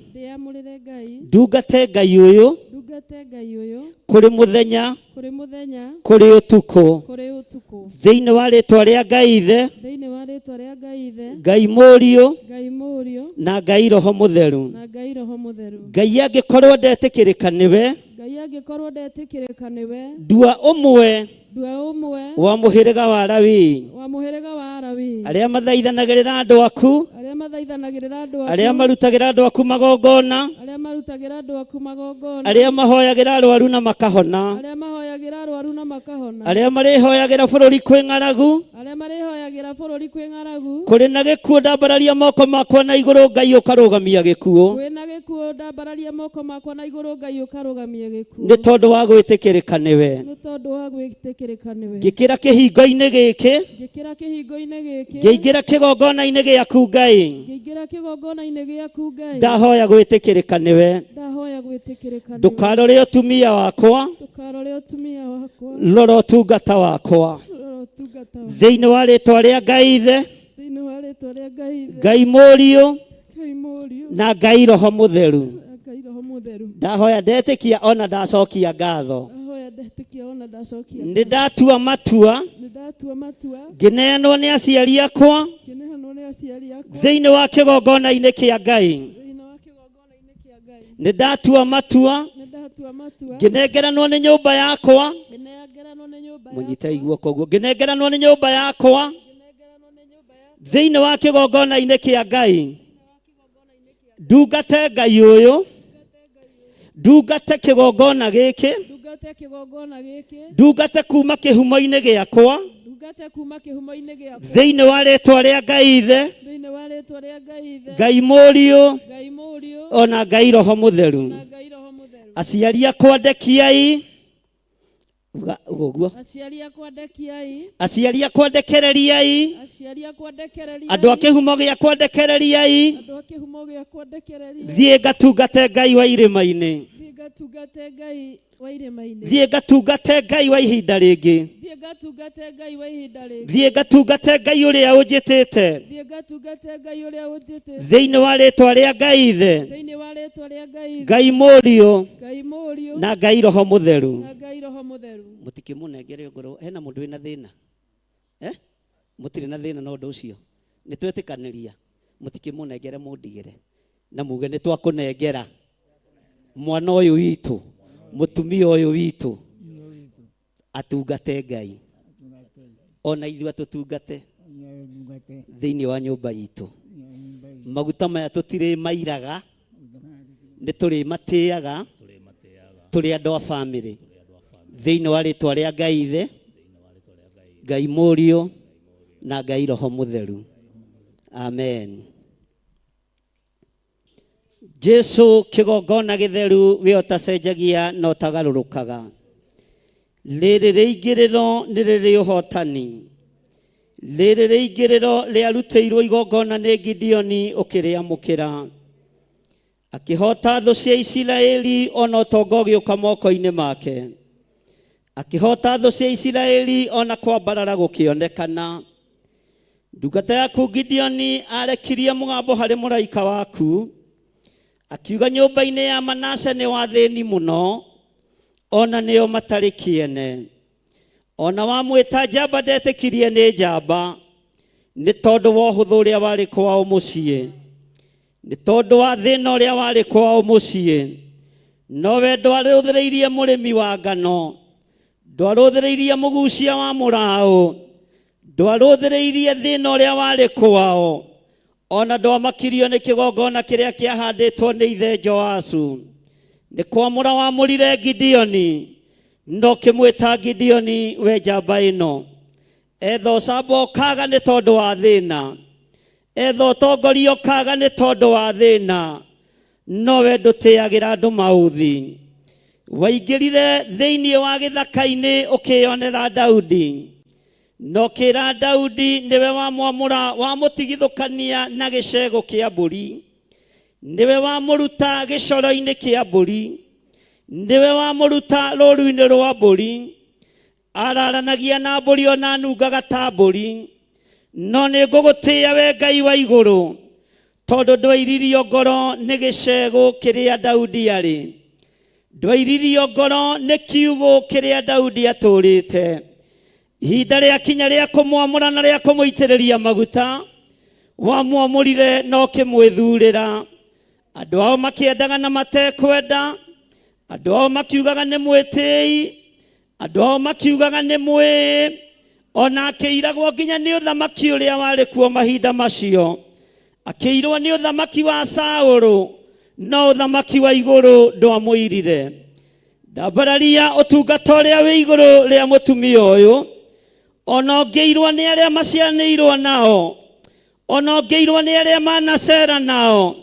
ndungate Ngai ũyũ kũrĩ mũthenya kũrĩ ũtukũ thĩinĩ wa rĩĩtwa rĩa Ngai Ithe Ngai Mũriũ na Ngai Roho Mũtheru. Ngai angĩkorwo ndetĩkĩrĩka nĩwe ndua ũmwe wa mũhĩrĩga wa Lawi arĩa mathaithanagĩrĩra andũ aku arĩa marutagĩra andũ aku magongona arĩa mahoyagĩra arwaru na makahona arĩa marĩhoyagĩra bũrũri kwĩ ng'aragu kũrĩ na gĩkuũ ndambararia moko makwa na igũrũ Ngai ũkarũgamia gĩkuũ nĩ tondũ wa gwĩtĩkĩrĩka nĩwe ngĩkĩra kĩhingo-inĩ gĩkĩ ngĩingĩra kĩgongona-inĩ gĩaku Ngai ndahoya gwĩtĩkĩrĩka nĩwe ndũkarore ũtumia wakwa rora ũtungata wakwa thĩinĩ wa rĩĩtwa rĩa Ngai Ithe Ngai Mũriũ na Ngai Roho Mũtheru. Ndahoya ndetĩkia ona ndacokia ngatho nĩ ndatua matua ngĩneanwo nĩ aciari akwa thĩinĩ wa kĩgongona-inĩ kĩa Ngai. Nĩ ndatua matua ngĩnengeranwo nĩ nyũmba yakwa mũnyita iguoko guo ngĩnengeranwo nĩ nyũmba yakwa thĩinĩ wa kĩgongona-inĩ kĩa Ngai ndungate Ngai ũyũ ndungate kĩgongona gĩkĩ ndungate kuma kĩhumo-inĩ gĩakwa thĩinĩ wa rĩĩtwa rĩa Ngai Ithe Ngai Mũriũ ona Ngai Roho Mũtheru. Aciari akwa ndekiai aciari akwa ndekereriai andũ a kĩhumo gĩakwa ndekereriai thiĩ ngatungate Ngai wa irĩma-inĩ thiĩ ngatungate Ngai wa ihinda rĩngĩ thiĩ ngatungate Ngai ũrĩa ũnjĩtĩte thĩinĩ wa rĩĩtwa rĩa Ngai Ithe Ngai Mũriũ na Ngai Roho Mũtheru. Mũtikĩmũnengere ngoro. Hena mũndũ wĩna thĩna mũtirĩ na thĩna na ũndũ ũcio nĩ twetĩkanĩria mũtikĩmũnengere mũndigĩre na muge nĩ twakũnengera mwana ũyũ witũ mũtumia ũyũ witũ atungate Ngai ona ithuĩ atũtungate thĩinĩ wa nyũmba itũ. Maguta maya tũtirĩ mairaga nĩ tũrĩ matĩaga tũrĩ andũ a bamĩrĩ thĩinĩ wa rĩĩtwa rĩa Ngai Ithe Ngai Mũriũ na Ngai Roho Mũtheru. Amen. Jesu kĩgongona gĩtheru we ũtacenjagia na ũtagarũrũkaga. Rĩrĩ rĩingĩrĩro nĩ rĩrĩ ũhotani. Rĩrĩ rĩingĩrĩro rĩarutĩirwo igongona nĩ Gideoni ũkĩrĩamũkĩra akĩhota thũ cia Isiraeli ona ũtonga ũgĩũka moko-inĩ make akĩhota thũ cia Isiraeli ona kwambarara gũkĩonekana. Ndungata yaku Gideoni arekirie mũgambo harĩ mũraika waku akiuga nyũmba-inĩ ya Manase nĩ wathĩni mũno ona nĩo matarĩ kĩene ona wamwĩta njamba ndetĩkirie nĩ njamba nĩ tondũ wa ũhũthũ ũrĩa warĩ kwao mũciĩ nĩ tondũ wa thĩna ũrĩa warĩ kwao mũciĩ. Nowe ndwarũthĩrĩirie mũrĩmi wa ngano ndwarũthĩrĩirie mũgucia wa mũraũ ndwarũthĩrĩirie thĩna ũrĩa warĩ kwao ona ndwamakirio nĩ kĩgongona kĩrĩa kĩahandĩtwo nĩ ithe Joashu. Nĩ kwamũra wamũrire Gideoni no kimwita Gideoni we njamba ino etho sabo kaga ni tondu wa thina etho tongorio kaga ni tondu wa thina no we ndutiagira andu mauthi waingirire thiini wa githaka-ini ukionera Daudi no kira Daudi niwe wamwamura wamutigithukania na gicego kia mburi niwe wamuruta gicoro-ini kia mburi niwe wamuruta roru-ini rwa mburi araranagia na mburi ona nungaga ta mburi no ni ngugutia we Ngai wa iguru tondu ndwairirio ngoro ni gicego kiria Daudi ari ndwairirio ngoro ni kiugo kiria Daudi aturite ihinda ria kinya ria kumwamura na ria kumuitiriria maguta wamwamurire no kimwithurira andu ao makiendaga na matekwenda andu ao makiugaga ni mwitii andu ao makiugaga ni mwi ona akiiragwo nginya ni uthamaki uria wari kuo mahinda macio akiirwo ni uthamaki wa Saulu no uthamaki wa iguru ndwamwirire ndambararia utungata uria wi iguru ria mutumia uyu ona ngeirwo ni aria macianirwo nao ona ngeirwo ni aria manacera nao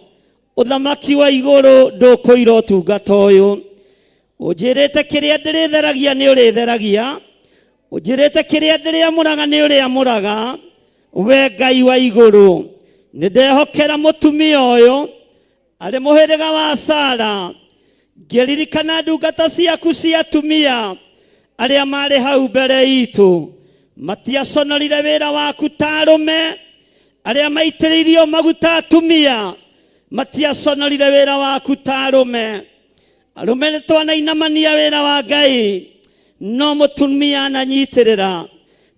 uthamaki wa iguru ndukuira utungata uyu unjirite kiria ndiritheragia ni uritheragia unjirite kiria ndiriamuraga ni uriamuraga we Ngai wa iguru nindehokera mutumia uyu ari muhiriga wa Sara ngiririkana ndungata ciaku cia atumia aria mari hau mbere itu matiaconorire wira waku ta arume aria maitiriirio maguta atumia matiaconorire wira waku ta arume arume nitwanainamania wira wa Ngai no mutumia ananyitirira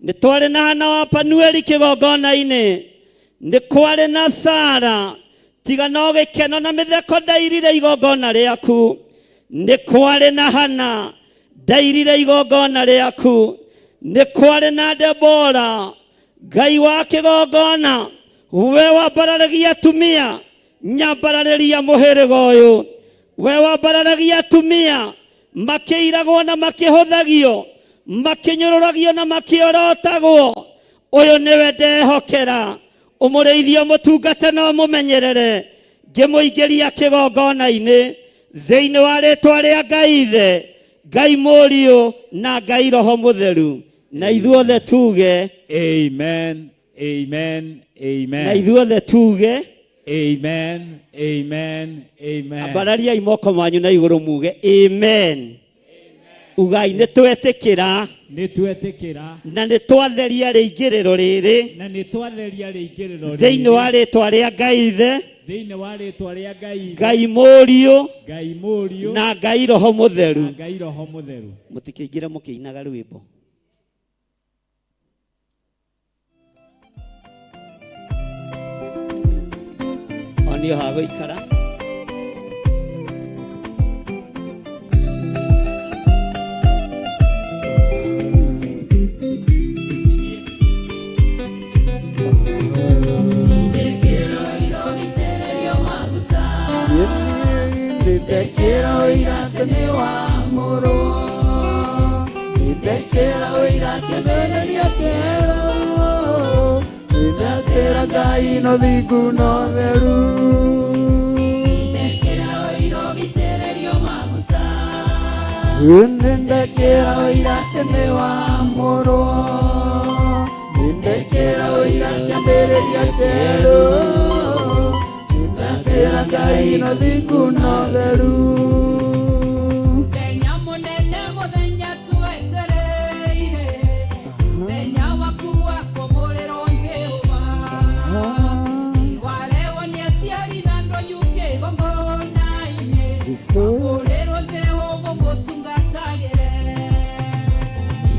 nitwari na Hana wa Panueli kigongona-ini nikwari na Sara tiga no gikeno na mitheko ndairire igongona riaku nikwari na Hana ndairire igongona riaku nikwari na Debora Ngai wa kigongona we wambararagia atumia nyambarariria muhiriga uyu we wambararagia atumia makiiragwo na makihuthagio makinyururagio na makiorotagwo uyu niwe ndehokera umurithio mutungate no mumenyerere ngimuingiria kigongona-ini thiini wa ritwa ria Ngai ithe Ngai Mũriũ na Ngai Roho Mũtheru na ithuothe tuge amen amen amen na ithuothe tuge amen amen amen ambararia imoko manyu na iguru muge amen ugai nitwetikira na nitwatheria riingiriro riri thiini wa ritwa ria Ngai ithe Ngai Mũriũ na Ngai Roho Mũtheru mutikiingire mukiinaga rwimbo onio ha guikara Ndekera oirate ni wa muro Ndekera oirate meneria kero Ndekera Ngai no thingu no theru Ndekera oiro gitererio maguta Ndekera oirate ni wa muro Ndekera oirate meneria kero Ndekera Ngai no thingu no theru Kenya munene muthenya twetereire Thenya waku wa kumurĩrwo Jehova Iwarewo nĩ aciari na ndonyu kĩgongona-inĩ Kumurĩrwo Jehova mũtungatagĩre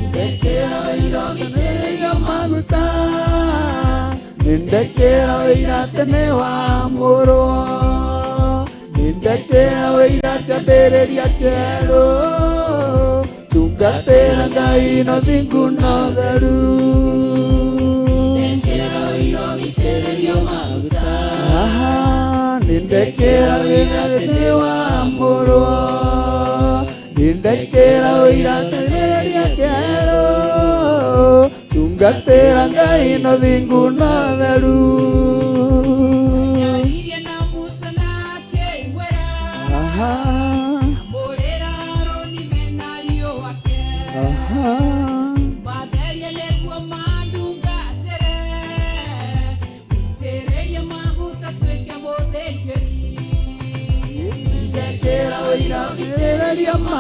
Ndekera oiro gĩitĩrĩrio maguta Ndekera oirate ni wa muro Ndekera oirate mbĩrĩria kero Tungatĩra Ngai no thingu no theru Ndekera oiro gĩitĩrĩrio maguta Ndekera oirate ni wa muro nindekera uiratereria kero tungatera ngai no thingu no theru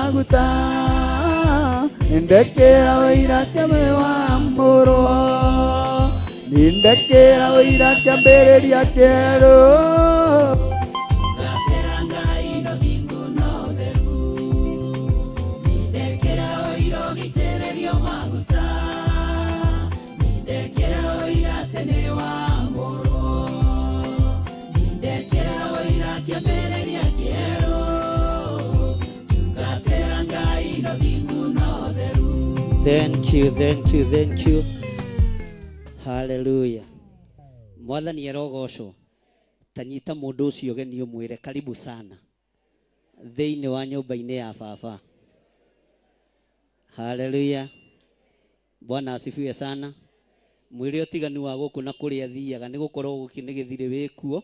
maguta nindekera uiratia mewa mburu nindekera uiratia mbereria kero Thank you, thank you, thank you. Hallelujah. Mwathani arogocwo. Tanyita mundu ucio geni umwire karibu sana. Thiini wa nyumba-ini ya baba. Hallelujah. Bwana asifiwe sana. Mwire utiganu wa guku na kuria thiaga ni gukorwo guki ni githire wikuo.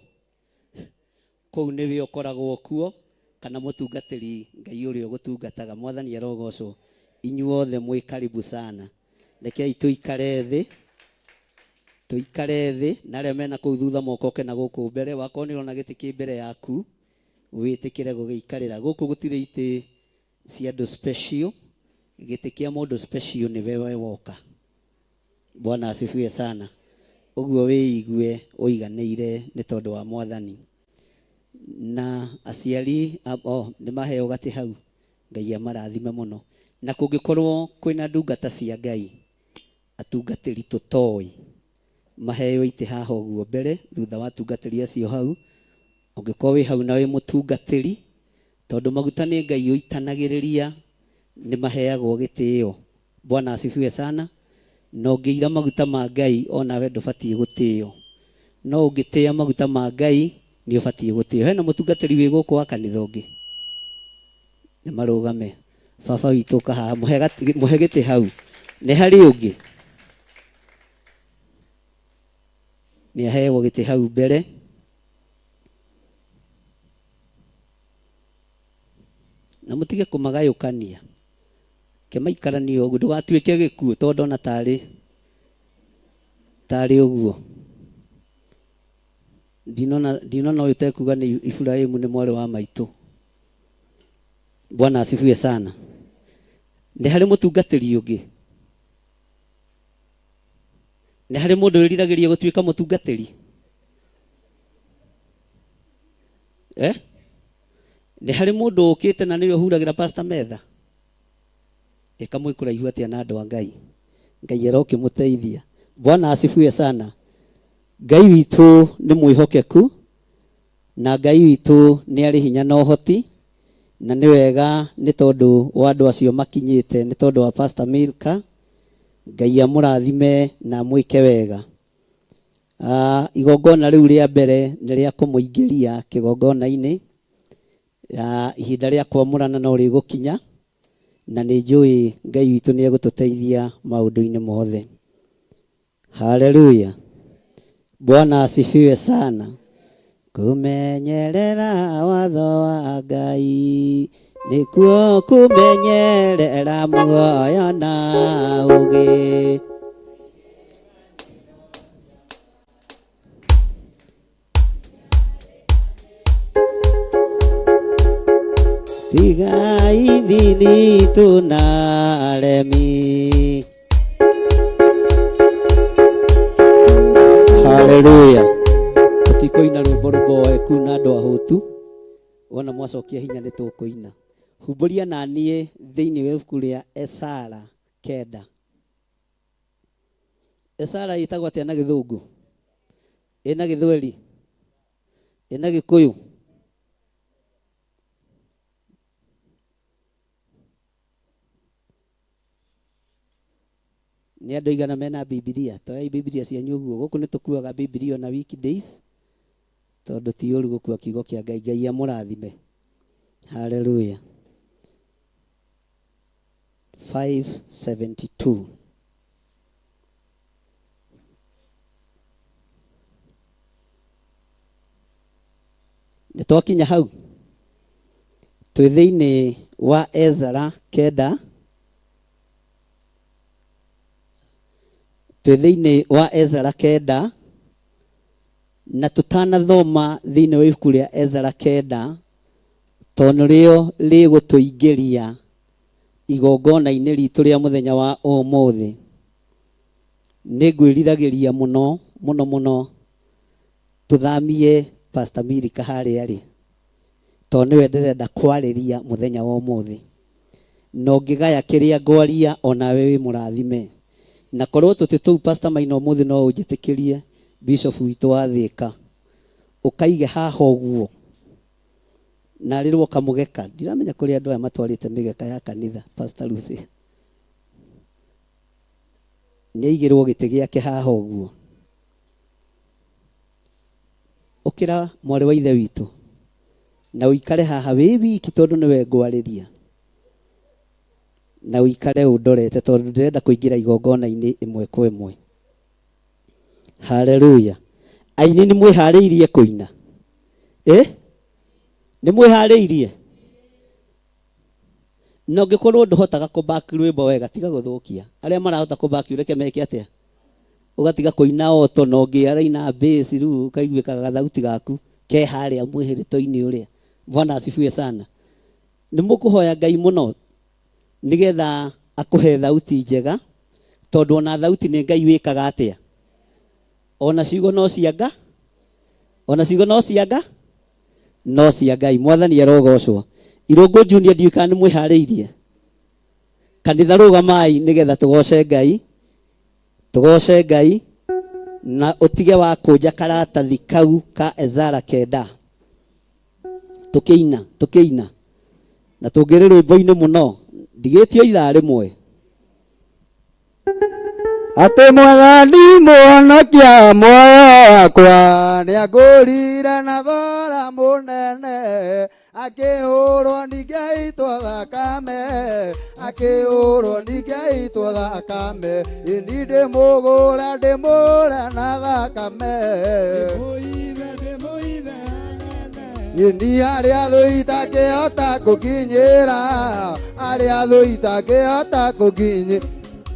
Kou niwe ukoragwo kuo kana mutungatiri Ngai uria gutungataga. Mwathani arogocwo. Inyuothe mwi karibu sana. Rekei tuikare thi na aria mena kuu thutha mokoke na guku mbere wako ni rona giti ki mbere yaku witikire gugiikarira guku gutire ite cia andu special giti kia mundu special ni wewe woka. Bwana asifiwe sana. Uguo wiigue uiganeire ni tondu wa Mwathani na aciari ni maheo gati hau. Ngai amarathime muno. Na kungikorwo kwina ndungata cia Ngai atungatiri tutoi maheo ite haha uguo mbere thutha wa tungatiri acio hau ungikorwo wi hau na wi mutungatiri tondu maguta ni Ngai uitanagiriria ni maheagwo gitio. Bwana asifiwe sana. No ngiira maguta ma Ngai ona we ndubatie gutio. No ungitia maguta ma Ngai ni ubatie gutio. Hena mutungatiri wi guku wa kanitha ungi ni marugame. Baba witu kaha muhegete hau ni hari ungi ni ahewo gite hau mbere na mutige kumagayukania kemaikarania uguo ndugatuike gikuo tondu na tari uguo ndinona utekuga ni Ibrahimu ni mwari wa maitu. Bwana asifiwe sana. Ni hari mutungatiri ungi ni hari mundu wiriragiria gutuika mutungatiri ni hari mundu ukite na niwe huragira pastor metha ikamwikura ihu atia na andu a Ngai. Ngai aroke muteithia. Bwana asifiwe sana. Ngai witu ni mwihokeku na Ngai witu ni ari hinya na uhoti na ni wega ni tondu wa andu acio makinyite ni tondu wa Pastor Milka. Ngai amurathime na mwike wega. Igongona riu ria mbere ni ria kumuingiria kigongona-ini ihinda ria kwamurana no rigukinya na ni njui Ngai witu ni egututeithia maundu-ini mothe. Hallelujah. Bwana asifiwe sana. Kumenyerera watho wa Ngai nikuo kumenyerera muoyo na ugi. Tiga idhini tunaremi. Hallelujah. Tikoina rwimbo rũmboe kuna andu ahutu wona mwacokia hinya ni tukuina humburia na nie thiini wa ibuku ria Esara 9. Esara itagwo atia na githungu ina githweri ina gikuyu ni andu igana mena Biblia toai Biblia cianyu guo guku ni tukuaga Biblia na weekdays tondu ti uru gukua kiugo kia Ngai. Ngai amurathime. Hallelujah. 5:72. Nitwakinya hau twi thiini wa Ezra kenda, twi thiini wa Ezra kenda, na tutanathoma thiini wa ibuku ria Ezra kenda tondu rio rigutuingiria igongona-ini ritu ria muthenya wa umuthi. Ningwiriragiria muno muno muno tuthamie Pastor Milika haria ri tondu niwe ndirenda kwariria muthenya wa umuthi, no ngigaya kiria ngwaria onawe wi murathime. Na korwo tutitu Pastor Maina umuthi no unjitikirie Bishop witu wa Thika ukaige haha uguo na rirwo kamugeka. Ndiramenya kuri andu aya matwarite migeka ya kanitha. Pastor Lucy nĩaigirwo gĩtĩ gĩake haha uguo. Ukira mwari wa ithe witu na uikare haha wi wiki tondu niwe ngwariria, na uikare undorete tondu ndirenda kuingira igongona-ini imwe kwa imwe. Haleluya. Aini ni mwihariirie kuina? Ni mwihariirie? No ngikorwo nduhotaga ku back rwimbo wega tiga guthukia. Aria marahota ku back ureke meke atia? Ugatiga kuina oto no ngiaraina bass ru kaiguikaga gathauti gaku ke haria mwihirito-ini uria. Bwana asifiwe sana. Ni mukuhoya Ngai muno nigetha akuhe thauti njega tondu ona thauti ni Ngai wikaga atia? Ona ciugo no cianga? Ona ciugo no cianga? No cia Ngai. Mwathani arogocwo. Irungu Junior ndiuka ni mwihariirie? Kanitha rugamai nigetha tugoce Ngai. Tugoce Ngai na utige wa kunja karatathi kau ka Ezara kenda. Tukiina na tungire rwimbo-ini muno ndigitio ithaa rimwe. Ate Mwathani muhonokia muoyo wakwa niangurire na thora munene akihurwo ningeitwo thakame akihurwo ningeitwo thakame ini ndimugura na thakame ini aria thu itakihota gukinyira aria thu itakihota gukinyira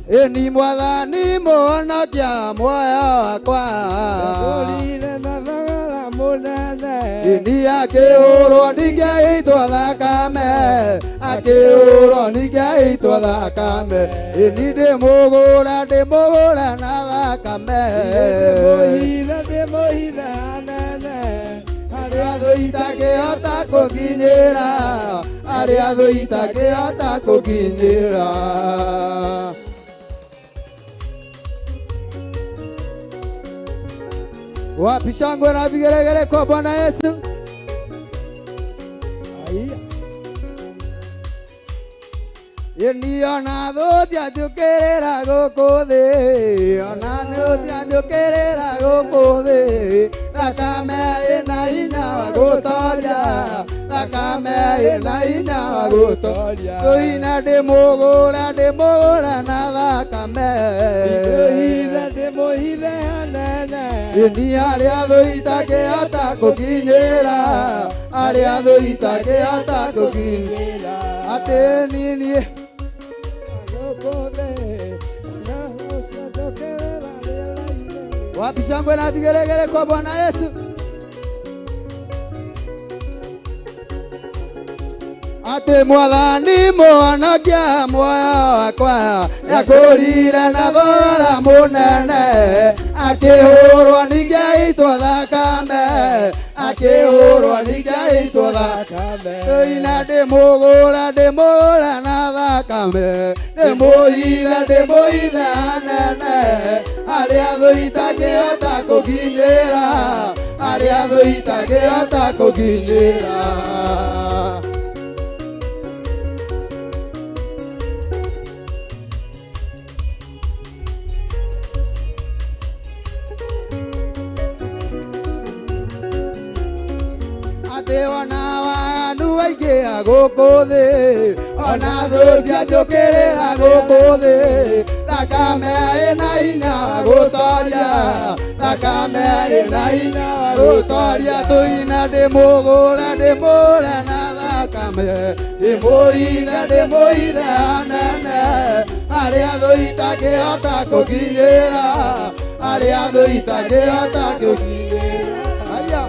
Eni Mwathani muhonokia muoyo wakwa ini akihurwo ningeitwo thakame akihurwo ningeitwo thakame ini ndimugura na thakame aria thu itakihota gukinyira aria thu itakihota gukinyira. Wapi shangwe na vigeregere kwa Bwana Yesu? Ini ona thuti anjukirira guku thi ona thuti anjukirira guku thi thakame ina hinya wa gutoria thakame ina hinya wa gutoria tuina ndimugura na thakame ndimuhithe hanene ini aria thu itakihota gukinyira aria thu itakihota gukinyira ati nini wapi shangwe na vigeregere kwa Bwana Yesu? Ate Mwathani muhonokia muoyo wakwa niangurire na thora munene akihurwo ningeitwo thakame akihurwo ningeitwo thakame ina ndimugura na thakame ndimuhithe hanene aria thu itakihota gukinyira aria thu itakihota gukinyira. Ate ona wanu aingĩ guku thi ona thucia njukirira guku thi thakame ina hinya gutoria thakame ina hinya gutoria tuina ndimugure na thakame ndimuire anene aria thu itangihota kukinyira aria thu itangihota kukinyira aya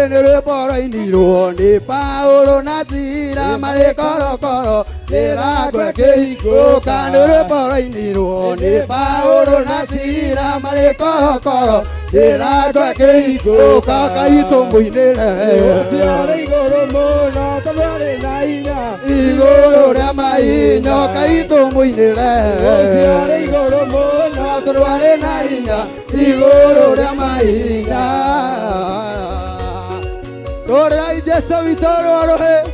nere bora iniro ni Paulo na Sila mare koro nera gweke ko kanere bora iniro ni Paulo na Sila mare koro nera gweke ko kakaito muinere tiare igoro mona tabare naina igoro ramainya kaito muinere tiare igoro mona tabare naina igoro ramainya Ora Jesu vitoro arohe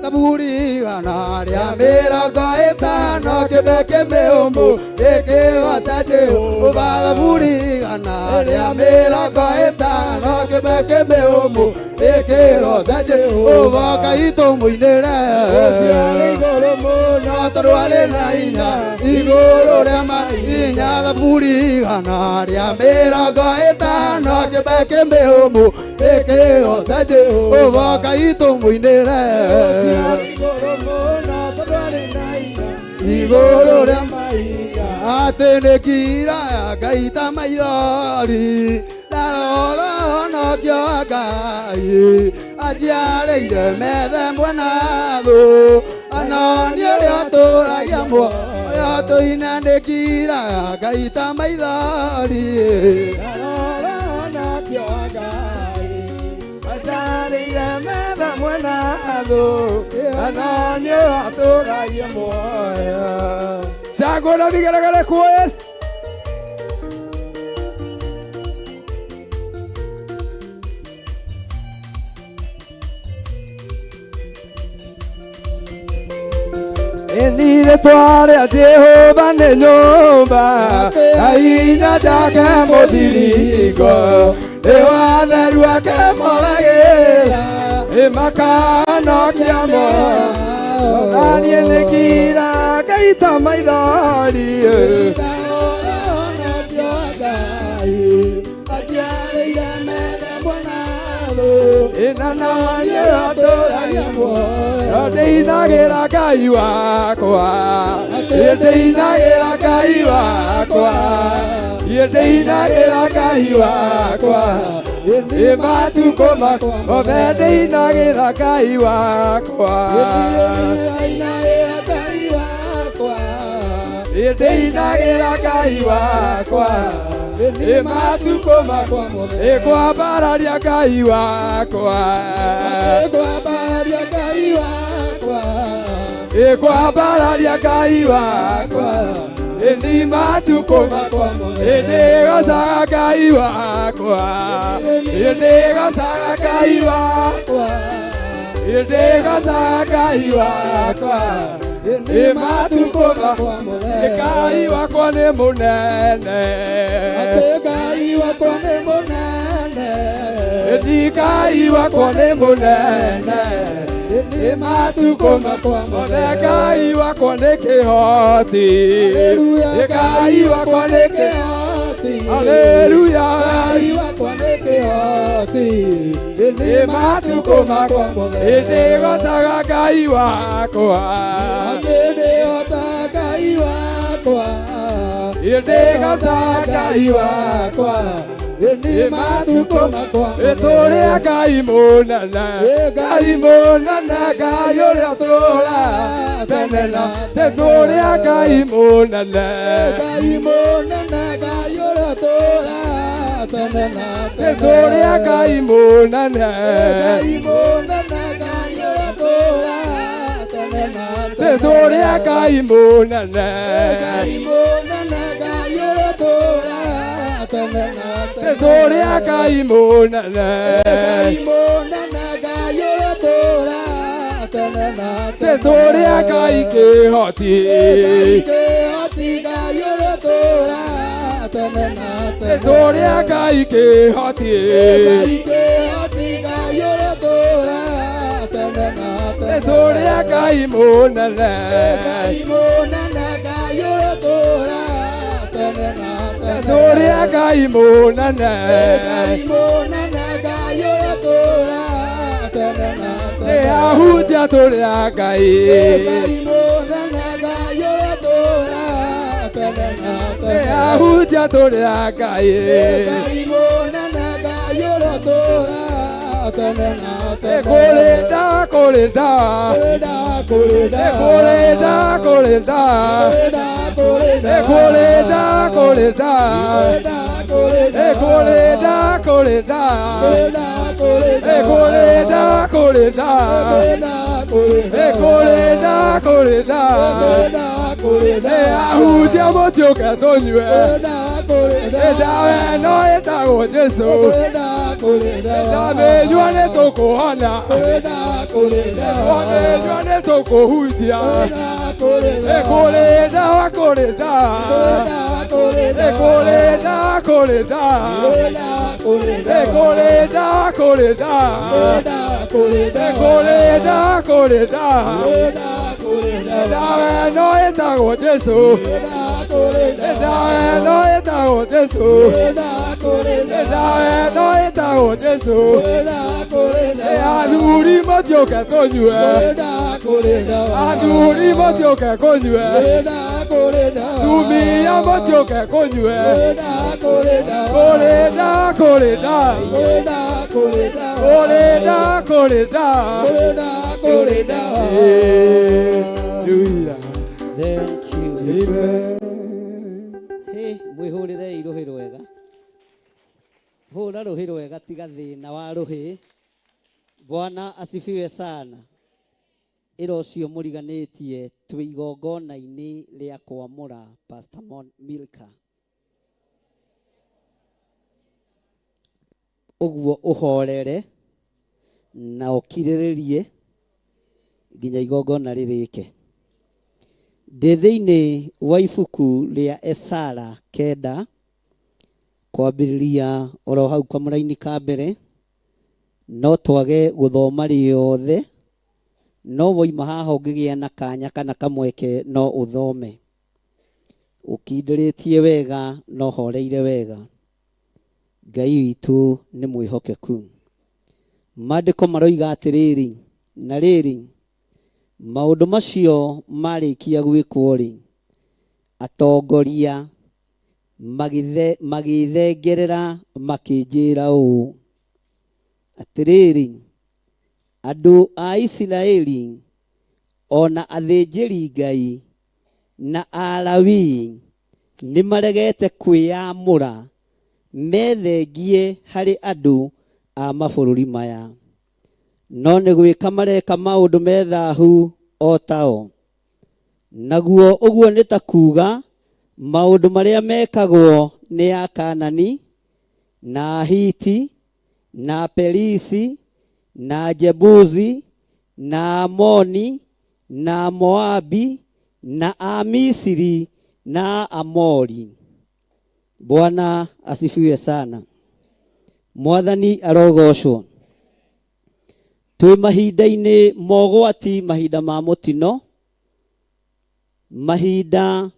Taburi anaria mera gaeta no kebeke meomo eke wasaje ubala buri anaria mera gaeta no kebeke meomo eke wasaje ubaka ito muinera igoro mona tarwale naina igoro rama inya taburi anaria mera gaeta no kebeke meomo eke wasaje ubaka ito muinera igoro rĩa maiga atenekira gaita maithori ndarora nokio Ngai ajiarĩire methe mwena thũ anonio rĩa tũragia muoyo tũinandĩkira gaita maithori ndarora nokio Ngai ajiarĩire methe mwena thũ anonio rĩa tũragia muoyo Chagora vigaragara kues Endire tware a Jehova ne nyumba ainya jake muthirigo ewa theru ake moragĩra imakanokia moyo nanie nĩkira gaita maithori inananie atũragia muoyo ndĩinagĩra Ngai wakwa ndĩinagĩra Ngai wakwa ndĩinagĩra Ngai wakwa matukũ mothe ndĩinagĩra Ngai wakwa ndĩinagĩra Ngai wakwa matukũ makwa mothe kwambararia Ngai wakwa kwambararia Ngai wakwa ni matukũ makwa mothe ndĩgocaga Ngai wakwa ndĩgocaga Ngai wakwa ndĩgocaga Ngai wakwa ni matukũ makwa mothe Ngai wakwa nĩ mũnene Ngai wakwa nĩ mũnene Ngai wakwa nĩ mũnene ni matukũ makwa mothe Ngai wakwa nĩ kĩhoti Ngai wakwa nĩ kĩhoti haleluya Ngai wakwa nĩ kĩhoti ni matukũ makwa mothe ndĩgocaga Ngai wakwa ndĩhota Ngai wakwa ndĩgocaga Ngai wakwa ni matukũ makwa tũrĩa Ngai mũnene Ngai mũnene Ngai ũrĩa ũtũũraga tene na tene tũrĩa Ngai mũnene Ngai mũnene Ngai ũrĩa ũtũũraga tene na tene tũrĩa Ngai mũnene Ngai mũnene Ngai ũrĩa ũtũũraga tene na tene tũrĩa Ngai mũnene Ngai mũnene Ngai ũrĩa ũtũũraga Tesoria Kaimona, Tesoria Kaike Hoti, Tesoria Kaike Hoti, Tesoria Kaimona, Tesoria Kaimona, Ahuja Toria Kai, Ahuja Toria Kai, Coleta, Coleta, Coleta, Coleta, Coleta, Coleta, Coleta, Ahuja Motioka Tonue, no eta o Jesu, Dame Juane Toko Hana, Juane Toko Hutia, Coleta, Coleta, Coleta, Coleta, Coleta, Coleta, Coleta, no eta o Jesu, no eta o Jesu, no eta o Jesu, Aduri Motioka Tonue, Aduri Motioka Konue, Tumi Motioka Konue, Coleta, Coleta, Coleta, Coleta, Hallelujah. Thank you. Hey, mwihurire iruhi rwega. Hura ruhi rwega tiga thina wa ruhi. Bwana asifiwe sana. Iro cio muriganitie twi igongona-ini ria kwamura Pastor Milka. Uguo uhorere na ukiriririe nginya igongona ririke. Ndĩ thĩinĩ wa ibuku rĩa Esara 9 kwambĩrĩria oro hau kamũra-inĩ ka mbere, no twage gũthoma rĩothe, no woima haha ũngĩgĩa na kanya kana kamweke no ũthome. Ũkindĩrĩtie wega no horeire wega. Ngai witũ nĩ mwĩhokeku. Maandĩko maroiga atĩrĩrĩ, na rĩrĩ maũndũ macio marĩkia gwĩkwo rĩ, atongoria magĩthengerera makĩnjĩra ũũ atĩrĩrĩ, andũ a Isiraeli ona athĩnjĩri Ngai na Alawii nĩ maregete kwĩyamũra methengie harĩ andũ a mabũrũri maya, no nĩ gwĩka mareka maũndũ me thahu o tao. Naguo ũguo nĩ ta kuuga maũndũ marĩa mekagwo nĩ Akaanani na Ahiti na Perisi na Jebusi na Amoni na Moabi na Amisiri na Amori. Bwana asifiwe sana. Mwathani arogocwo. Twĩ mahinda-inĩ mogwati, mahinda ma mũtino, mahinda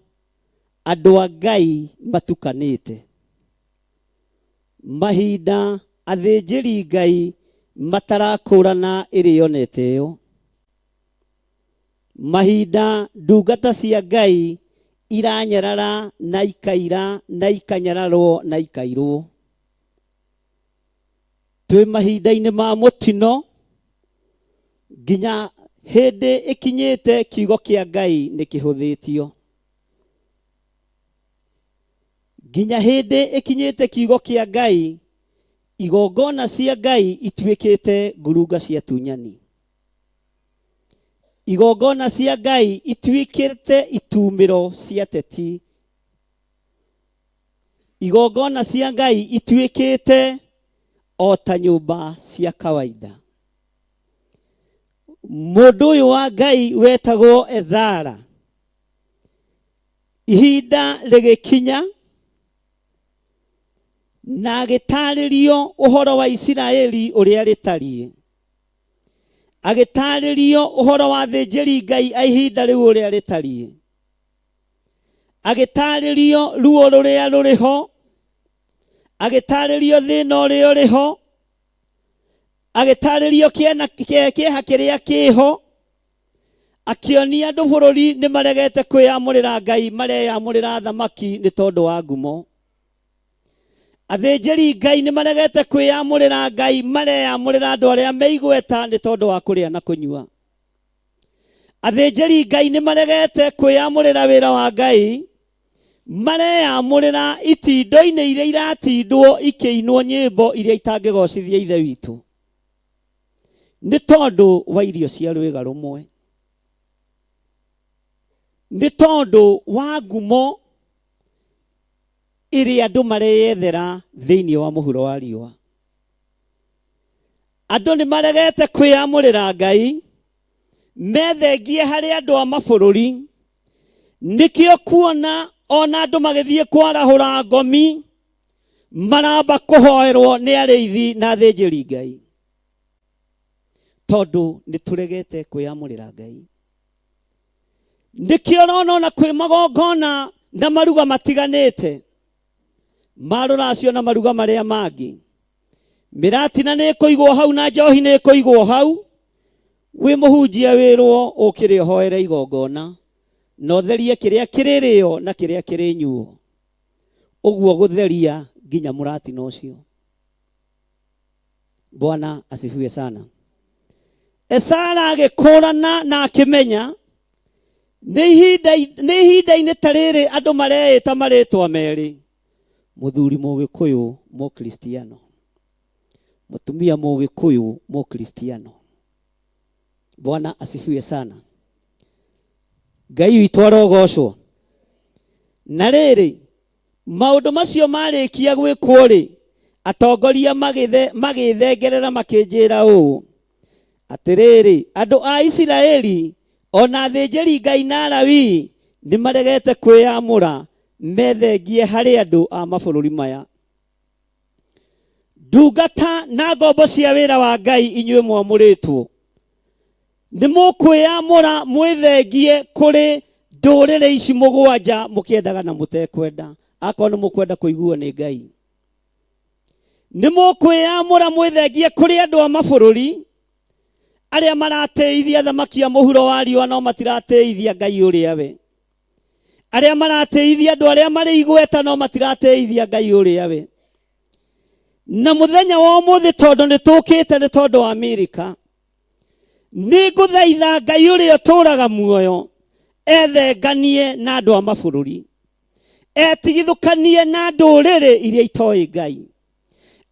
andũ a Ngai matukanĩte, mahinda athĩnjĩri Ngai matarakũrana ĩrĩo na ĩtĩo, mahinda ndungata cia Ngai iranyarara na ikaira na ikanyararwo na ikairwo. Twĩ mahinda-inĩ ma mũtino, nginya hĩndĩ ĩkinyĩte kiugo kĩa Ngai nĩ kĩhũthĩtio. Nginya hĩndĩ ĩkinyĩte kiugo kĩa Ngai, igongona cia Ngai ituĩkĩte ngurunga cia tunyani. Igongona cia Ngai ituĩkĩte itumĩro cia teti. igongona cia Ngai ituĩkĩte o ta nyũmba cia kawaida. Mũndũ ũyũ wa Ngai wetagwo Ezara, ihinda rĩgĩkinya na agĩtarĩrio ũhoro wa Isiraeli ũrĩa rĩtariĩ, agĩtarĩrio ũhoro wa athĩnjĩri Ngai a ihinda rĩu ũrĩa rĩtariĩ, agĩtarĩrio ruo rũrĩa rũrĩho, agĩtarĩrio thĩna ũrĩa ũrĩho, agĩtarĩrio kĩeha kĩrĩa kĩho, akĩonia andũ bũrũri nĩ maregete kwĩyamũrĩra Ngai, mareyamũrĩra thamaki nĩ tondũ wa ngumo. Athĩnjĩri Ngai nĩ maregete kwĩyamũrĩra Ngai, mareyamũrĩra andũ arĩa meigweta nĩ tondũ wa kũrĩa na kũnyua. Athĩnjĩri Ngai nĩ maregete kwĩyamũrĩra wĩra wa Ngai, mareyamũrĩra itindo-inĩ iria iratindwo ikĩinwo nyĩmbo iria itangĩgocithia ithe witũ nĩ tondũ wa irio cia rwĩga rũmwe, nĩ tondũ wa ngumo ĩrĩa andũ mareyethera thĩinĩ wa mũhuro wa riũa. Andũ nĩ maregete kwĩyamũrĩra Ngai, methengie harĩ andũ a mabũrũri, nĩkĩo kuona ona andũ magĩthiĩ kwarahũra ngomi maramba kũhoerwo nĩ arĩithi na athĩnjĩri Ngai, tondũ nĩ tũregete kwĩyamũrĩra Ngai. Nĩkĩo ona kwĩ magongona na maruga matiganĩte, marũracio na maruga marĩa mangĩ, mĩratina nĩ ĩkũigwo hau na njohi nĩ ĩkũigwo hau, wĩ mũhunjia wĩrwo ũkĩrĩ ũhoere igongona na ũtherie kĩrĩa kĩrĩrĩo na kĩrĩa kĩrĩnyuo, ũguo gũtheria nginya mũratina ũcio. Bwana asifiwe sana. Ezara agĩkũrana na akĩmenya nĩ ihinda-inĩ ta rĩrĩ andũ mareĩta marĩtwa merĩ: mũthuri mũgĩkũyũ mũkristiano, mũtumia mũgĩkũyũ mũkristiano. Bwana asifiwe sana. Ngai witũ arogocwo. Na rĩrĩ, maũndũ macio marĩkia gwĩkwo rĩ, atongoria magĩthengerera makĩnjĩra ũũ atĩrĩrĩ, andũ a Isiraeli ona athĩnjĩri Ngai na Alawii nĩ maregete kwĩyamũra, methengie harĩ andũ a mabũrũri maya. Ndungata na ngombo cia wĩra wa Ngai inyuĩ mwamũrĩtwo, nĩ mũkwĩyamũra mwĩthengie kũrĩ ndũrĩrĩ ici mũgwanja mũkĩendaga na mũtekwenda, akorwo nĩ mũkwenda kũiguo nĩ Ngai. Nĩ mũkwĩyamũra mwĩthengie kũrĩ andũ a mabũrũri arĩa maratĩithia thamaki ya mũhuro wa riũa no matiratĩithia Ngai ũrĩa we, arĩa maratĩithia andũ arĩa marĩ igweta no matiratĩithia Ngai ũrĩa we. Na mũthenya wa ũmũthĩ tondũ nĩ tũkĩte nĩ tondũ wa Amerika, nĩ ngũthaitha Ngai ũrĩa ũtũũraga muoyo ethenganie na andũ a mabũrũri, etigithũkanie na ndũrĩrĩ iria itoĩ Ngai,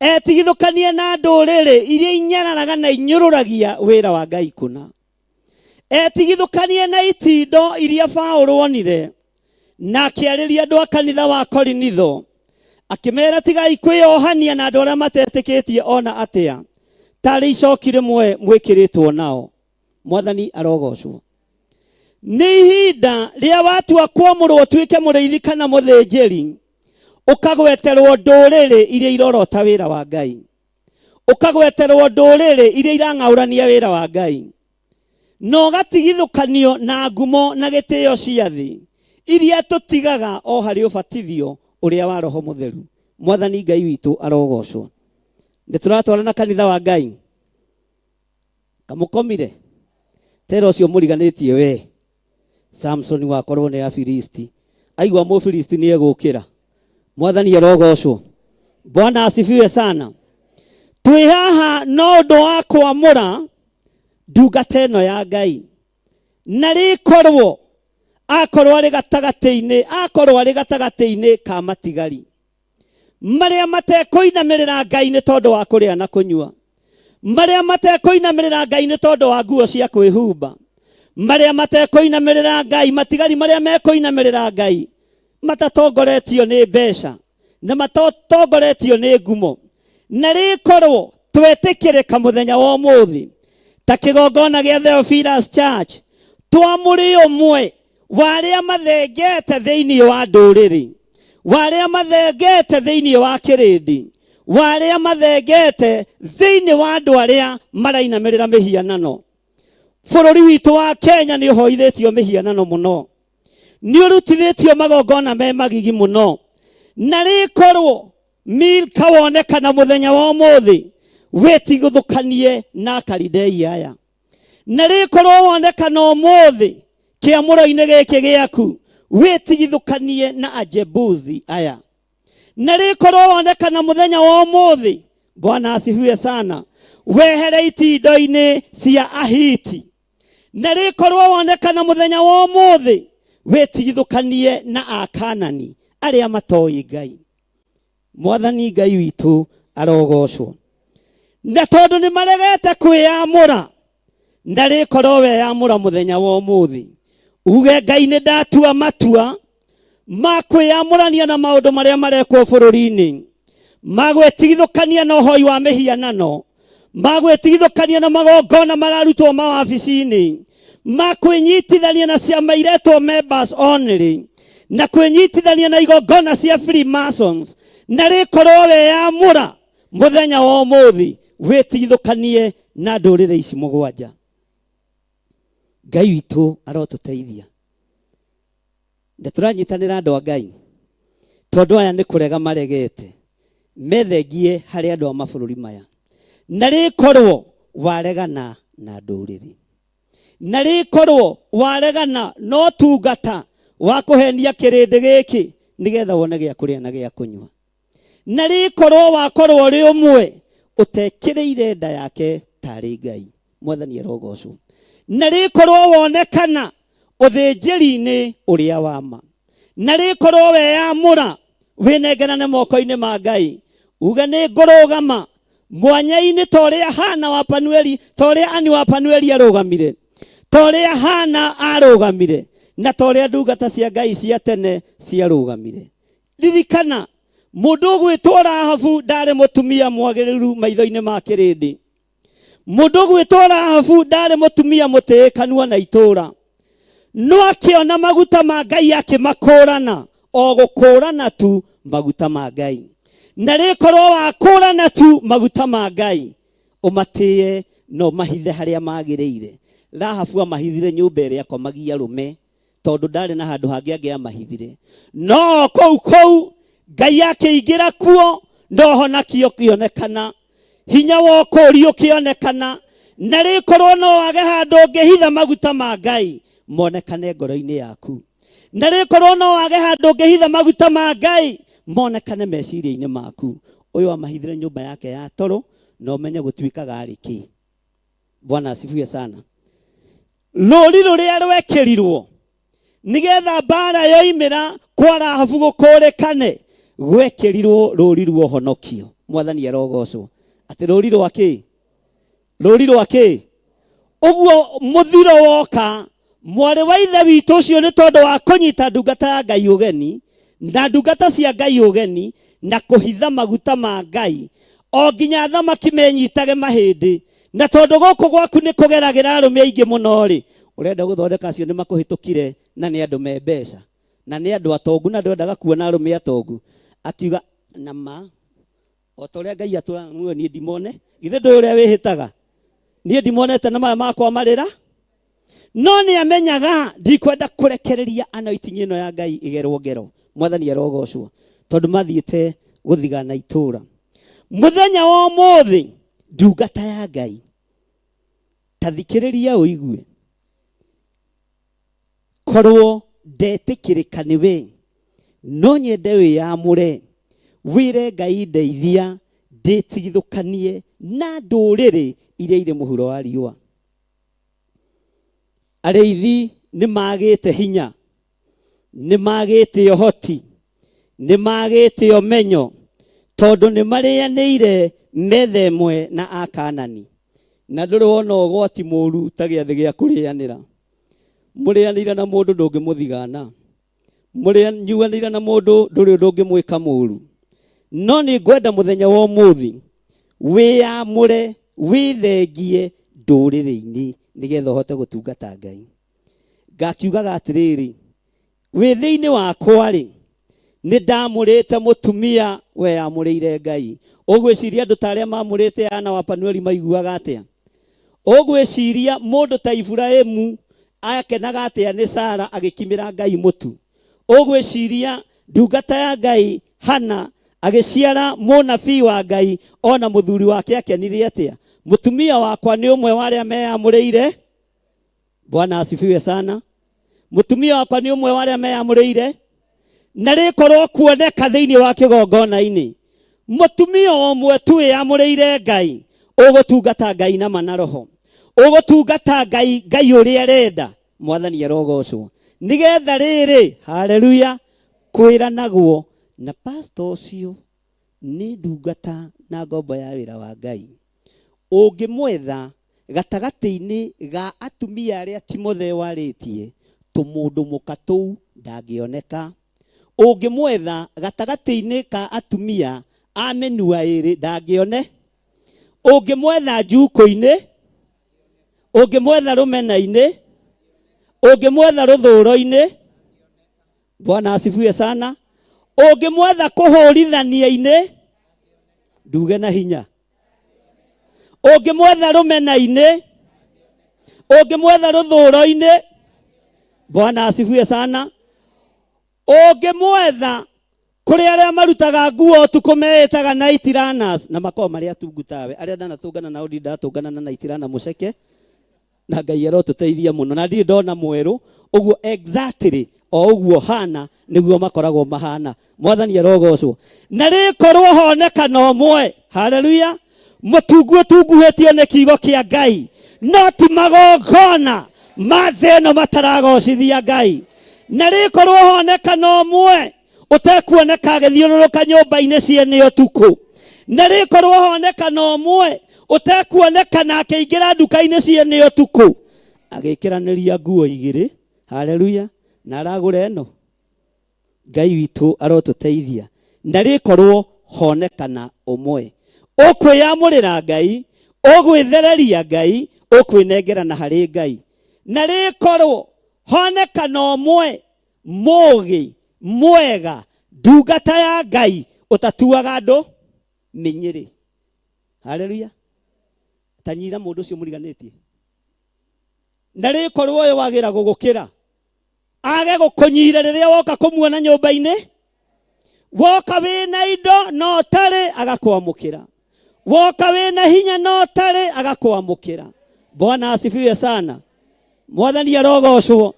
etigithũkanie na ndũrĩrĩ iria inyararaga na inyũrũragia wĩra wa Ngai kũna, etigithũkanie na itindo iria Paũlũ onire na akĩarĩria andũ a kanitha wa Korinitho, akĩmera tigai kwĩyohania na andũ arĩa matetĩkĩtie ona atĩa, tarĩ icoki rĩmwe mwĩkĩrĩtwo nao. Mwathani arogocwo. Nĩ ihinda rĩa watua kwamũrwo tuĩke mũrĩithi kana mũthĩnjĩri, ũkagweterwo ndũrĩrĩ iria irorota wĩra wa Ngai, ũkagweterwo ndũrĩrĩ iria irang'aũrania wĩra wa Ngai, na ũgatigithũkanio na ngumo na gĩtĩo cia thĩ iria tũtigaga o harĩ ũbatithio ũrĩa wa Roho Mũtheru. Mwathani Ngai witũ arogocwo. Nĩ tũratwara na kanitha wa Ngai kamũkomire tera ũcio mũriganĩtie we Samson wakorwo nĩ Afilisti, aigua Mũfilisti nĩ egũkĩra. Mwathani arogocwo. Bwana asifiwe sana. Twĩ haha no ũndũ wa kwamũra ndungata ĩno ya Ngai, na rĩkorwo akorwo arĩ gatagatĩ-inĩ ka matigari marĩa matekũinamĩrĩra Ngai nĩ tondũ wa kũrĩa na kũnyua, marĩa matekũinamĩrĩra Ngai nĩ tondũ wa nguo cia kwĩhumba, marĩa matekũinamĩrĩra Ngai, matigari marĩa mekũinamĩrĩra Ngai matatongoretio nĩ mbeca na matotongoretio nĩ ngumo, na rĩkorwo twetĩkĩrĩka mũthenya wa ũmũthĩ ta kĩgongona gĩa Theophilus Church twa mũrĩ ũmwe wa arĩa mathengete thĩinĩ wa ndũrĩrĩ, wa arĩa mathengete thĩinĩ wa kĩrĩndĩ, wa arĩa mathengete thĩinĩ wa andũ arĩa marainamĩrĩra mĩhianano. Bũrũri witũ wa Kenya nĩ ũhoithĩtio mĩhianano mũno, nĩ ũrutithĩtio magongona me magigi mũno, na rĩkorwo Milka wonekana mũthenya wa ũmũthĩ wĩtigithũkanie na Kalidei aya, na rĩkorwo wonekana ũmũthĩ kĩamũro-inĩ gĩkĩ gĩaku wĩtigithũkanie na Ajebuthi aya, na rĩkorwo wonekana mũthenya wa ũmũthĩ, Bwana asifiwe sana, wehere itindo-inĩ cia Ahiti, na rĩkorwo wonekana mũthenya wa ũmũthĩ wĩtigithũkanie na Akanani arĩa matoĩ Ngai. Mwathani Ngai witũ arogocwo. Na tondũ nĩ maregete kwĩyamũra, na rĩkorwo weyamũra mũthenya wa ũmũthĩ, uge Ngai nĩ ndatua matua ma kwĩyamũrania na maũndũ marĩa marekwo bũrũri-inĩ, magwĩtigithũkania na ũhoi wa mĩhianano, magwĩtigithũkania na magongona mararutwo mawabici-inĩ, makwĩnyitithania na ciama iretwo members only, na kwĩnyitithania na igongona cia Freemasons, na rĩkorwo weyamũra mũthenya wa ũmũthĩ wĩtigithũkanie na ndũrĩrĩ ici mũgwanja. Ngai witũ arotũteithia, na tũranyitanĩra andũ a Ngai, tondũ aya nĩ kũrega maregete methengie harĩ andũ a mabũrũri maya, na rĩkorwo waregana na ndũrĩrĩ, na rĩkorwo waregana no tungata wa kũhenia kĩrĩndĩ gĩkĩ nĩgetha wone gĩa kũrĩa na gĩa kũnyua, na rĩkorwo wakorwo ũrĩ ũmwe ũtekĩrĩire nda yake tarĩ Ngai. Mwathani arogocwo. Na rĩkorwo wonekana ũthĩnjĩri-inĩ ũrĩa wa ma, na rĩkorwo weyamũra wĩnengerane moko-inĩ ma Ngai, uga nĩ ngũrũgama mwanya-inĩ ta ũrĩa Hana wa Panueli, ta ũrĩa Ani wa Panueli arũgamire, ta ũrĩa Hana arũgamire, na ta ũrĩa ndungata cia Ngai cia tene ciarũgamire. Ririkana mũndũ ũgwĩtwo Rahabu ndarĩ mũtumia mwagĩrĩru maitho-inĩ ma kĩrĩndĩ, mũndũ ũgwĩtwo Rahabu ndarĩ mũtumia mũtĩĩkanu na itũũra, no akĩona maguta ma Ngai akĩmakũrana, o gũkũrana tu maguta ma Ngai. Na rĩkorwo wakũrana tu maguta ma Ngai, ũmatĩye no mahithe harĩa magĩrĩire. Rahabu amahithire nyũmba ĩrĩa akomagia arũme, tondũ ndarĩ na handũ hangĩ angĩamahithire, no kũu Ngai akĩingĩra kuo, no honakio kĩonekana, hinya wa ũkũũri ũkĩonekana, na rĩkorwo no wage handũ ũngĩhitha maguta ma Ngai monekane ngoro-inĩ yaku, na rĩkorwo no wage handũ ũngĩhitha maguta ma Ngai monekane meciria-inĩ maku. Ũyũ amahithire nyũmba yake ya toro, no menye gũtuĩkaga arĩ kĩ. Bwana asifiwe sana. Rũri rũrĩa rwekĩrirwo nĩgetha mbara yoimĩra kwa Rahabu gũkũrĩkane, gwekĩrirwo rũri rwa ũhonokio. Mwathani arogocwo. Atĩ rũri rwa kĩ? Rũri rwa kĩ? Ũguo mũthiro woka, mwarĩ wa ithe witũ ũcio nĩ tondũ wa kũnyita ndungata ya Ngai ũgeni, na ndungata cia Ngai ũgeni, na kũhitha maguta ma Ngai, o nginya thamaki menyitage mahĩndĩ, na tondũ gũkũ gwaku nĩ kũgeragĩra arũme aingĩ mũno rĩ, ũrenda gũthondeka acio nĩ makũhĩtũkire na nĩ andũ me mbeca, na nĩ andũ atongu, na ndwendaga kuona arũme atongu. Akiuga nama o ta ũrĩa Ngai atũramuoyo niĩ ndimone, githĩ ndũĩ ũrĩa wĩhĩtaga, niĩ ndimonete na maya makwa marĩra, no nĩ amenyaga ndikwenda kũrekereria anointing ĩno ya Ngai ĩgerwo ngero. Mwathani arogocwo, tondũ mathiĩte gũthigana itũũra. Mũthenya wa ũmũthĩ ndungata ya Ngai, ta thikĩrĩria ũigue, korwo ndetĩkĩrĩka nĩwe, no nyende wĩyamũre, wĩre Ngai ndeithia ndĩtigithũkanie na ndũrĩrĩ iria irĩ mũhuro wa riũa. Arĩithi nĩ magĩte hinya, nĩ magĩte ũhoti, nĩ magĩte ũmenyo, tondũ nĩ marĩanĩire metha ĩmwe na Akanani, na ndũrĩ wona ũgwati mũũru ta gĩathĩ gĩa kũrĩanĩra. Mũrĩanĩire na mũndũ ndũngĩmũthigana, mũrĩanyuanĩire na mũndũ ndũrĩ ũndũ ũngĩmwĩka mũũru, no nĩ ngwenda mũthenya wa ũmũthĩ wĩamũre wĩthengie ndũrĩrĩ-inĩ nĩgetha ũhote gũtungata Ngai. Ngakiugaga atĩrĩrĩ, wĩ thĩinĩ wakwa-rĩ, nĩ ndamũrĩte mũtumia we amũrĩire Ngai. Ũgwĩciria andũ ta arĩa mamũrĩte Ana wa Panueli maiguaga atĩa? Ũgwĩciria mũndũ ta Iburahĩmu akenaga atĩa nĩ Sara agĩkimĩra Ngai mũtu? Ũgwĩciria ndungata ya Ngai Hana agĩciara mũnabii wa Ngai ona mũthuri wake akenire atĩa? Mũtumia wakwa nĩ ũmwe wa arĩa meyamũrĩire. Bwana asifiwe sana. Mũtumia wakwa nĩ ũmwe wa arĩa meyamũrĩire. Na rĩkorwo kuoneka thĩinĩ wa kĩgongona-inĩ. Mũtumia ũmwe tu wĩyamũrĩire Ngai, ũgũtungata Ngai na ma na roho. Ũgũtungata Ngai ũrĩa arenda. Mwathani arogocwo. Nĩgetha rĩrĩ, haleluya, kwĩra naguo na pastor ũcio nĩ ndungata na ngombo ya wĩra wa Ngai. Ũngĩmwetha gatagatĩ-inĩ ga atumia arĩa Timotheo warĩtie, tũmũndũ mũka tũu ndangĩoneka. Ũngĩmwetha gatagatĩ-inĩ ka atumia a menua ĩrĩ ndangĩone. Ũngĩmwetha njukũ-inĩ, ũngĩmwetha rũmena-inĩ, ũngĩmwetha rũthũũro-inĩ. Bwana asifiwe sana. Ũngĩmwetha kũhũrithania-inĩ, nduge na hinya. Ũngĩmwetha rũmena-inĩ, ũngĩmwetha rũthũũro-inĩ. Bwana asifiwe sana. Ũngĩmwetha kũrĩ arĩa marutaga nguo ũtukũ meĩtaga night runners na makoo marĩa atungu tawe. Arĩa ndanatũngana nao ndatũngana na night runner mũceke. Na Ngai arotũteithia mũno na ndirĩ ndona mwerũ. Ũguo exactly o ũguo hana nĩguo makoragwo mahana. Mwathani arogocwo. Na rĩkorwo honekana ũmwe. Haleluya. Mũtungu ũtunguhĩtio nĩ kiugo kĩa Ngai. No ti magongona ma thĩ ĩno mataragocithia Ngai. Na rĩkorwo honekana ũmwe ũtekuoneka agĩthiũrũrũka nyũmba-inĩ ciene ũtukũ. Na rĩkorwo honekana ũmwe ũtekuonekana akĩingĩra nduka-inĩ ciene ũtukũ agĩkĩranĩria nguo igĩrĩ. Haleluya. Na aragũra ĩno. Ngai witũ arotũteithia. Na rĩkorwo honekana ũmwe. Ũkwĩyamũrĩra Ngai, ũgwĩthereria Ngai, ũkwĩnengerana harĩ Ngai. Na rĩkorwo honekana ũmwe mũũgĩ mwega ndungata ya Ngai ũtatuaga andũ mĩnyĩrĩ. Haleluya. Tanyira mũndũ ũcio mũriganĩtie. Na rĩkorwo ũyũ wagĩra gũgũkĩra age gũkũnyire rĩrĩa woka kũmuona nyũmba-inĩ. Woka wĩna indo no tarĩ agakwamũkĩra. Woka wĩna hinya no tarĩ agakwamũkĩra. Bwana asifiwe sana. Mwathani arogocwo.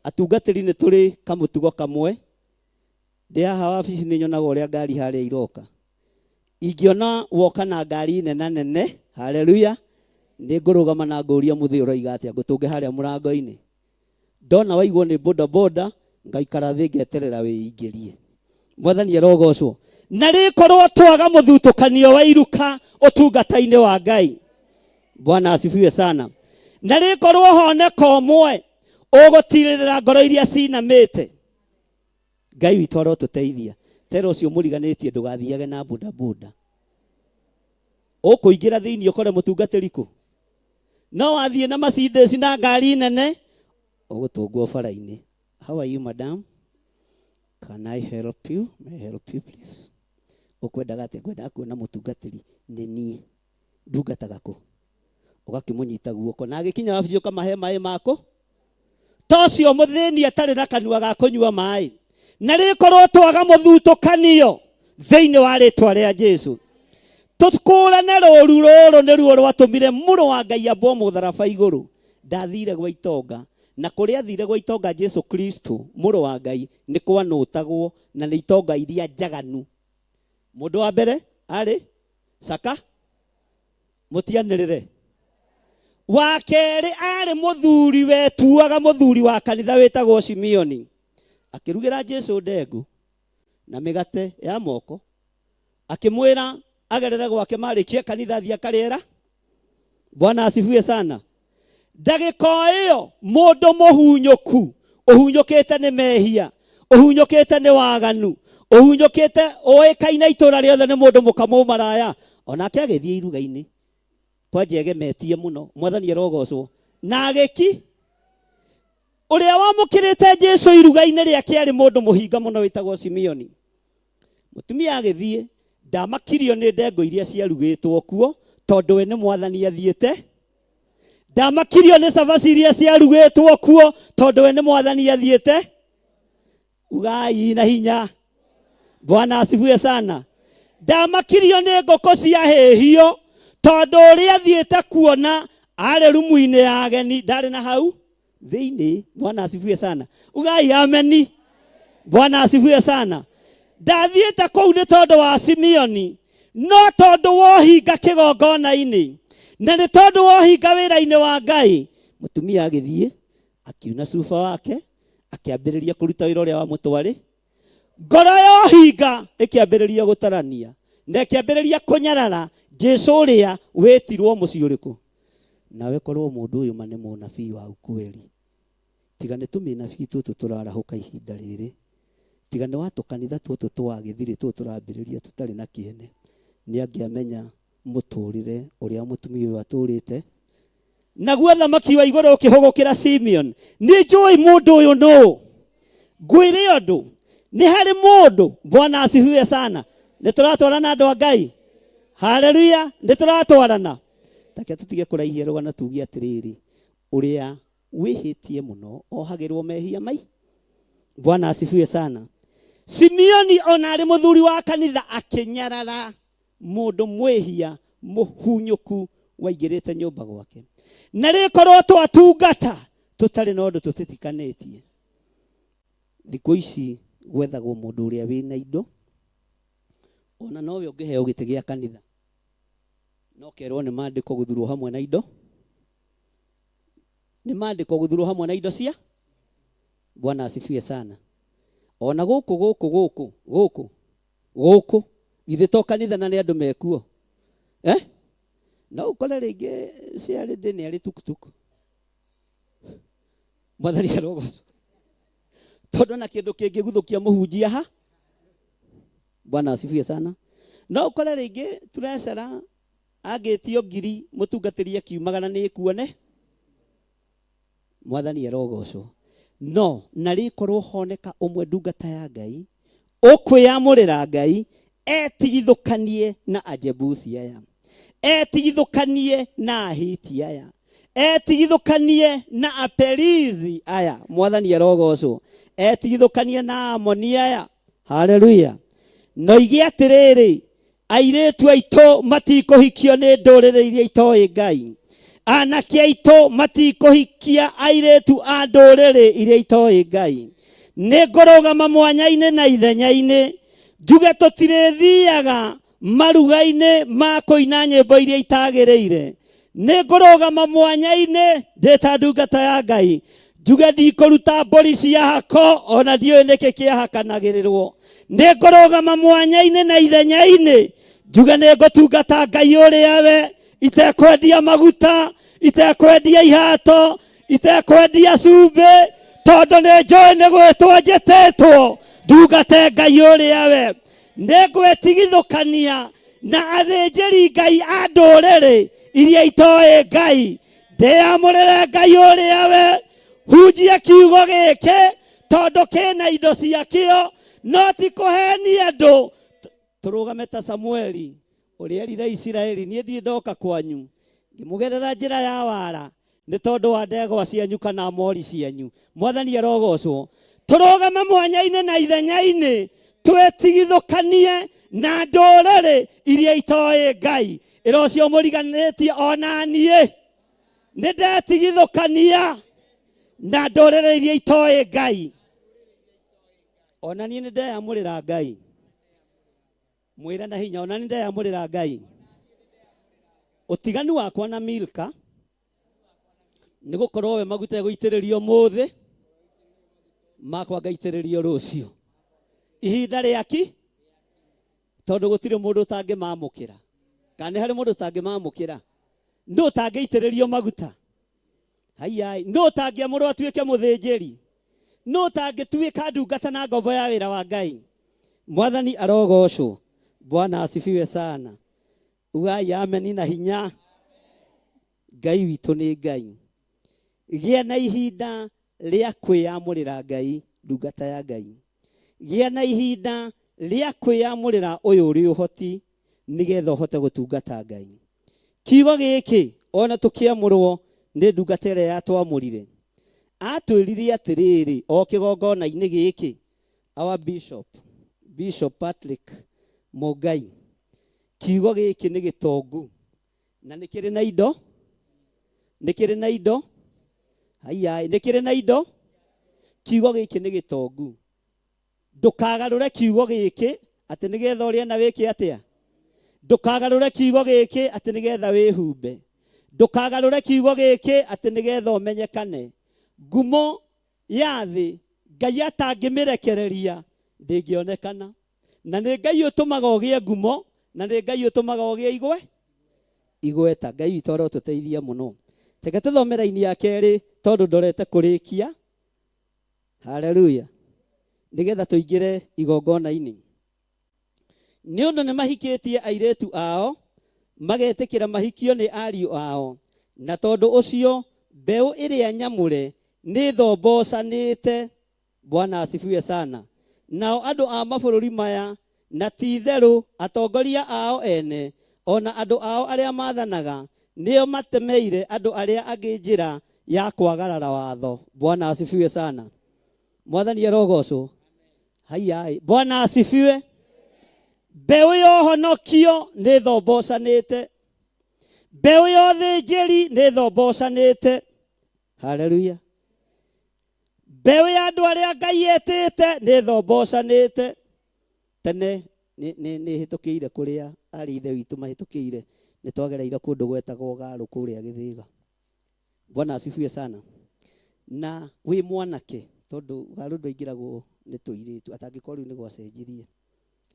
Atungatĩri nĩ tũrĩ kamũtugo kamwe. Ndĩ haha wabici nĩ nyonaga ũrĩa ngari harĩa iroka. Ingĩona woka na ngari nene. Haleluya. Nĩ ngũrũgama na ngũria mũthĩ ũroiga atĩa ngũtũnge harĩa mũrango-inĩ. Ndona waigwo nĩ boda boda ngaikara thĩ ngeterera wĩingĩrie. Mwathani arogocwo. Na rĩkorwo twaga mũthutũkanio wa iruka ũtungata-inĩ wa Ngai. Bwana asifiwe sana. Na rĩkorwo honeka ũmwe ũgũtirĩrĩra ngoro iria cinamĩte. Ngai witũ arotũteithia. Tera ũcio mũriganĩtie ndũgathiage na boda boda. Ũkũingĩra thĩinĩ ũkore mũtungatĩri kũ? No wathiĩ na Mercedes na ngari nene ũgũtũngwo bara-inĩ. How are you madam? Can I help you? May I help you please? Ũkwendaga atĩa? Ngwendaga kuona mũtungatĩri nĩ niĩ. Ndungataga kũ? Ũgakĩmũnyita guoko na agĩkinya wabici ũkamahe maĩ mako. Tocio mũthĩni atarĩ na kanua ga kũnyua maĩ. Na rĩkorwo twaga mũthutũkanio thĩinĩ wa rĩtwa rĩa Jesũ. Tũkũrane rũũru rũrũ nĩruo rwatũmire mũrũ wa Ngai ambwo mũtharaba igũrũ. Ndathire gwa itonga. Na kũrĩa athire gwa itonga Jesũ Kristo mũrũ wa Ngai nĩ kwanũtagwo na nĩ itonga iria njaganu. Mũndũ wa mbere arĩ Saka mũtianĩrĩre. Wa kerĩ arĩ mũthuri wetuaga mũthuri wa kanitha wĩtagwo Simeoni. Akĩrugĩra Jesũ ndengũ na mĩgate ya moko. Akĩmwĩra agerere gwake marĩkie kanitha thia karĩera. Bwana asifiwe sana. Ndagĩka ĩyo mũndũ mũhunyũku ũhunyũkĩte nĩ mehia, ũhunyũkĩte nĩ waganu, uhunyukite oikaina itura riothe ni mundu mukamu maraya onake agithie iruga-ini kwanje egemetie muno mwathani arogocwo na agiki uria wamukirite Jesu iruga-ini riake ari mundu muhinga muno witagwo Simeoni. Mutumia agithie ndamakirio ni ndengo iria ciarugitwo kuo tondu we ni mwathani athiete. Ndamakirio ni cabaci iria ciarugitwo kuo tondu we ni mwathani athiete. Ugai na hinya. Bwana asifiwe sana. Ndamakirio ni ngoko cia hihio tondu uria athiete kuona ari rumu-ini ya ageni ndari na hau thiini. Bwana asifiwe sana. Ugai ameni. Bwana asifiwe sana. Ndathiete kuu ni tondu wa Simeoni no tondu wohinga kigongona-ini na ni tondu wohinga wira-ini wa Ngai. Mutumia agithie akiuna cuba wake akiambiriria kuruta wira uria wa mutwari. Ngoro yohinga ikiambiriria gutarania na ikiambiriria kunyarara Jesu uria wetirwo muci uriku. Nawe korwo mundu uyu mane munabii wa ukweli. Tiga ni tuminabii tutu turarahuka ihinda riri. Tiga ni watu kanitha tutu twagithiri tutu turambiriria tutari na kiene. Ni angiamenya muturire uria mutumia uyu aturite. Naguo thamaki wa iguru ukihugukira Simeon. Ni njui mundu uyu no. Ngwire undu ni hari mundu. Bwana asifiwe sana. Ni turatwarana andu a Ngai. Haleluya. Ni turatwarana. Take tutige kuraihia rugana tugie atiriri uria wihitie muno ohagirwo mehia mai. Bwana asifiwe sana. Simeoni ona ari muthuri wa kanitha akinyarara mundu mwehia muhunyuku waigirite nyumba gwake. Na rikorwo twatungata tutari na undu tutitikanetie. Thikũ ici gwethagwo mundu uria wina indo ona nowe ungiheo giti gia kanitha no kerwo ni mandiko guthurwo hamwe na indo. Ni mandiko guthurwo hamwe na indo cia. Bwana asifiwe sana. Ona guku ithe to kanitha na ni andu mekuo na ukole ringi ciari ndini ari tukutuku. Mwathani arogocwo tondu na kindu kingi guthukia muhunjia ha. Bwana asifiwe sana. No ukole ringi turecera agitio ngiri mutungatiri akiumagana ni kuone. Mwathani arogocwo. No nari korwo honeka umwe ndungata ya Ngai ukwiyamurira Ngai etigithukanie na Ajebusi aya, etigithukanie na Ahiti aya, etigithukanie na Aperizi aya. Mwathani arogocwo. Etigithukanie na Amoni aya. Haleluya. No ige atiriri airetu aito matikuhikio ni ndurire iria itoi Ngai. Anake aito matikuhikia airetu a ndurire iria itoi Ngai. Ni ngorogama mwanya-ini na ithenya-ini njuge tutirithiaga maruga-ini ma kuina nyimbo iria itagiriire. Ni ngorogama mwanya-ini ndita ndungata ya Ngai njuge ndikuruta mburi cia hako ona ndiũĩ nĩkĩ kĩahakanagirirwo. Ni ngorogama mwanya-ini na ithenya-ini njuge ni ngutungata Ngai uria we itekwendia maguta, itekwendia ihato, itekwendia cumbi tondu ni njũĩ ni gwĩtwo njĩtĩtwo ndungate Ngai uria we. Ni ngwetigithũkania na athĩnjĩri Ngai a ndũrĩrĩ iria itoi Ngai ndĩamũrĩre Ngai uria we. Hunjia kiugo gĩkĩ tondu kĩna indo ciakĩo no ti kũhenia andũ. Turugame ta Samueli uria erire Isiraeli nie ndie ndoka kwanyu ngimugerera njira ya wara ni tondu wa ndegwa cianyu kana mori cianyu. Mwathani arogocwo. Turugame mwanya-ini na ithenya-ini twetigithũkanie na ndũrĩrĩ iria itoi Ngai. Irocio mũriganĩtie ona niĩ nĩ ndetigithũkania na ndũrĩrĩ iria itoi Ngai. Ona niĩ nĩ ndeyamũrĩra Ngai. Mwira na hinya ona nĩ ndeyamũrĩra Ngai. Utiganu wakwa na Milka nĩ gũkorwo we maguta egũitĩrĩrio mũthĩ makwa ngaitĩrĩrio rũciũ. Ihinda rĩaki tondu gũtirĩ mũndũ ũtangĩmamũkĩra. Kana harĩ mũndũ ũtangĩmamũkĩra. Nũ ũtangĩitĩrĩrio maguta. Haiyai. Nũ ũtangĩamũrwo atuĩke mũthĩnjĩri. Nũ ũtangĩtuĩka ndungata na ngombo ya wĩra wa Ngai. Mwathani arogocwo. Bwana asifiwe sana. Ugai amen na hinya. Ngai witũ nĩ Ngai. Gĩa na ihinda rĩa kwĩyamũrĩra Ngai, ndungata ya Ngai. Gĩa na ihinda rĩa kwĩyamũrĩra ũyũ ũrĩ ũhoti nĩgetha ũhote gũtungata Ngai. Kiugo gĩkĩ ona tũkĩamũrwo nĩ ndungata ĩrĩa yatwamũrire. Atwĩrire atĩrĩrĩ o kĩgongona-inĩ gĩkĩ, our Bishop Patrick Mũngai, kiugo gĩkĩ nĩ gĩtongu na nĩ kĩrĩ na indo, nĩ kĩrĩ na indo, nĩ kĩrĩ na indo. Kiugo gĩkĩ nĩ gĩtongu. Ndũkagarũre kiugo gĩkĩ atĩ nĩgetha ũrĩa na wĩke atĩa. Ndũkagarũre kiugo gĩkĩ atĩ nĩgetha wĩhumbe. Ndũkagarũre kiugo gĩkĩ atĩ nĩgetha ũmenyekane. Ngumo ya thĩ Ngai atangĩmĩrekereria ndĩngĩonekana. Na nĩ Ngai ũtũmaga ũgĩe ngumo, na nĩ Ngai ũtũmaga ũgĩe igweta. Ngai witũ arotũteithia mũno. Teke tũthome raini ya kerĩ tondũ ndorete kũrĩkia. Haleluya. Nĩgetha tũingĩre igongona-inĩ. Nĩ ũndũ nĩ mahikĩtie airĩtu ao, magetĩkĩra mahikio nĩ ariũ ao. Na tondũ ũcio mbeũ ĩrĩa nyamũre nĩ thombocanĩte. Bwana asifiwe sana. Nao andũ a mabũrũri maya na ti itherũ atongoria ao ene ona andũ ao arĩa mathanaga nĩo matemeire andũ arĩa angĩ njĩra ya kwagarara watho. Bwana asifiwe sana. Mwathani arogocwo. Haiya. Bwana asifiwe. Mbeũ ya ũhonokio nĩ thombocanĩte. Mbeũ ya ũthĩnjĩri nĩ thombocanĩte. Haleluya. Mbeũ ya andũ arĩa Ngai etĩte nĩ thombocanĩte. Tene nĩ hĩtũkĩire kũrĩa ari ithe witũ mahĩtũkĩire, nĩ twagereire kũndũ gwetagwo Garũ kũrĩa Gĩthĩga. Bwana asifiwe sana. Na wĩ mwanake tondũ Garũ ndũingĩragwo nĩ tũirĩtu atangĩkorwo rĩu nĩ gwacenjirie.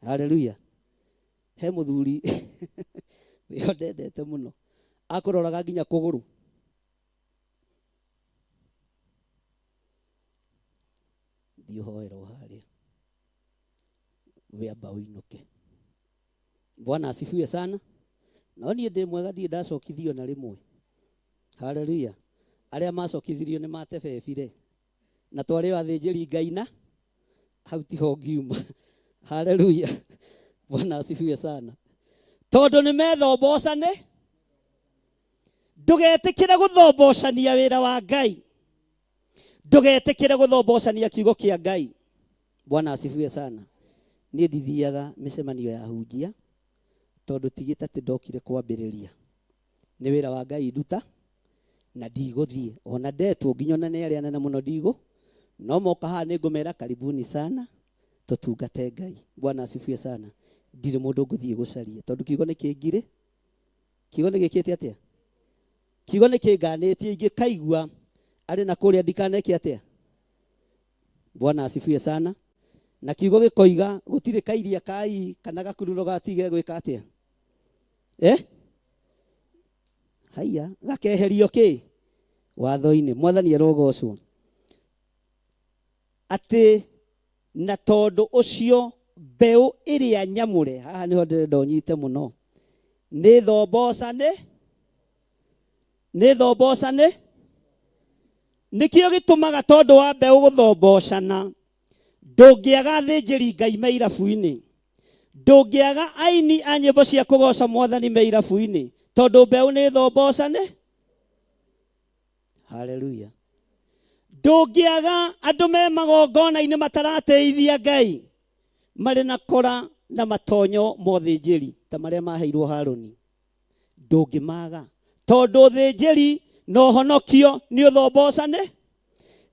Haleluya. He mũthuri wĩho ndendete mũno akũroraga nginya kũgũrũ. Thiĩ ũhoerwo harĩa wĩamba ũinũke. Bwana asifiwe sana. No niĩ ndĩ mwega ndirĩ ndacokithio na rĩmwe. Haleluya. Arĩa macokithirio nĩ matebebire na twarĩ athĩnjĩri Ngai na hau tiho ngiuma. Haleluya. Bwana asifiwe sana. Tondũ nĩ methombocane. Ndũgetĩkĩre gũthombocania wĩra wa Ngai. Ndũgetĩkĩre gũthombocania kiugo kĩa Ngai. Bwana asifiwe sana. Niĩ ndithiaga mĩcemanio ya hunjia tondũ tigĩte atĩ ndokire kwambĩrĩria. Nĩ wĩra wa Ngai nduta na ndigũthiĩ. Ona ndetwo nginya na nĩ arĩa anene mũno ndigũ. No moka haha nĩ ngũmera karibuni sana tũtungate Ngai. Bwana asifiwe sana. Ndirĩ mũndũ ngũthiĩ gũcaria tondũ kiugo nĩ kĩngire. Kiugo nĩ gĩkĩte atĩa? Kiugo nĩ kĩnganĩtie ingĩkaigua arĩ na kũrĩa ndikaneke atĩa. Bwana asifiwe sana. Na kiugo gĩkoiga gũtirĩ kairia kai kana gakururo gatige gwĩka atĩa. Haiya, gakeherio kĩ watho-inĩ. Mwathani arogocwo. Atĩ na tondũ ũcio mbeũ ĩrĩa nyamũre, haha nĩho ndĩrenda ũnyite mũno, nĩ thombocane. Nĩ thombocane. Nĩkĩo gĩtũmaga tondũ wa mbeũ gũthombocana ndũngĩaga athĩnjĩri Ngai me irabu-inĩ. Ndũngĩaga aini a nyĩmbo cia kũgoca Mwathani me irabu-inĩ tondũ mbeũ nĩ thombocane. Haleluya. Ndũngĩaga andũ me magongona-inĩ matarateithia Ngai marĩ na kora na matonyo mothĩnjĩri ta marĩa maheirwo Harũni. Ndũngĩmaga tondũ thĩnjĩri no honokio nĩ ũthombocane.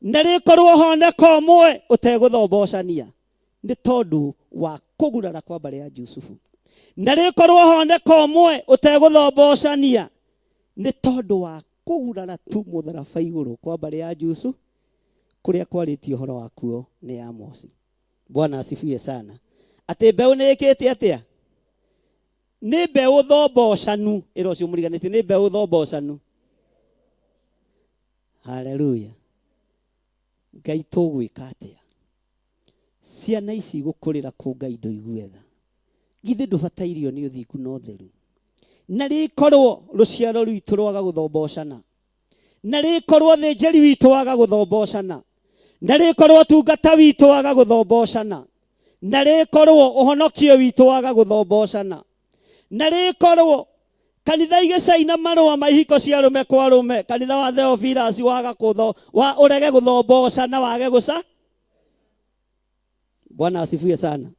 Na rĩkorwo honeka ũmwe ũtegũthombocania nĩ tondũ wa kũgurara kwa mbarĩ ya Jusufu. Na rĩkorwo honeka ũmwe ũtegũthombocania nĩ tondũ wa kũgurara tu mũtharaba igũrũ kwa mbarĩ ya Jusufu kũrĩa kwarĩtio ũhoro wakuo nĩ Amosi. Bwana asifiwe sana. Atĩ mbeũ nĩ ĩkĩte atĩa? Nĩ mbeũ thombocanu. Ĩro ũcio mũriganĩtie nĩ mbeũ thombocanu. Haleluya. Ngai tũgwĩka atĩa? ciana ici gukurira ku Ngai ndoiguetha githe ndubatairio ni uthingu no theru na rikorwo ruciaro rwitu rwaga guthombocana na rikorwo thinjeri witu waga guthombocana na rikorwo tungata witu waga guthombocana na rikorwo uhonokio witu waga guthombocana na rikorwo kanitha igecaina marua mahiko cia rume kwa rume kanitha wa Theophilus waga kutho wa urege guthombocana wage guca. Bwana asifiwe sana.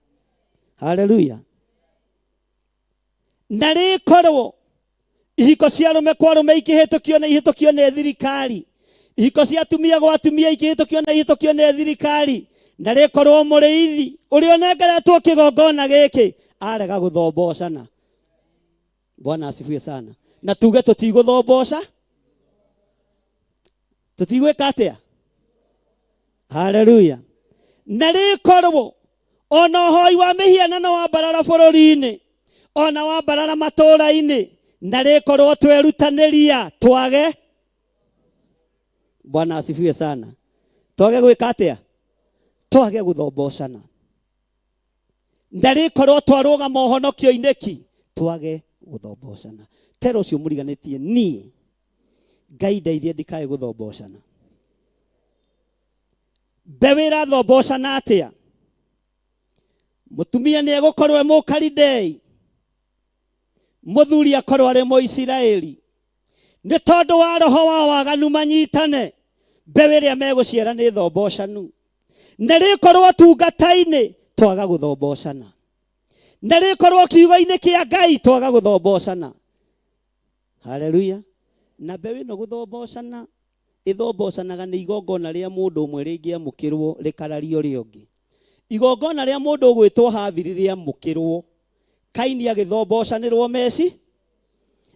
Haleluya. Na rikorwo ihiko cia rume kwa rume ikihitukio na ihitukio ne thirikari ihiko cia atumia gwa atumia ikihitukio na ihitukio ne thirikari na rikorwo muriithi uri onengeretwo kigongona giki arega guthombocana. Bwana asifiwe sana. Na tuge tutiguthombosha tutigwika atia. Haleluya. Na rikorwo ona hoi wa mihianano wa barara bururi-ini ona wa barara matura-ini na rikorwo twerutaniria twage. Bwana asifiwe sana. Twage gwika atia twage guthombocana na rikorwo twarugama uhonokio-ini ki twage guthombocana. Tero cio muriganitie ni Ngai ndeithie ndikae guthombocana. Bewira thombocana atia mutumia ni egukorwo mukaridei muthuri akorwo ari Muisiraeli ni tondu wa roho wa waganu manyitane bewiria meguciara ni thombocanu na rikorwo tungata-ini twaga guthombocana na rikorwo kiugo-ini kia Ngai twaga guthombocana. Haleluya. Na bewi no guthombocana ithombocanaga ni igongona ria mundu umwe ringiamukirwo rikarario riongi. Igongona ria mundu ugwitwo Habili riamukirwo Kaini agithombocanirwo meci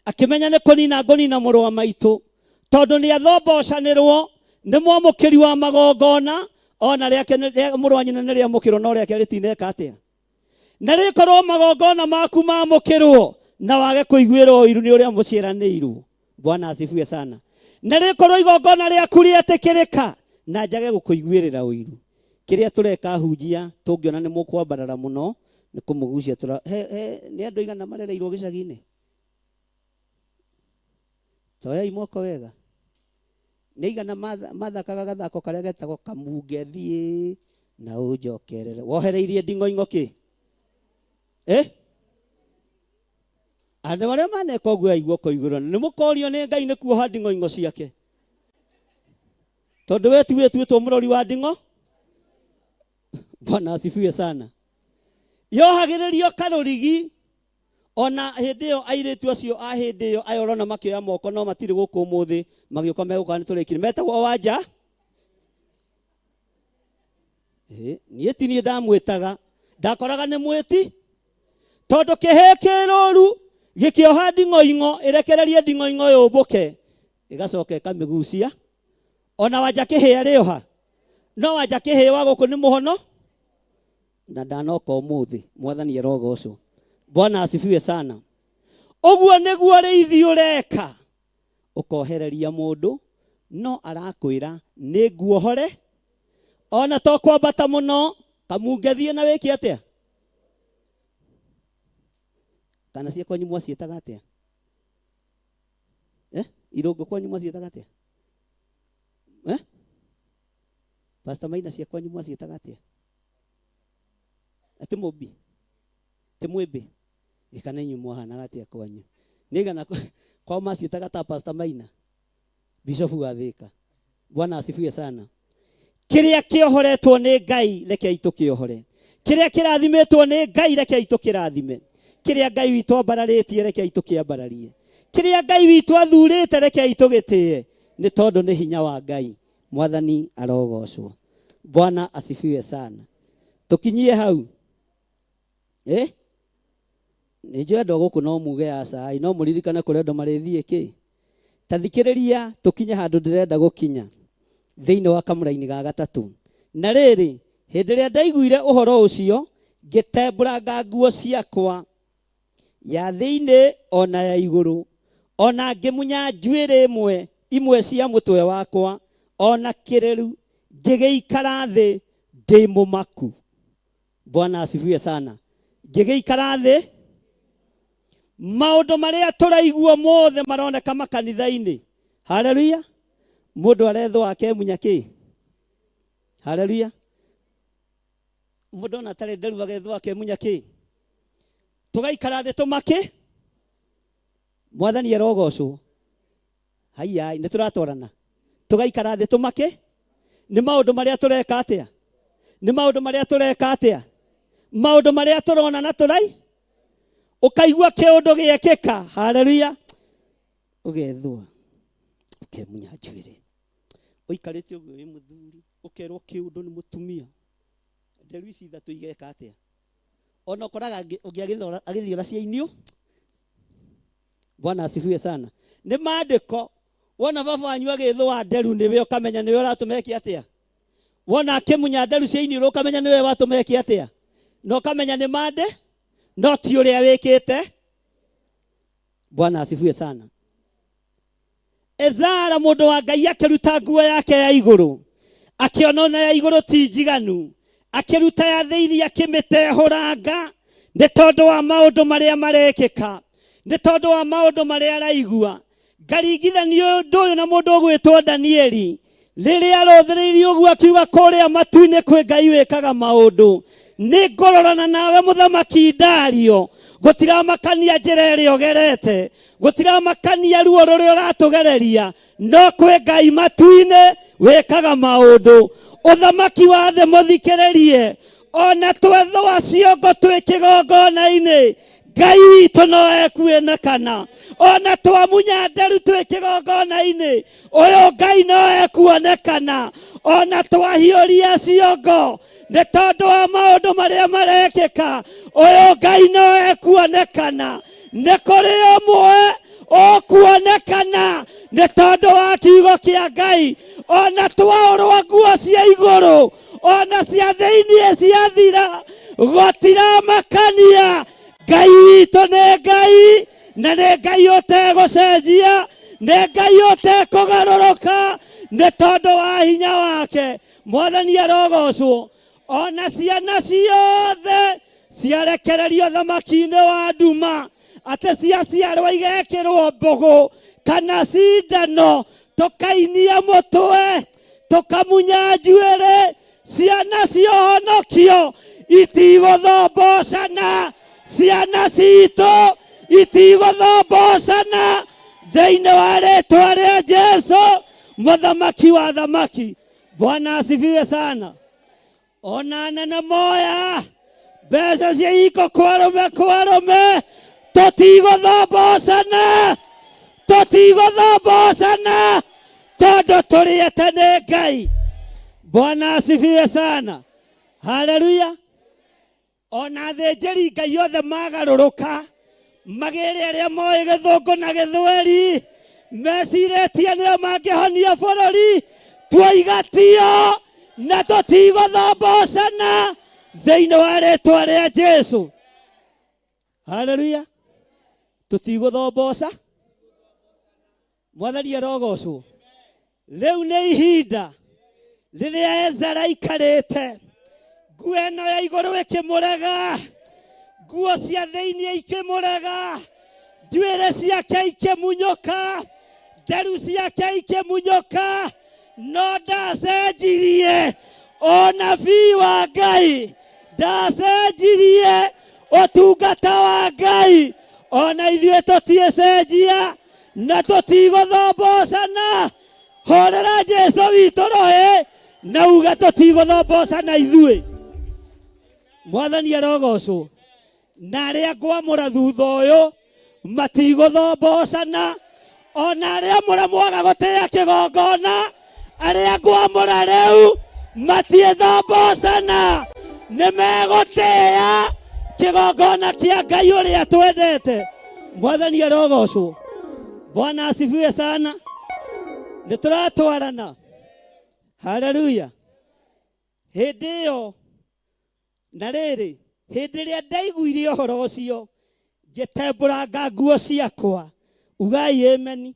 akimenya ni kunina ngunina muru wa maitu tondu ni athombocanirwo ni mwamukiri wa magongona ona riake muru wa nyina ni riamukirwo no riake ritineka atia. Na rikorwo magongona maku mamukirwo na wage kuiguirwo iru ni uria muciaranirwo. Bwana asifiwe sana. Na rikorwo igongona riaku rietikirika na njage gukuiguirira uiru kiria tureka hunjia tungiona ni mukwambarara muno ni kumugucia tura ni andu igana marereirwo gicagi-ini toya imoko wega ni igana mathakaga gathako karia getagwo kamunge thie na unjokerere wohereirie ndingo ki andu aria maneka uguo aigua koigurana ni mukorio ni Ngai ni kuoha ndingo ciake tondu we tiwe tuitwo murori wa ndingo. Bwana asifiwe sana. Yohagiririo karurigi ona hindi iyo airitu acio a hindi iyo ayorona makioya moko no matiri guku muthi magioka meguka ni turikire metagwo wanja nie tini ndamwitaga ndakoraga ni mwiti tondu kihekiruru gikioha ndingo irekererie ndingo yumbuke igacoka ikamigucia ona wanja kihia rioha no wanja kihiwa guku ni muhono na ndanoka umuthi mwathani erogocwo. Bwana asifiwe sana. Uguo niguo riithi ureka ukohereria mundu no arakwira ni guohore ona to kwambata muno kamungethie na wiki atia kana cia kwanyu mwacietaga atia irungu kwanyu mwacietaga atia Pastor Maina cia kwanyu mwacietaga atia ati mubi ti mwimbi ikana inyu mwahanaga atia kwanyu nigana kwa macietaga ta Pastor Maina Bishop wa Thika. Bwana asifiwe sana. Kiria kiohoretwo ni Ngai reke itukiohore kiria kirathimetwo ni Ngai reke itukirathime kiria Ngai witu ambararitie reke itukiambararie kiria Ngai witu athurite reke itugitie ni tondu ni hinya wa Ngai. Mwathani arogocwo. Bwana asifiwe sana. Tukinyie hau Nijue ndo guku no muge aca no muririkane kuri ndo marithie ki tathikiriria tukinye handu ndirenda gukinya thiini wa kamuraini ga gatatu na riri hindi ria ndaiguire uhoro ucio ngitembũranga nguo ciakwa ya thiini ona ya iguru ona ngimunya njuĩrĩ imwe cia mutwe wakwa ona kĩrĩru ngĩgĩikara thĩ ndĩ mũmaku. Bwana asifiwe sana. Ngĩgĩikara thĩ, maũndũ marĩa tũraigua mothe maroneka makanitha-inĩ. Haleluya. Mũndũ arethwo akemunya kĩ? Haleluya. Mũndũ ona tarĩ nderu agethwo akemunya kĩ? Tũgaikara thĩ tũmake. Mwathani arogocwo. Haiya, nĩ tũratwarana. Tũgaikara thĩ tũmake. Nĩ maũndũ marĩa tũreka atĩa? Nĩ maũndũ marĩa tũreka atĩa? Maũndũ marĩa tũrona na tũrai. Ũkaigua kĩũndũ gĩekĩka. Haleluya. Ũgethwo. Ũkemunya njuĩrĩ. Ũikarĩte ũguo wĩ mũthuri. Ũkerwo kĩũndũ nĩ mũtumia. Nderu ici ithatũ igeka atĩa? Ona ũkoraga ũngĩagĩthora agĩthiora ciainio. Bwana asifiwe sana. Nĩ maandĩko. Wona baba wanyu agĩthwa nderu nĩwe ũkamenya nĩwe ũratũmeki atĩa. Wona akĩmunya nderu ciainio ũkamenya nĩwe watũmeki atĩa. No ũkamenya nĩ mande. No ti ũrĩa wĩkĩte. Bwana asifiwe sana. Ezara mũndũ wa Ngai akĩruta nguo yake ya igũrũ. Akĩona na ya igũrũ ti njiganu. Akĩruta ya thĩinĩ akĩmĩtehũranga. Nĩ tondũ wa maũndũ marĩa marekĩka. Nĩ tondũ wa maũndũ marĩa araigua. Ngaringithania ũndũ ũyũ na mũndũ ũgwĩtwo Danieli. Rĩrĩa arothereirio ũguo akiuga kũrĩa matu-inĩ kwĩ Ngai wĩkaga maũndũ. Nĩ ngororana nawe mũthamaki Dario. Gũtiramakania njĩra ĩrĩa ũgerete. Gũtiramakania ruo rũrĩa ũratũgereria. No kwĩ Ngai matu-inĩ wĩkaga maũndũ. Ũthamaki wa thĩ mũthikĩrĩrie. Ona twethwa ciongo twĩ kĩgongona-inĩ. Ngai witũ no ekuonekana. Ona twamunya nderu twĩ kĩgongona-inĩ. Ũyũ Ngai no ekuonekana. Ona twahiũria ciongo. Nĩ tondũ wa maũndũ marĩa marekĩka. Ũyũ Ngai no ekuonekana. Nĩ kũrĩ ũmwe ũkuonekana. Nĩ tondũ wa kiugo kĩa Ngai. Ona twaũrwo nguo cia igũrũ. Ona cia thĩinĩ ciathira. Gũtiramakania. Ngai witũ nĩ Ngai. Na nĩ Ngai ũtegũcenjia. Nĩ Ngai ũtekũgarũrũka. Nĩ tondũ wa hinya wake. Mwathani arogocwo. Ona ciana ciothe ciarekererio thamaki-inĩ wa nduma. Atĩ ciaciarwo igekĩrwo mbũgũ kana cindano. Tũkainia mũtwe. Tũkamunya njuĩrĩ. Ciana ciohonokio. Itigũthombocana. Ciana citũ itigũthombocana. Thĩinĩ wa rĩĩtwa rĩa Jesũ. Mũthamaki wa thamaki. Bwana asifiwe sana. Ona anene moya. Mbeca cia iko kwarume kwarume. Tũtigũthombocana. Tũtigũthombocana. Tondũ tũrĩĩte nĩ Ngai. Bwana asifiwe sana. Haleluya. Ona thĩnjĩri Ngai othe magarũrũka. Magĩrĩ arĩa moĩ Gĩthũngũ na Gĩthweri. Mecirĩtie nĩo mangĩhonia bũrũri. Twoigatio na tũtigũthombocana. Thĩinĩ wa rĩĩtwa rĩa Jesũ. Haleluya. Tũtigũthomboca. Mwathani arogocwo. Rĩu nĩ ihinda rĩrĩa Ezara aikarĩte. Nguo ĩno ya igũrũ ĩkĩmũrega. Nguo cia thĩinĩ ikĩmũrega. Njuĩrĩ ciake ikĩmunyũka. Nderu ciake ikĩmunyũka. No ndacenjirie. Ũnabii wa Ngai. Ndacenjirie ũtungata wa Ngai. Ona ithuĩ tũtiĩcenjia. Na tũtigũthombocana. Horera Jesũ witũ roĩ. Na uga tũtigũthombocana ithuĩ. Mwathani arogocwo. Na arĩa ngwamũra thutha ũyũ. Matigũthombocana. Ona arĩa mũramwaga gũtĩĩa kĩgongona. Arĩa ngwamũra rĩu. Matiĩthombocana. Nĩ megũtĩĩa kĩgongona kĩa Ngai ũrĩa twendete. Mwathani arogocwo. Bwana asifiwe sana. Nĩ tũratwarana. Haleluya. Hĩndĩ ĩyo na rĩrĩ. Hĩndĩ ĩrĩa ndaiguire ũhoro ũcio. Ngĩtembũranga nguo ciakwa. Ugai ameni.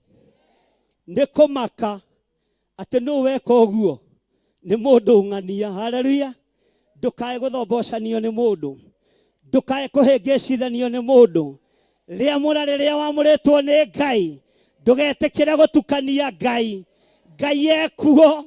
Nĩ kũmaka. Atĩ nũ weka ũguo. Nĩ mũndũ ng'ania. Haleluya. ndukae guthobocanio ni mundu, ndukae kuhingicithanio ni mundu. Riamura riria wamuritwo ni Ngai, ndugetikire gutukania Ngai. Ngai ekuo,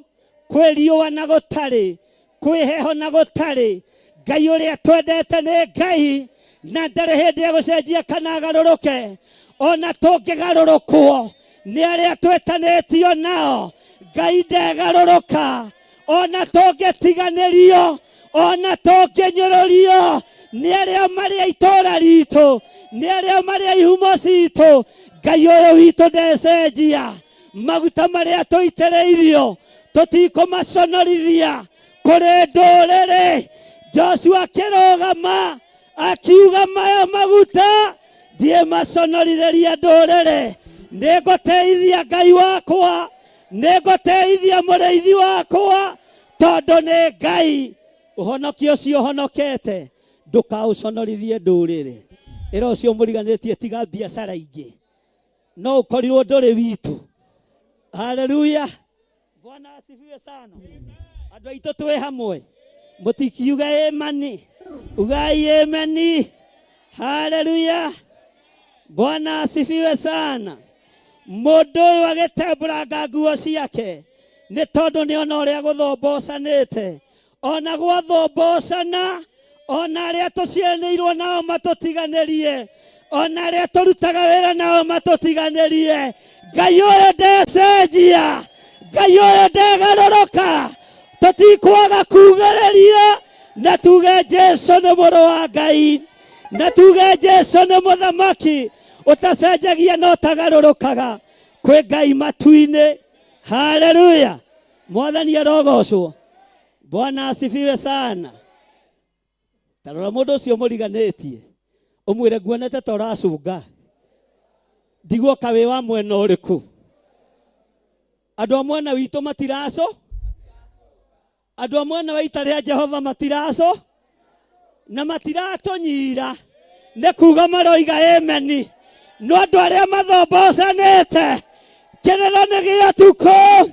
kwi riua na gutari, kwi heho na gutari. Ngai uria twendete ni Ngai, na ndari hindi ya gucenjia kana agaruruke. Ona tungigarurukwo ni aria twetanitio nao, Ngai ndegaruruka. Ona tungitiganirio, ona tunginyururio ni aria maria itora ritu, ni aria maria ihumo citu. Ngai uyu witu ndecenjia. Maguta maria tuitiriirio tutikumaconorithia kuri nduriri. Joshua akirugama akiuga maya maguta ndie maconorithiria nduriri. Niguteithia Ngai wakwa, niguteithia muriithi wakwa, tondu ni Ngai. Uhonokio ucio honokete ndukauconorithie nduriri. Ira ucio muriganitie tiga biacara ingi, no ukorirwo nduri witu. Haleluya. Bwana asifiwe sana. Andu aitu twi hamwe, mutikiuga ameni, ugai ameni. Haleluya. Bwana asifiwe sana. Mundu uyu agitembũranga nguo ciake ni tondu ni ona uria guthobocanite. Ona gwathobocana, ona aria tuciarĩirwo nao matutiganirie, ona aria turutaga wĩra nao matutiganirie. Ngai uyu ndecenjia, Ngai uyu ndegarũrũka. Tutikwaga kugĩrĩria, na tuge Jesu nĩ mũrũ wa Ngai, na tuge Jesu nĩ mũthamaki utacenjagia na utagarũrũkaga. Kwĩ Ngai matu-inĩ. Haleluya. Mwathani arogocwo. Bwana asifiwe sana. Tarora mundu ucio muriganitie, umwire nguonete ta uracunga, ndiguoka wi wa mwena uriku. Andu a mwena witu matiraco, andu a mwena wa ita ria Jehova matiraco, na matiratunyira. Nĩ kuga maroiga ameni. No andu aria mathobocanite, kĩrĩro nĩ gĩatuko,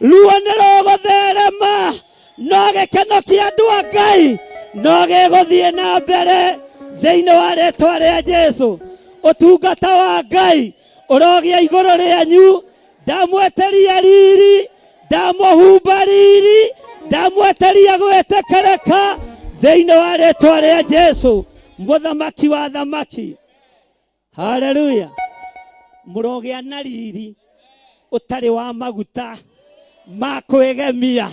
ruo nĩ rũgũtherema. No gĩkeno kĩa andũ a Ngai no gĩgũthiĩ na mbere thĩinĩ wa rĩĩtwa rĩa Jesu. Ũtungata wa Ngai ũrogĩa igũrũ rĩanyu. Ndamweteria riri, ndamũhumba riri, ndamweteria gwĩtĩkĩrĩka thĩinĩ wa rĩĩtwa rĩa Jesu, mũthamaki wa thamaki. Haleluya. Mũrogĩa na riri ũtarĩ wa maguta ma kwĩgemia.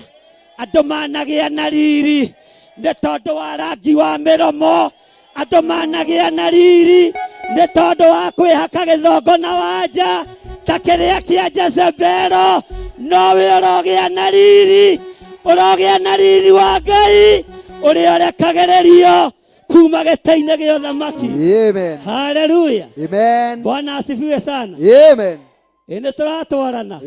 Andũ managĩa na riri nĩ tondũ wa rangi wa mĩromo. Andũ managĩa na riri nĩ tondũ wa kwĩhaka gĩthongo na wanja ta kĩrĩa kĩa Jezebelo. No we ũrogĩa na riri, ũrogĩa na riri wa Ngai ũrĩa ũrekagĩrĩrio kuma gĩtĩ-inĩ gĩa ũthamaki. Amen. Haleluya. Amen. Bwana asifiwe sana. Amen. Ĩnĩ tũratwarana.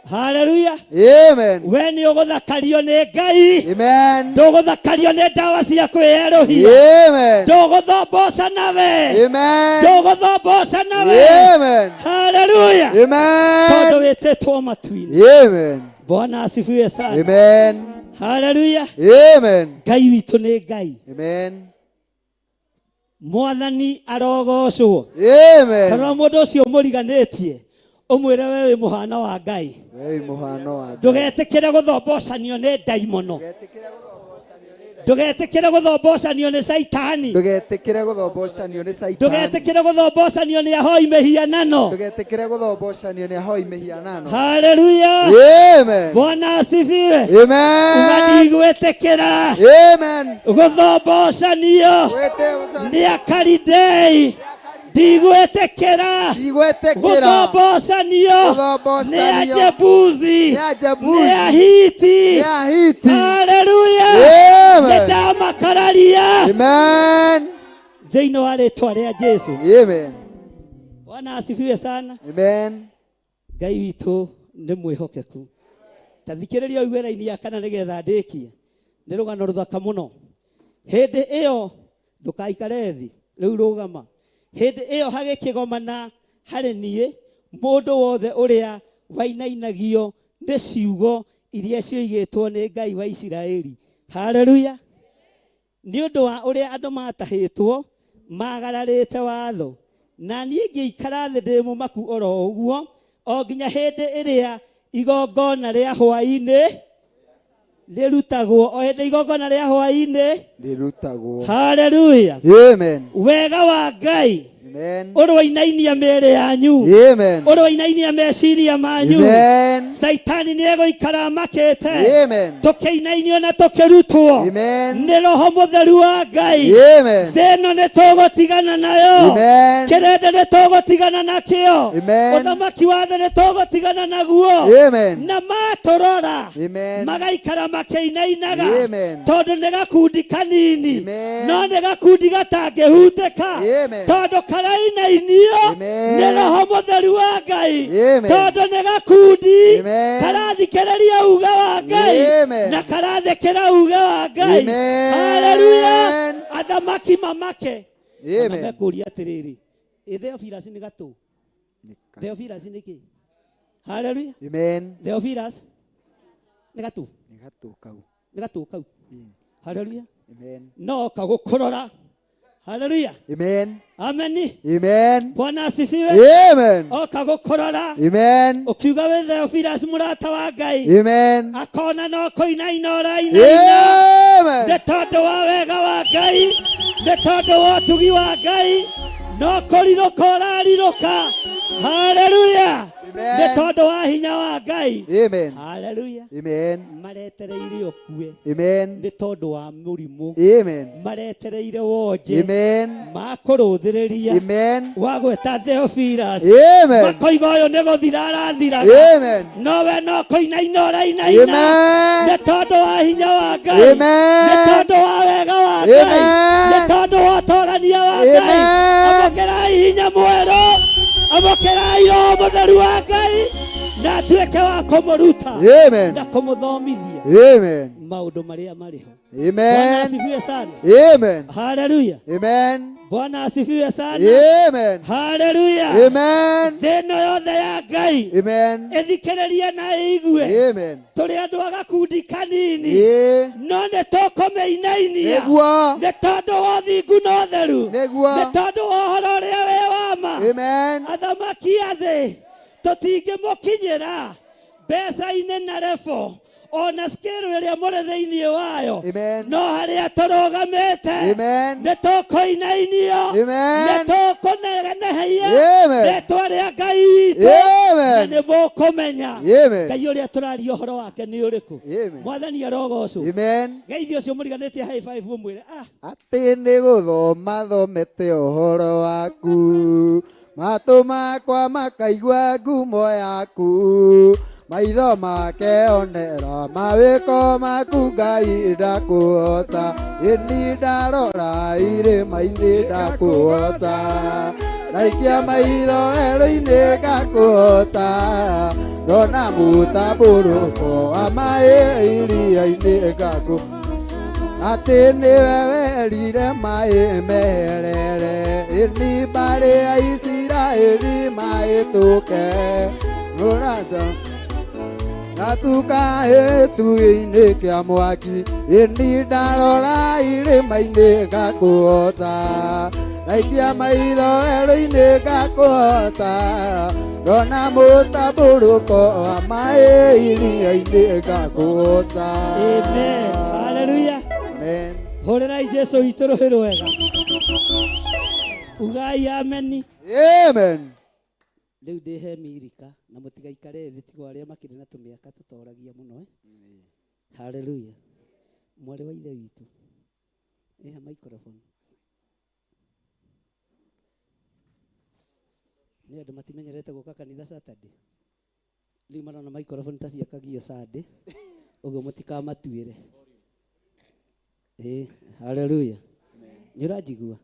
Hallelujah. Amen. When you go the karione gai. Amen. Dogo the karione dawa siya kuero hiya. Amen. Dogo the bossa nave. Amen. Dogo the bossa nave. Amen. Hallelujah. Amen. Todo wete toma twin. Amen. Bwana asifiwe sana. Amen. Hallelujah. Amen. Gai witu ne gai. Amen. Mwathani arogocwo. Amen. Kana mundu ucio muriganetie. Umwire wewe muhana wa Ngai. Wewe muhana wa Ngai. Ndugetikire guthobocanio ni daimono. Ndugetikire guthobocanio ni Saitani. Ndugetikire guthobocanio ni Saitani. Ndugetikire guthobocanio ni ahoi mehianano. Ndugetikire guthobocanio ni ahoi mehianano. Hallelujah. Amen. Bwana asifiwe. Amen. Ugadigwetekera. Amen. Guthobocanio ni akaridei. Digwetekera. Guthobocanio ni ajebuzi. Ni ahiti. Hallelujah. Amen. Ndamakararia. Amen. Thĩinĩ wa rĩĩtwa rĩa Jesu. Amen. Bwana asifiwe sana. Amen. Ngai witũ nĩ mwĩhokeku. Ta thikĩrĩria wĩra-inĩ ya kana nĩgetha ndĩkie. Nĩ rũgano rũthaka mũno. Hĩndĩ ĩyo ndũkaikare thĩ. Rĩu rũgama. Hĩndĩ ĩyo hagĩkĩgomana harĩ niĩ mũndũ wothe ũrĩa wainainagio nĩ ciugo iria cioigĩtwo nĩ Ngai wa Isiraeli. Hallelujah. nĩ ũndũ wa ũrĩa andũ matahĩtwo magararĩte watho, na niĩ ngĩikara thĩ ndĩ mũmaku oro ũguo o nginya hĩndĩ ĩrĩa igongona rĩa hwaĩ-inĩ rĩrutagwo, o hĩndĩ igongona rĩa hwaĩ-inĩ rĩrutagwo. Haleluya. Amen. Wega wa Ngai Amen. ũrũinainia mĩĩrĩ yanyu, Amen. ũrũinainia meciria manyu. Amen. Saitani nĩ egũikara makĩte, Amen. tũkĩinainio na tũkĩrutwo Amen. nĩ Roho Mũtheru wa Ngai. Amen. Thĩ ĩno nĩ tũgũtigana nayo, Amen. kĩrĩndĩ nĩ tũgũtigana nakĩo, Amen. ũthamaki wa thĩ nĩ tũgũtigana naguo, Amen. na matũrora Amen. magaikara makĩinainaga, Amen. tondũ nĩ gakundi kanini, Amen. no nĩ gakundi gatangĩhutĩka, Amen. tondũ karainainio Amen. nĩ Roho Mũtheru wa Ngai, Amen. tondũ nĩ gakundi Amen. karathikĩrĩria uga wa Ngai Amen. na karathĩkĩra uga wa Ngai. Amen. Haleluya. Athamaki mamake. Amen. Mekũria atĩrĩrĩ, Theophilus nĩ gatũ? Theophilus nĩ kĩ? Haleluya. Amen. Theophilus nĩ gatũ? Nĩ gatũ kau. Nĩ gatũ kau. Haleluya. Amen. No kagũkũrora. Haleluya. Amen. Ameni. Amen. Bwana asifiwe. Amen. Oka gũkũrora. Amen. Ukiuga wĩ Theophilus mũrata wa Ngai. Amen. Akona no kũinaina ũrainaina. Amen. Nĩ tondũ wa wega wa Ngai, nĩ tondũ wa ũtugi wa Ngai, no kũrirũka ũrarirũka. Haleluya. Amen. Nĩ tondũ wa hinya wa Ngai. Amen. Haleluya. Amen. Maretereire ũkue Amen. nĩ tondũ wa mũrimũ. Amen. Maretereire wonje. Amen. Makũrũthĩrĩria Amen. wa gwĩta Theophilus. Amen. Makoiga ũyũ nĩ gũthira arathiraga. Amen. Nowe no kũinaina ũrainaina. Amen. Nĩ tondũ wa hinya wa Ngai. Amen. Nĩ tondũ wa wega wa Ngai. Amen. Nĩ tondũ wa ũtorania wa Ngai. Amen. Amũkĩrai hinya mwerũ. Amũkĩrai Roho Mũtheru wa Ngai na atuĩke wa kũmũruta Amen. na kũmũthomithia Amen. maũndũ marĩa marĩ ho. Bwana Amen. asifiwe sana. Amen. Haleluya. Amen. Bwana asifiwe sana. Amen. Haleluya. Amen. Thĩ ĩno yothe ya Ngai Amen. ĩthikĩrĩrie na ĩigue. Amen. Tũrĩ andũ a gakundi kanini, Ĩĩ. no nĩ tũkũmĩinainia Nĩguo. nĩ tondũ wa ũthingu na ũtheru, Nĩguo. nĩ tondũ wa ũhoro ũrĩa wĩ wa ma. Amen. Athamaki a thĩ tũtingĩmũkinyĩra mbeca-inĩ na rebo ona scale ĩrĩa mũrĩ thĩinĩ wayo. Amen. No harĩa tũrũgamĩte Amen. nĩ tũkũinainio, Amen. nĩ tũkũneneheia Amen. rĩĩtwa rĩa Ngai witũ, na Amen. nĩ mũkũmenya Amen. Ngai ũrĩa tũraria ũhoro wake nĩ ũrĩkũ. Amen. Mwathani arogocwo. Amen. Geithio ũcio mũriganĩtie high five ũmwĩre Atĩ nĩ gũthoma thomete ũhoro waku, matũ makwa makaigua ngumo yaku, maitho make onera mawĩko maku Ngai ndakũhoca, ĩni ndarora irĩma-inĩ ndakũhoca, ndaikia maitho werũ-inĩ ngakũhoca, ndona mũtambũrũko wa maĩ iria-inĩ ngakũhoca. Atĩ nĩwe werire maĩ meherere, ĩni mbarĩ ya Isiraeli mahĩtũke, nũratha gatuka gĩtugĩ-inĩ kĩa mwaki, ĩni ndarora irĩma-inĩ ngakũhoca, ndaikia maitho werũ-inĩ ngakũhoca, ndona mũtambũrũko wa maĩ iria-inĩ ngakũhoca. amen. Haleluya. Amen. Hũrĩrai Jesũ witũ rũhĩ rwega. Ugai ameni. Amen. Rĩu ndĩhe mirika na mũtigaikare thĩ tiga arĩa makĩrĩ na tũmĩaka tũtoragia mũno. Haleluya. Mwarĩ wa ithe witũ. Ĩha microphone. Nĩ andũ matimenyerete gũka kanitha Saturday. Rĩu marona microphone ta ciakagio Sunday. Ũguo mũtikamatuĩre. Haleluya. Nĩ ũranjigua?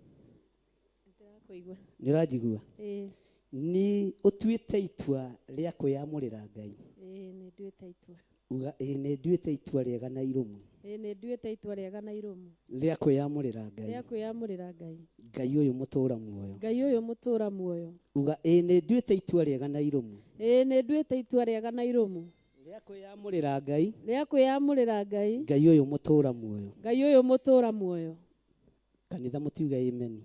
Nĩ ũranjigua? Nĩ ũtuĩte itua rĩa kwĩyamũrĩra Ngai. Nĩ nduĩte itua. Uga nĩ nduĩte itua rĩega na irũmu. Nĩ nduĩte itua rĩega na irũmu. Rĩa kwĩyamũrĩra Ngai. Rĩa kwĩyamũrĩra Ngai. Ngai ũyũ mũtũra muoyo. Ngai ũyũ mũtũra muoyo. Uga nĩ nduĩte itua rĩega na irũmu. Nĩ nduĩte itua rĩega na irũmu. Rĩa kwĩyamũrĩra Ngai. Rĩa kwĩyamũrĩra Ngai. Ngai ũyũ mũtũra muoyo. Ngai ũyũ mũtũra muoyo. Kanitha mutiuga amen.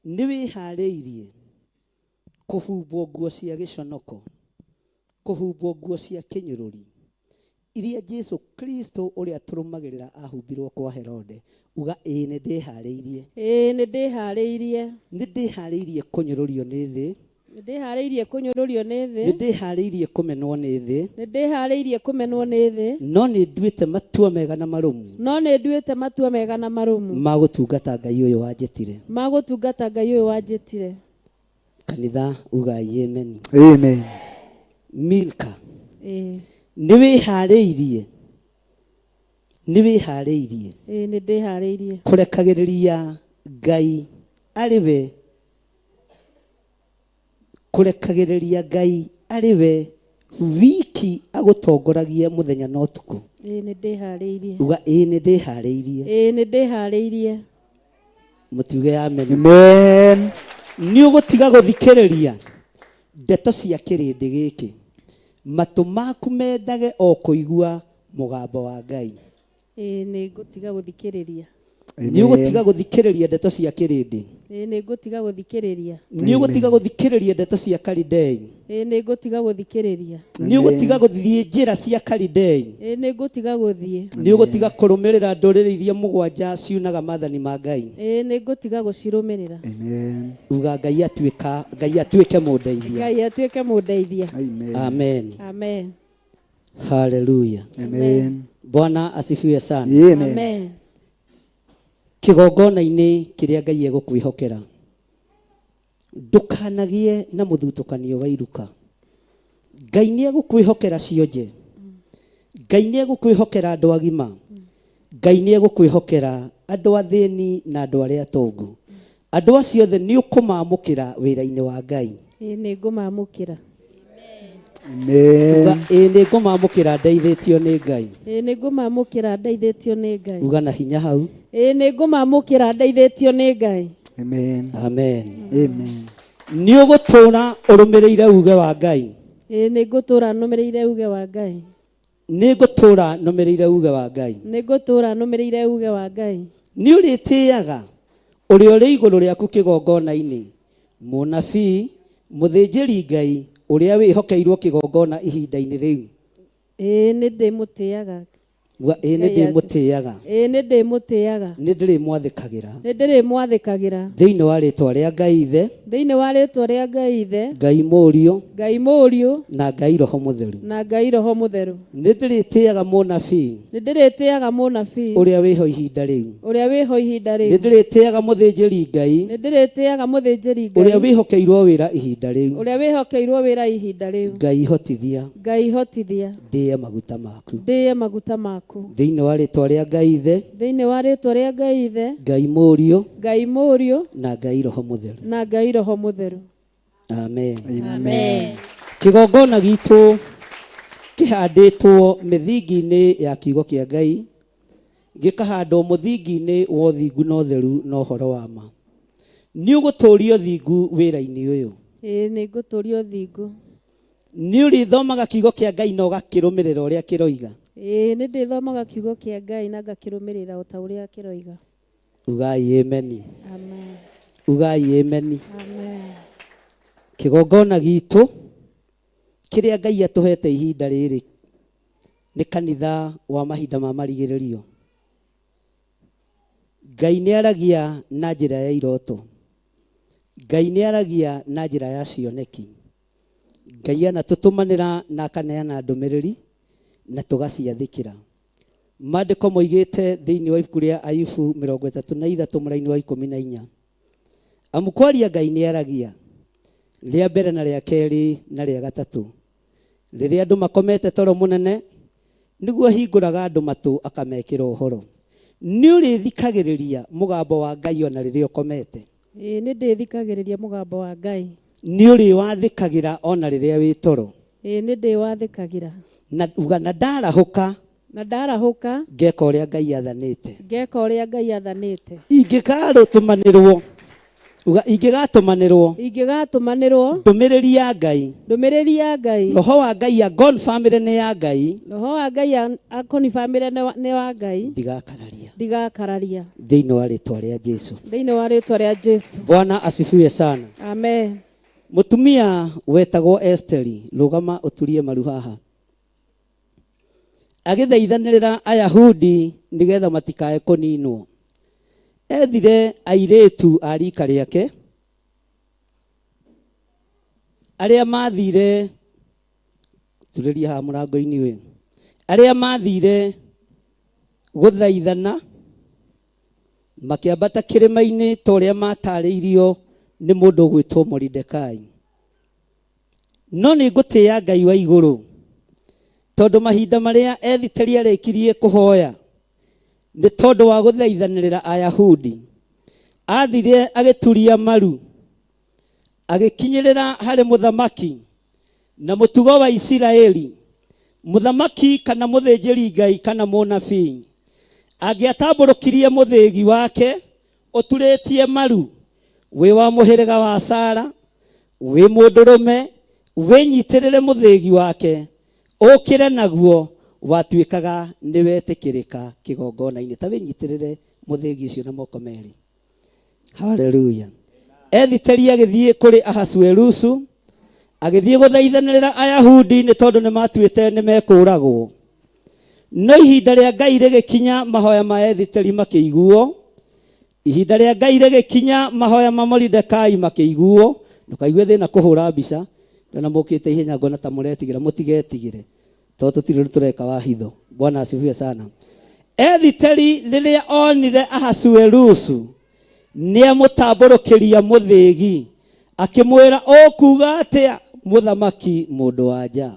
Nĩ wĩharĩirie kũhumbwo nguo cia gĩconoko, kũhumbwo nguo cia kĩnyũrũri iria Jesu Kristo ũrĩa tũrũmagĩrĩra ahumbirwo kwa Herode. Uga ĩĩ nĩ ndĩharĩirie. Ĩĩ nĩ ndĩharĩirie. Nĩ ndĩharĩirie kũnyũrũrio nĩ thĩ. Nĩ ndĩharĩirie kũnyũrũrio nĩ thĩ. Nĩ ndĩharĩirie kũmenwo nĩ thĩ. Nĩ ndĩharĩirie kũmenwo nĩ thĩ. No nĩ nduĩte matua mega na marũmu. No nĩ nduĩte matua mega na marũmu. Ma gũtungata Ngai ũyũ wanjĩtire. Ma gũtungata Ngai ũyũ wanjĩtire. Kanitha uga amen. Amen. Milka. Ĩĩ. Nĩ wĩharĩirie. Nĩ wĩharĩirie. Ĩĩ nĩ ndĩharĩirie. Kũrekagĩrĩria Ngai arĩ we. Kũrekagĩrĩria Ngai arĩ we wiki agũtongoragia mũthenya na ũtukũ. Ĩĩ nĩ ndĩharĩirie. Uga ĩĩ nĩ ndĩharĩirie. Ĩĩ nĩ ndĩharĩirie. Mũtiuge amen. Amen. Nĩ ũgũtiga gũthikĩrĩria ndeto cia kĩrĩndĩ gĩkĩ. Matũ maku mendage o kũigua mũgambo wa Ngai. Ĩĩ nĩ ngũtiga gũthikĩrĩria. Nĩ ũgũtiga gũthikĩrĩria ndeto cia kĩrĩndĩ. Ĩĩ nĩ ngũtiga gũthikĩrĩria. Nĩ ũgũtiga gũthikĩrĩria ndeto cia Kalidei. Ĩĩ nĩ ngũtiga gũthikĩrĩria. Nĩ ũgũtiga gũthiĩ njĩra cia Kalidei. Ĩĩ nĩ ngũtiga gũthiĩ. Nĩ ũgũtiga kũrũmĩrĩra ndũrĩrĩ iria mũgwanja ciunaga maathani ma Ngai. Ĩĩ nĩ ngũtiga gũcirũmĩrĩra. Amen. Uga Ngai atuĩke mũndeithia. Ngai atuĩke mũndeithia. Amen. Amen. Amen. Hallelujah. Amen. Bwana asifiwe sana. Amen. Amen. Kĩgongona-inĩ kĩrĩa Ngai egũkwĩhokera, ndũkanagie na mũthutũkanio wa iruka. Ngai nĩ egũkwĩhokera cionje. Ngai nĩ egũkwĩhokera andũ agima. Ngai nĩ egũkwĩhokera andũ athĩni na andũ arĩa atongu. Andũ acio othe nĩ ũkũmamũkĩra wĩra-inĩ wa Ngai. Ĩĩ nĩ ngũmamũkĩra. Amen. Uga ĩĩ nĩ ngũmamũkĩra ndeithĩtio nĩ Ngai. Ĩĩ nĩ ngũmamũkĩra ndeithĩtio nĩ Ngai. Uga na hinya hau. Ĩĩ nĩ ngũmamũkĩra ndeithĩtio nĩ Ngai. Amen. Amen. Amen. Nĩ ũgũtũũra ũrũmĩrĩire uge wa Ngai. Ĩĩ nĩ ngũtũũra nũmĩrĩire uge wa Ngai. Nĩ ngũtũũra nũmĩrĩire uge wa Ngai. Nĩ ngũtũũra nũmĩrĩire uge wa Ngai. Nĩ ũrĩtĩaga ũrĩa ũrĩ igũrũ rĩaku kĩgongona-inĩ, mũnabii, mũthĩnjĩri Ngai ũrĩa wĩhokeirwo kĩgongona ihinda-inĩ rĩu. Ĩĩ nĩ ndĩmũtĩaga. Ĩĩ nĩ ndĩmũtĩaga. Ĩĩ nĩ ndĩmũtĩaga. Nĩ ndĩrĩmwathĩkagĩra. Nĩ ndĩrĩmwathĩkagĩra. Thĩinĩ wa rĩĩtwa rĩa Ngai Ithe. Thĩinĩ wa rĩĩtwa rĩa Ngai Ithe. Ngai Mũriũ. Ngai Mũriũ. Na Ngai Roho Mũtheru. Na Ngai Roho Mũtheru. Nĩ ndĩrĩtĩaga mũnabii. Nĩ ndĩrĩtĩaga mũnabii. Ũrĩa wĩho ihinda rĩu. Ũrĩa wĩho ihinda rĩu. Nĩ ndĩrĩtĩaga mũthĩnjĩri Ngai. Nĩ ndĩrĩtĩaga mũthĩnjĩri Ngai. Ũrĩa wĩhokeirwo wĩra ihinda rĩu. Ũrĩa wĩhokeirwo wĩra ihinda rĩu. Ngai hotithia. Ngai hotithia. Ndĩe maguta maku. Ndĩe maguta maku. Thĩinĩ wa rĩĩtwa rĩa Ngai Ithe. Thĩinĩ wa rĩĩtwa rĩa Ngai Ithe. Ngai Mũriũ. Ngai Mũriũ. Na Ngai Roho Mũtheru. Na Ngai Roho Mũtheru. Amen. Amen. Kĩgongona gitũ kĩhandĩtwo mĩthingi-inĩ ya kiugo kĩa Ngai, gĩkahandwo mũthingi-inĩ wa ũthingu na ũtheru na ũhoro wa ma. Nĩ ũgũtũũria ũthingu wĩra-inĩ ũyũ. Ĩĩ nĩ ngũtũũria ũthingu. Nĩ ũrĩthomaga kiugo kĩa Ngai na ũgakĩrũmĩrĩra ũrĩa kĩroiga. Ĩĩ nĩ ndĩthomaga kiugo kĩa Ngai na ngakĩrũmĩrĩra o ta ũrĩa kĩroiga. Ugai amen. Amen. Ugai amen. Amen. Kĩgongona gitũ kĩrĩa Ngai atũhete ihinda rĩrĩ nĩ kanitha wa mahinda ma marigĩrĩrio. Ngai nĩ aragia na njĩra ya iroto. Ngai nĩ aragia na njĩra ya cioneki. Ngai anatũtũmanĩra na akaneana ndũmĩrĩri na tũgaciathĩkĩra. Maandĩko moigĩte thĩinĩ wa ibuku rĩa Ayubu 33 mũraini wa 14. Amu kwaria Ngai nĩ aragia rĩa mbere na rĩa kerĩ na rĩa gatatũ. Rĩrĩa andũ makomete toro mũnene nĩguo ahingũraga andũ matũ akamekĩra ũhoro. Nĩ ũrĩthikagĩrĩria mũgambo wa Ngai ona rĩrĩa ũkomete. Ĩĩ nĩ ndĩthikagĩrĩria mũgambo wa Ngai. Nĩ ũrĩwathĩkagĩra ona rĩrĩa wĩ toro. Ĩĩ nĩ ndĩwathĩkagĩra. Na uga na ndarahũka. Na ndarahũka. Ngeka ũrĩa Ngai athanĩte. Ngeka ũrĩa Ngai athanĩte. Ingĩkarũtũmanĩrwo uga ingigatumanirwo ndũmĩrĩri ya Ngai roho wa Ngai ya Gone family nĩ ya Ngai akoni family nĩ wa Ngai ndigakararia thĩinĩ wa rĩĩtwa rĩa Jesu. Bwana asifiwe sana. Amen. Mutumia wetagwo Esteri, rũgama ũturie maru haha, agĩthaithanĩrĩra Ayahudi nĩgetha matikae kũninwo. Ethire airĩtu a rika rĩake arĩa mathire turĩria haha mũrango-inĩ ũyũ, arĩa mathire gũthaithana makĩambata kĩrĩma-inĩ ta ũrĩa matarĩirio nĩ mũndũ ũgwĩtwo Moridekai. No nĩ ngũtĩĩa Ngai wa igũrũ tondũ mahinda marĩa Ethiteri arĩkirie kũhoya nĩ tondũ wa gũthaithanĩrĩra Ayahudi, athire agĩturia maru agĩkinyĩrĩra harĩ mũthamaki na mũtugo wa Isiraeli. Mũthamaki kana mũthĩnjĩri Ngai kana mũnabii angĩatambũrũkirie mũthĩgi wake ũturĩtie maru, wĩ wa mũhĩrĩga wa Sara, wĩ mũndũrũme, wĩnyitĩrĩre mũthĩgi wake ũkĩre naguo, watuĩkaga nĩ wetĩkĩrĩka kĩgongona-inĩ. Ta wĩnyitĩrĩre mũthĩgi ũcio na moko merĩ. Haleluya. Ethiteri agĩthiĩ kũrĩ Ahasuerusu, agĩthiĩ gũthaithanĩrĩra Ayahudi nĩ tondũ nĩ matuĩte nĩ mekũragwo. No ihinda rĩa Ngai rĩgĩkinya, mahoya ma Ethiteri makĩiguo. Ihinda rĩa Ngai rĩgĩkinya, mahoya ma Moridekai makĩiguo. Ndũkaigue thĩna kũhũra mbica, na mũkĩte ihenya ngona ta mũretigĩra, mũtigetigĩre tondũ tũtirĩ tũreka wa hitho. Bwana asifiwe sana. Ethiteri rĩrĩa onire Ahasuerusu nĩ amũtambũrũkĩria mũthĩgi, akĩmwĩra ũkuga atĩa mũthamaki mũndũ wa nja,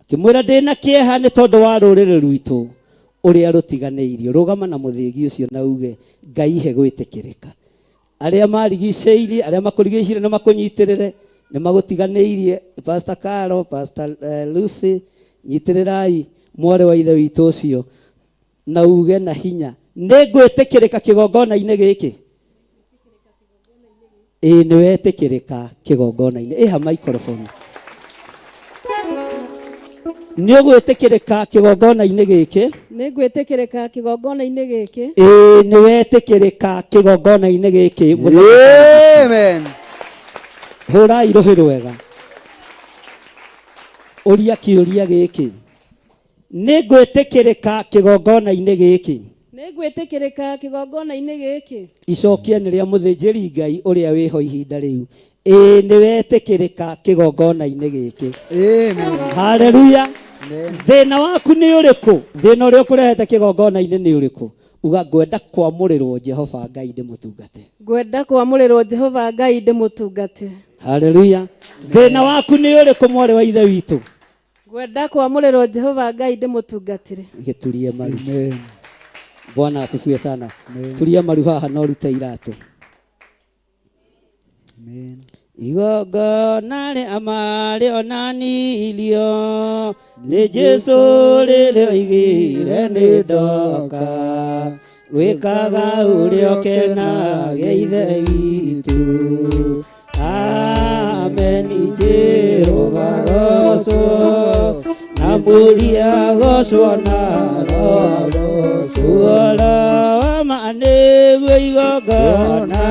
akĩmwĩra ndĩna kĩeha nĩ tondũ wa rũrĩrĩ rwitũ ũrĩa rũtiganĩirio. Rũgama na mũthĩgi ũcio na uge Ngai he gwĩtĩkĩrĩka. Arĩa marigicĩirie, arĩa makũrigicĩirie na makũnyitĩrĩre nĩ magũtiganĩirie. Pastor Carol, Pastor Lucy, nyitĩrĩrai mwarĩ wa ithe witũ ũcio na uge na hinya nĩ ngwĩtĩkĩrĩka kĩgongona-inĩ gĩkĩ. Ĩĩ nĩ wetĩkĩrĩka kĩgongona-inĩ. Ĩha microphone. Nĩ ũgwĩtĩkĩrĩka kĩgongona-inĩ gĩkĩ. Nĩ ngwĩtĩkĩrĩka kĩgongona-inĩ gĩkĩ. Ĩĩ nĩ wetĩkĩrĩka kĩgongona-inĩ gĩkĩ. Amen. Hũra irũhĩ rwega. Ũria kĩũria gĩkĩ. Nĩ ngwĩtĩkĩrĩka kĩgongona-inĩ gĩkĩ. Nĩ ngwĩtĩkĩrĩka kĩgongona-inĩ gĩkĩ. Icokia nĩ rĩa mũthĩnjĩri Ngai ũrĩa wĩho ihinda rĩu. Ĩĩ nĩ wetĩkĩrĩka kĩgongona-inĩ gĩkĩ. Amen. Haleluya. Thĩna waku nĩ ũrĩkũ? Thĩna ũrĩa ũkũrehete kĩgongona-inĩ nĩ ũrĩkũ? Uga ngwenda kwamũrĩrwo Jehova Ngai ndĩmũtungate. Ngwenda kwamũrĩrwo Jehova Ngai ndĩmũtungate. Haleluya. Thĩna waku nĩ ũrĩkũ mwarĩ wa ithe witũ? Ngwenda kwamũrĩrwo Jehova Ngai ndĩmũtungatĩre. Gĩturie maru. Amen. Bwana asifiwe sana. Turia maru haha no rute iratũ. Amen. Igongona rĩa marĩonanirio nĩ Jesũ rĩrĩa oigire nĩ ndoka gwĩkaga ũrĩa ũkenagia ithe witũ. Amen. Jehova gocwo na mũria gocwo na roho suora wa manĩguo igongona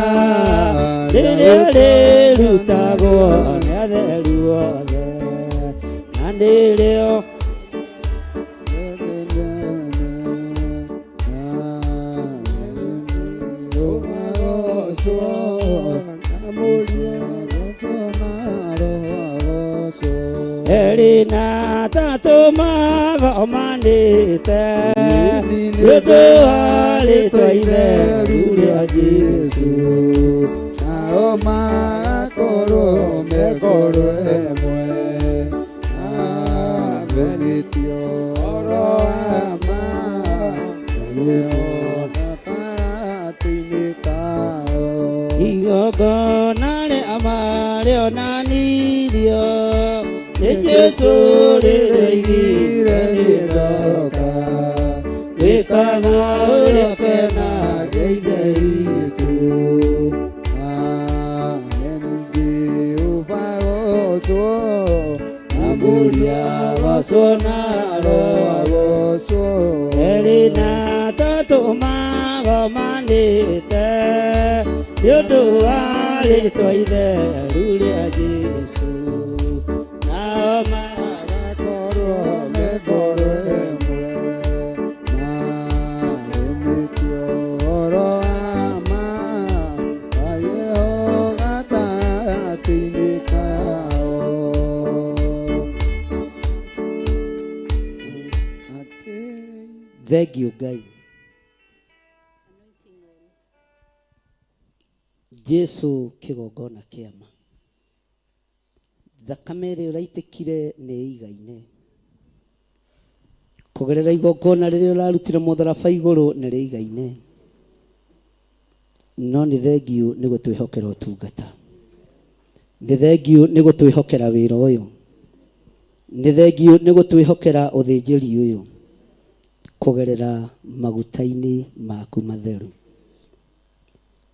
rĩrĩa rĩrutagwo nĩ atheru othe na nĩrĩo Erina tatu magomanĩte nĩũndũ wa rĩĩtwa itheru rĩa Jesũ, nao magakorwo mekorwo ĩmwe. Amenĩtio oro wa ma gatagatĩ-inĩ kao. igongona rĩa marĩonanirio nĩ Jesũ rĩrĩa oigire nĩ ndoka gwĩkaga ũrĩa ũkenagia ithe witũ. tuona roho elina tatuma gomanite yodo wale toide rulia Yesu na mara koro me koro emwe na emikyo oro ama ayo gata tinikao thank you guys. Jesu kigongona kiama thakame ĩrĩa ũraitikire nĩ igaine kugerera igongona rĩrĩa ũrarutire mũtharaba igũrũ nĩ rĩigaine no nĩ thengiũ nĩ gũtwĩhokera ũtungata nĩ thengiũ nĩ gũtwĩhokera wĩra ũyũ nĩ thengiũ nĩ gũtwĩhokera ũthĩnjĩri ũyũ kugerera maguta-inĩ maku matheru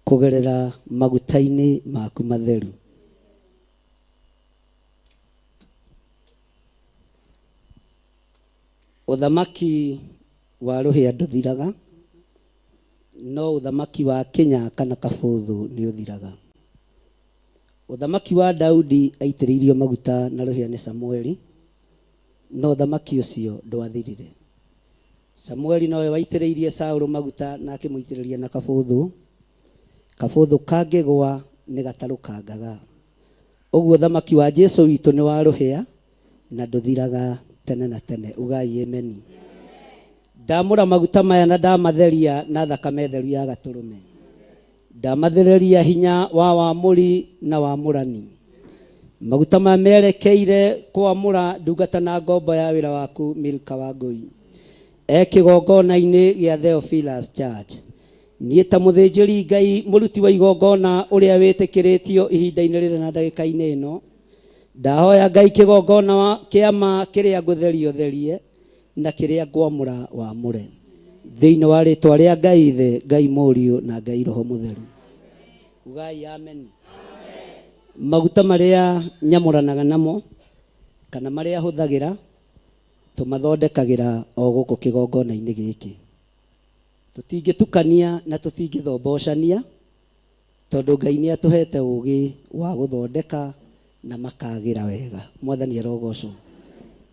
kugerera maguta-inĩ maku matheru uthamaki wa rũhĩa ndũthiraga no uthamaki wa Kenya kana kabũthũ nĩ ũthiraga uthamaki wa Daudi aitĩrĩirio maguta na rũhĩa nĩ Samueli no uthamaki ũcio ndwathirire Samueli nowe waitĩrĩirie Saũlũ maguta na akĩmũitĩrĩria na kabũthũ kangĩgwa nĩ gatarũkangaga ũguo thamaki wa Jesu witũ nĩ wa rũhĩa na ndũthiraga tene na tene ugai ameni ndamũra maguta maya na ndamatheria na thakame theru ya gatũrũme ndamathereria hinya wa wamũri na wamũrani maguta maya merekeire kwamũra ndungata na ngombo ya wĩra waku Milka Wangui kĩgongona-inĩ gĩa Theophilus Church niĩ ta mũthĩnjĩri Ngai mũruti wa igongona ũrĩa wĩtĩkĩrĩtio ihinda-inĩ rĩrĩ na ndagĩka-inĩ ĩno ndahoya Ngai kĩgongona kĩama kĩrĩa ngũtherio therie na kĩrĩa ngwamũra wamũre thĩinĩ wa rĩtwa rĩa Ngai Ithe Ngai Mũriũ na Ngai Roho Mũtheru ugai amen maguta marĩa nyamũranaga namo kana marĩa hũthagĩra tũmathondekagĩra o gũkũ kĩgongona-inĩ gĩkĩ tũtingĩtukania na tũtingĩthombocania tondũ Ngai nĩ atũhete ũgĩ wa gũthondeka na makagĩra wega mwathani arogocwo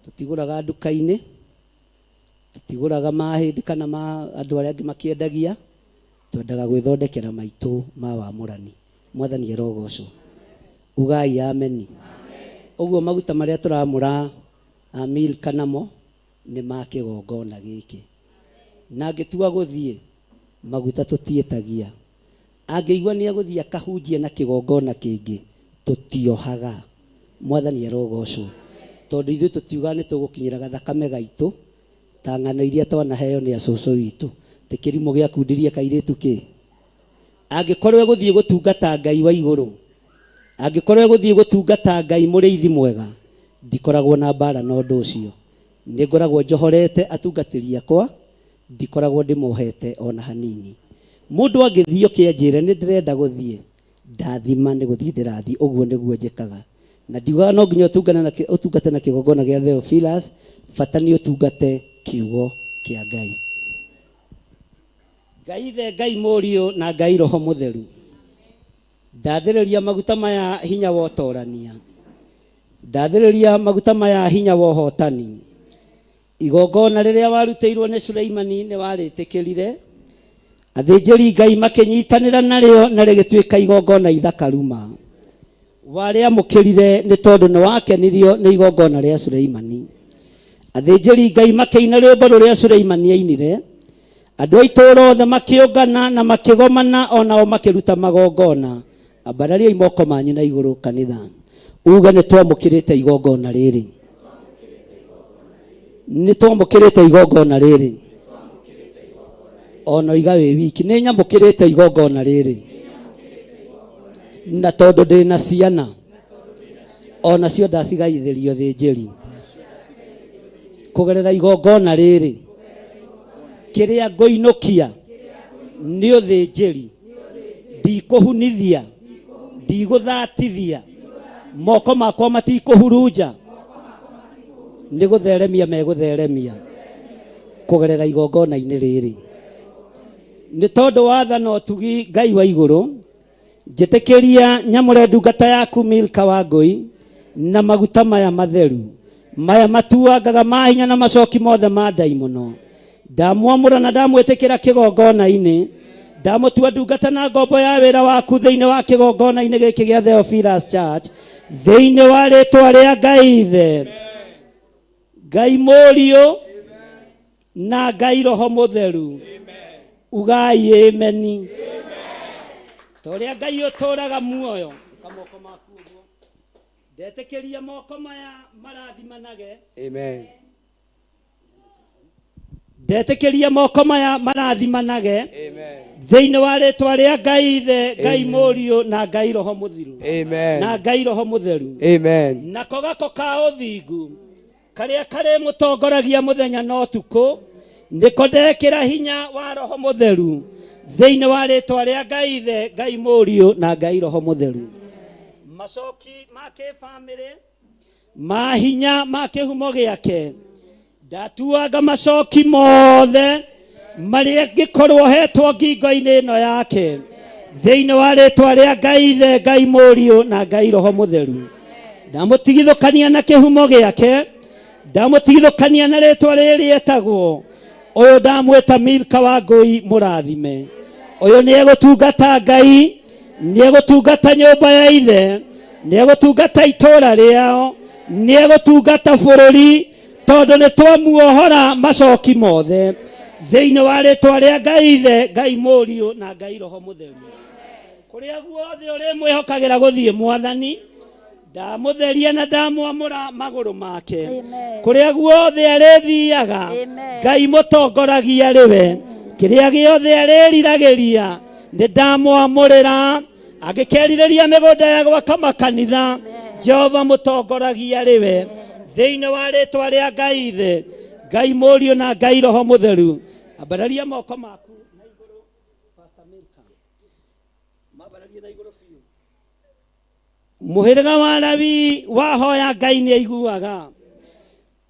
tũtigũraga nduka-inĩ tũtigũraga mahĩndĩ kana andũ arĩa angĩ makĩendagia twendaga gwĩthondekera maitũ ma wamũrani mwathani arogocwo ugai ameni ũguo maguta marĩa tũramũra Milka namo nĩ ma kĩgongona gĩkĩ na ngĩtua gũthiĩ maguta tũtiĩtagia angĩigua nĩ agũthiĩ akahunjie na kĩgongona kĩngĩ tũtiohaga mwathani arogocwo tondũ ithuĩ tũtiugaga nĩ tũgũkinyĩra thakame gaitũ ta ng'ano iria twanaheo nĩ acũcũ witũ tĩ kĩrimũ gĩakundirie kairĩtu kĩ angĩkorwo egũthiĩ gũtungata Ngai wa igũrũ angĩkorwo egũthiĩ gũtungata Ngai mũrĩithi mwega ndikoragwo na mbara na ũndũ ũcio nĩ ngoragwo njohorete atungatĩri akwa ndikoragwo ndĩmohete ona hanini mũndũ angĩthiĩ kĩanjĩre nĩ ndĩrenda gũthiĩ ndathima nĩ gũthiĩ ndĩrathiĩ ũguo nĩguo njĩkaga na ndiugaga no nginya ũtungate na kĩgongona gĩa Theophilus bata nĩ ũtungate kiugo kĩa Ngai Ngai Ithe Ngai Mũriũ na Ngai Roho Mũtheru ndathĩrĩria maguta maya hinya wa ũtorania ndathĩrĩria maguta maya hinya wa ũhotani igongona rĩrĩa warutĩirwo nĩ Suleimani nĩ warĩtĩkĩrire athĩnjĩri Ngai makĩnyitanĩra narĩo na rĩgĩtuĩka igongona ithakaruma warĩamũkĩrire nĩ tondũ nĩ wakenirio nĩ igongona rĩa Suleimani athĩnjĩri Ngai makĩina rwĩmbo rũrĩa Suleimani ainire andũ a itũũra othe makĩũngana na makĩgomana onao makĩruta magongona ambarariai moko manyu na igũrũ kanitha uga nĩ twamũkĩrĩte igongona rĩrĩ nĩ twamũkĩrĩte igongona rĩrĩ ona iga wĩ wiki nĩ nyamũkĩrĩte igongona rĩrĩ na tondũ ndĩna ciana ona cio ndacigaithĩrio thĩnjĩri kũgerera igongona rĩrĩ kĩrĩa ngũinũkia nĩ ũthĩnjĩri ndikũhunithia ndigũthatithia moko makwa matikũhurunja nĩ gũtheremia megũtheremia kũgerera igongona-inĩ rĩrĩ. Nĩ tondũ wathana ũtugi Ngai wa igũrũ, njĩtĩkĩria nyamũre ndungata yaku Milka Wangui na maguta maya matheru, maya matuangaga mahinya na macoki mothe ma ndaimono. Ndamwamũra na ndamwĩtĩkĩra kĩgongona-inĩ, ndamũtua ndungata na ngombo ya wĩra waku thĩinĩ wa kĩgongona-inĩ gĩkĩ gĩa Theophilus Church, thĩinĩ wa rĩtwa rĩa Ngai Ithe, Ngai Mũriũ na Ngai Roho Mũtheru. Ugai ameni. Toria Ngai ũtũraga muoyo kamoko maku ũguo, ndetĩkĩria moko maya marathimanage. Amen. Ndetĩkĩria moko maya marathimanage. Amen. Thĩinĩ wa rĩtwa rĩa Ngai Ithe, Ngai Mũriũ na Ngai Roho Mũtheru. Amen. Na Ngai Roho Mũtheru. Amen. Nako gako ka ũthingu karĩa karĩ mũtongoragia mũthenya na ũtukũ, nĩko ndekĩra hinya wa Roho Mũtheru thĩinĩ wa rĩtwa rĩa Ngai Ithe, Ngai Mũriũ na Ngai Roho Mũtheru. Macoki ma kĩbamĩrĩ ma hinya ma kĩhumo gĩake, ndatuaga macoki mothe marĩa ngĩkorwo hetwo ngingo-inĩ ĩno yake thĩinĩ wa rĩtwa rĩa Ngai Ithe, Ngai Mũriũ na Ngai Roho Mũtheru. Ndamũtigithũkania na kĩhumo gĩake, ndamũtigithũkania na rĩtwa rĩrĩ rĩetagwo ũyũ, ndamwĩta Milka Wangui mũrathime. Ũyũ nĩ egũtungata Ngai, nĩ egũtungata nyũmba ya ithe, nĩ egũtungata itũũra rĩao, nĩ egũtungata bũrũri, tondũ nĩ twamuohora macoki mothe thĩinĩ wa rĩtwa rĩa Ngai Ithe, Ngai Mũriũ na Ngai Roho Mũtheru. Kũrĩa guothe ũrĩ mwĩhokagĩra gũthiĩ Mwathani, ndamũtheria na ndamwamũra magũrũ make. Kũrĩa guothe arĩthiaga, Ngai mũtongoragia rĩwe, kĩrĩa gĩothe arĩriragĩria nĩ ndamwamũrĩra. Angĩkerirĩria mĩgũnda ya gwaka makanitha, Jehova mũtongoragia rĩwe thĩinĩ wa rĩtwa rĩa Ngai Ithe, Ngai Mũriũ na Ngai Roho Mũtheru. Ambararia moko maku na igũrũ, Pastor Milka, mambararie na igũrũ biũ. Mũhĩrĩga wa Lawi wahoya, Ngai nĩ aiguaga.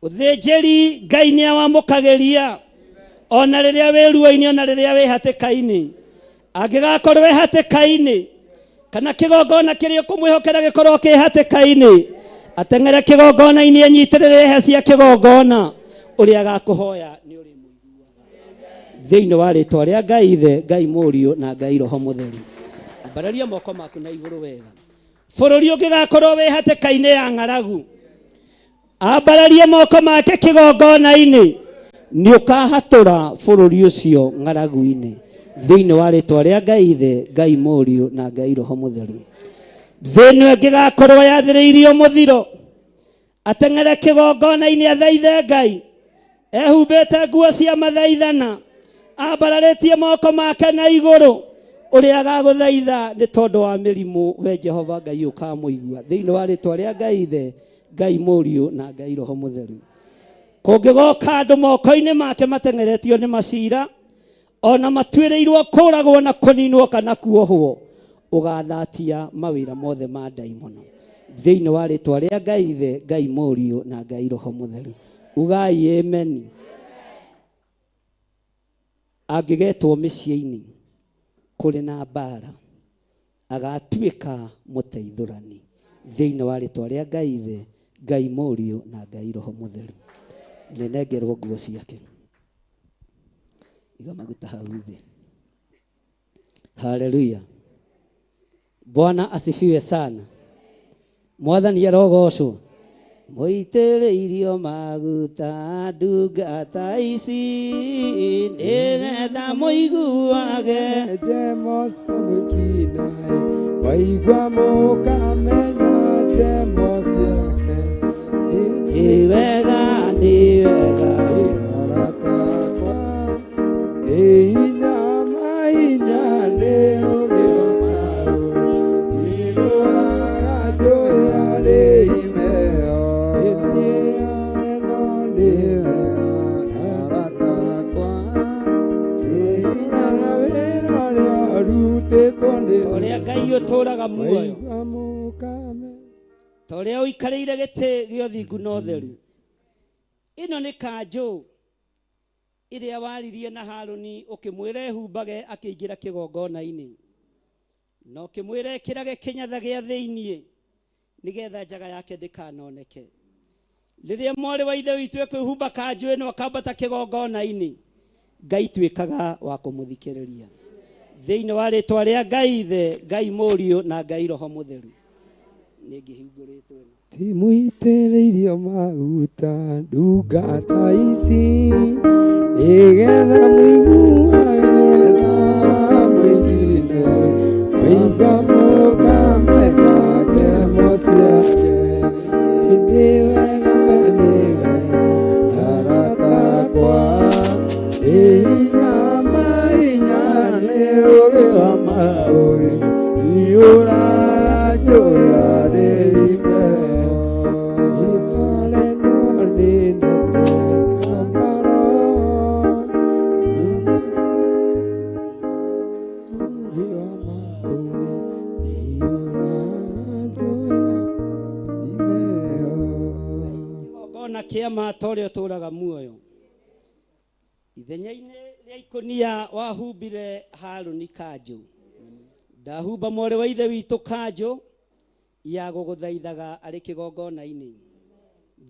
Ũthĩnjĩri, Ngai nĩ awamũkagĩria ona rĩrĩa wĩ ruo-inĩ, ona rĩrĩa wĩ hatĩka-inĩ. Angĩgakorwo wĩ hatĩka-inĩ, kana kĩgongona kĩrĩa ũkũmwĩhokera gĩkorwo kĩ hatĩka-inĩ, ateng'ere kĩgongona-inĩ anyitĩrĩre hĩa cia kĩgongona, ũrĩa agakũhoya nĩ ũrĩ mũiguaga thĩinĩ wa rĩtwa rĩa Ngai Ithe, Ngai Mũriũ na Ngai Roho Mũtheru. Ambararia moko maku na igũrũ wega. Bũrũri ũngĩgakorwo wĩ hatĩka-inĩ ya ng'aragu, ambararie moko make kĩgongona-inĩ, nĩ ũkahatũra bũrũri ũcio ng'aragu-inĩ thĩinĩ wa rĩtwa rĩa Ngai Ithe, Ngai Mũriũ na Ngai Roho Mũtheru. Thĩinĩ ĩngĩgakorwo yathĩrĩirio mũthiro, ateng'ere kĩgongona-inĩ athaithe Ngai, ehumbĩte nguo cia mathaithana, ambararĩtie moko make na igũrũ, ũrĩa agagũthaitha nĩ tondũ wa mĩrimũ, we Jehova Ngai ũkamũigua thĩinĩ wa rĩtwa rĩa Ngai Ithe, Ngai Mũriũ na Ngai Roho Mũtheru. Kũngĩgoka andũ moko-inĩ make mateng'eretio nĩ macira, ona matuĩrĩirwo kũragwo na kũninwo kana kuohwo, ũgathatia mawĩra mothe ma ndaimono thĩinĩ wa rĩtwa rĩa Ngai Ithe, Ngai Mũriũ na Ngai Roho Mũtheru. Ugai ameni. Angĩgetwo mĩciĩ-inĩ kũrĩ na mbara, agatuĩka mũteithũrani thĩinĩ wa rĩtwa rĩa Ngai Ithe, Ngai Mũriũ na Ngai Roho Mũtheru. Nenengerwo nguo ciake, iga maguta hau thĩ. Haleluya. Bwana asifiwe sana. Mwathani arogocwo. Mũitĩrĩirio maguta ndungata ici, nĩgetha mũiguage Demo samukina, waigua mũkamenya demo ciake. Nĩ wega, nĩ wega, Aratakwa, hinya mahinya nĩ ũgĩ wa maũĩ, iroraga njoya nĩ imeo. Ĩthiĩre no nĩ wega, aratakwa, hinya wĩra ũrĩa ũrutĩtwo nĩ ũrĩa Ngai ũtũraga muoyo, waigua mũkamenya. ta ũrĩa ũikarĩire gĩtĩ gĩa ũthingu na ũtheru, ino nĩ kanjũ ĩrĩa waririe na Harũni ũkĩmwĩra ehumbage akĩingĩra kĩgongona-inĩ, na ũkĩmwĩra ekĩrage kĩnyatha gĩa thĩiniĩ nĩgetha njaga yake ndĩkanoneke. Rĩrĩa mwarĩ wa ithe witũ ekwĩhumba kanjũ ĩno akambata kĩgongona-inĩ, Ngai tuĩkaga wa kũmũthikĩrĩria. Thĩinĩ wa rĩtwa rĩa Ngai Ithe, Ngai Mũriũ na Ngai Roho Mũtheru. Nĩngĩhingũrĩtwo ĩno. Timuitĩrĩirio maguta ndungata ici, nĩgetha mũiguage tha mwĩkine, kũigua mũkamenya njemo ciake. Nĩ wega taratakwa, nĩ hinya mainya nĩ ũgĩ wa maũĩ, iũra njoya nĩ imeo, ipare no nĩ nene na maro, ũgĩ wa maũĩ, iũra njoya imeo. Kĩgongona kĩa mata ũrĩa ũtũũraga muoyo. Ithenya-inĩ rĩa ikũnia wahumbire Harũni kanjũ. Ndahumba mwarĩ wa ithe witũ kanjũ ya gũgũthaithaga arĩ kĩgongona-inĩ.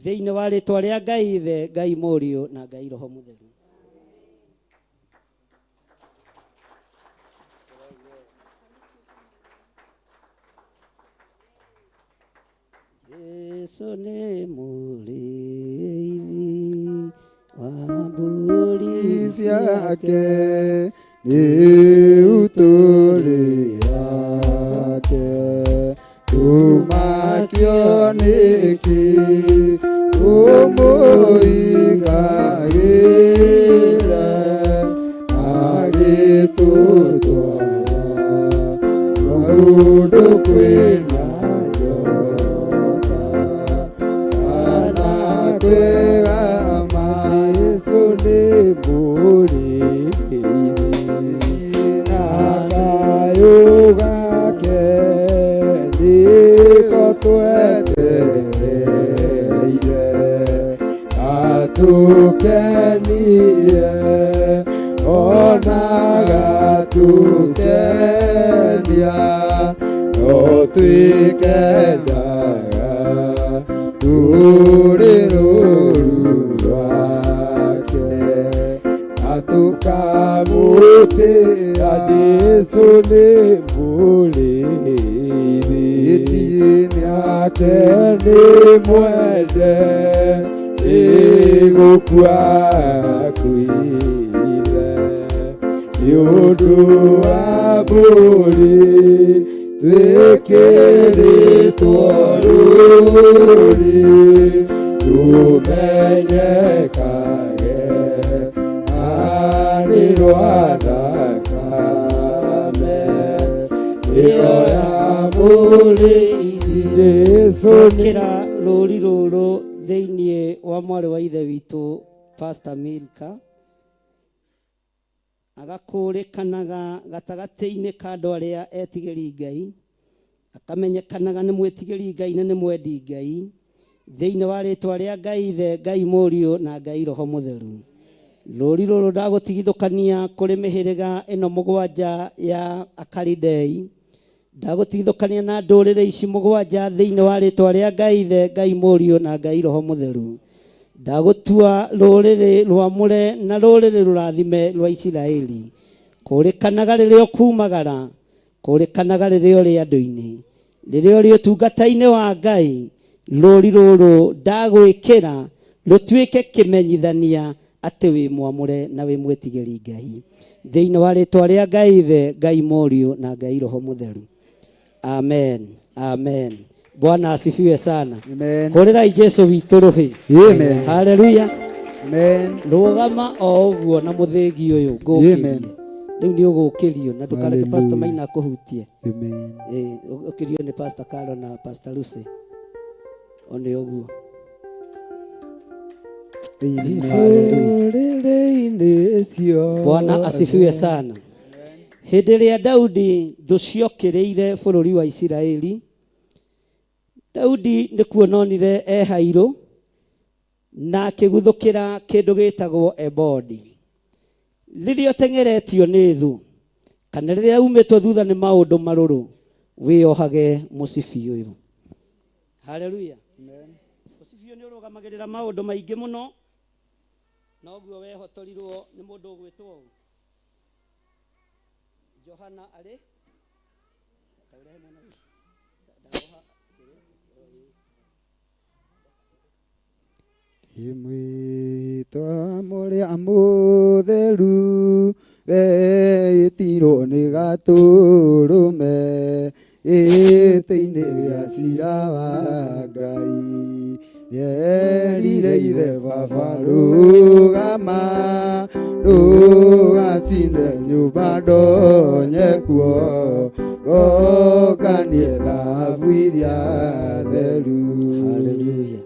Thĩinĩ wa rĩtwa rĩa Ngai Ithe, Ngai Mũriũ na Ngai Roho Mũtheru. Yesu nĩ mũrĩithi wa mbũri ciake, rĩu tũrĩake, tũmakio nĩkĩ, tũmũigagĩre, agĩtũtwara maũndũ kwĩna njota, kana kwĩgama Yesu nĩ mũrĩithi, na thayũ gake nĩko twetereire, atũkenie ona gatũkenia, no twĩkendaga tũrĩ rũũru rwake, na tũkamũtĩĩa Jesũ nĩ mũrĩithi, gĩtĩ-inĩ ake nĩ mwende, gũkua akuire, nĩ ũndũ wa mbũri twĩkĩrĩtwo rũũri, tũmenyekage arĩ rwa thakame ĩyo ya mũrĩithi Jesũ. Kĩra rũũri rũrũ thĩinĩ wa mwarĩ wa ithe witũ Pastor Milka, agakũrĩkanaga gatagatĩ-inĩ ka andũ arĩa etigĩri Ngai, akamenyekanaga nĩ mwĩtigĩri Ngai na nĩ mwendi Ngai, thĩinĩ wa rĩtwa rĩa Ngai Ithe, Ngai Mũriũ na Ngai Roho Mũtheru. Rũũri rũrũ ndagũtigithũkania kũrĩ mĩhĩrĩga ĩno mũgwanja ya Akalidei, ndagũtigithũkania na ndũrĩrĩ ici mũgwanja thĩinĩ wa rĩtwa rĩa Ngai Ithe, Ngai Mũriũ na Ngai Roho Mũtheru. Ndagũtua rũrĩrĩ rwamũre na rũrĩrĩ rũrathime rwa Isiraeli, kũrĩkanaga rĩrĩa ũkumagara, kũrĩkanaga rĩrĩa ũrĩ andũ-inĩ, rĩrĩa ũrĩ ũtungata-inĩ wa Ngai. Rũũri rũrũ ndagwĩkĩra rũtuĩke kĩmenyithania atĩ wĩ mwamũre na wĩ mwĩtigĩri Ngai, thĩinĩ wa rĩtwa rĩa Ngai Ithe, Ngai Mũriũ na Ngai Roho Mũtheru. Amen, amen. Bwana asifiwe sana. Amen. Hũrĩrai Jesũ witũ rũhĩ. Amen. Haleluya. Amen. Rũgama o ũguo na mũthĩgi ũyũ ngũkĩrie. Rĩu nĩ ũgũkĩrio na ndũkareke Pastor Maina akũhutie. Amen. Ũkĩrio nĩ Pastor Carol na Pastor Lucy. One ũguo. Bwana asifiwe sana. Hĩndĩ ĩrĩa Daudi thũ ciokĩrĩire bũrũri wa Isiraeli, Daudi nĩ kuononire hairũ na akĩguthũkĩra kĩndũ gĩtagwo ebodi. Rĩrĩa ũteng'eretio nĩ thũ kana rĩrĩa umĩtwo thutha nĩ maũndũ marũrũ, wĩohage mũcibi ũyũ. Haleluya. Mũcibi ũyũ nĩ ũrũgamagĩrĩra maũndũ maingĩ mũno, noguo wehotorirwo nĩ mũndũ ũgwĩtwo Johana arĩ Imwitwa mũrĩa mũtheru wĩtirwo nĩ gatũrũme gĩtĩ-inĩ gĩa cira wa Ngai, yerire ithe baba rũgama ndũgacine nyũmba ndonye kuo, gokanie thahabu iria theru. Haleluya.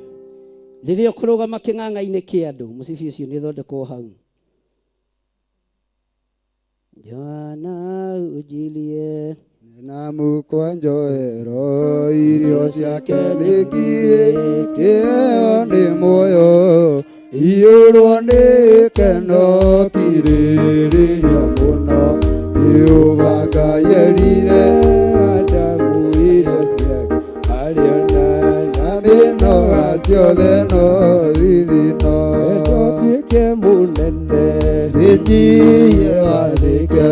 Rĩrĩa ũkũrũgama kĩng'ang'a-inĩ kĩa andũ, mũcibi ũcio nĩ ũthondekwo hau. Johana ujilie na mũkwa njoero irio ciake nĩngiĩ, kĩheo nĩ muoyo iyũrwo nĩ keno kirĩrĩria mũno, Jehova Ngai erire Adamu irio ciake ariona na mĩnoga ciothe no thithino, nĩtũtuĩke mũnene nĩnjiye wathĩke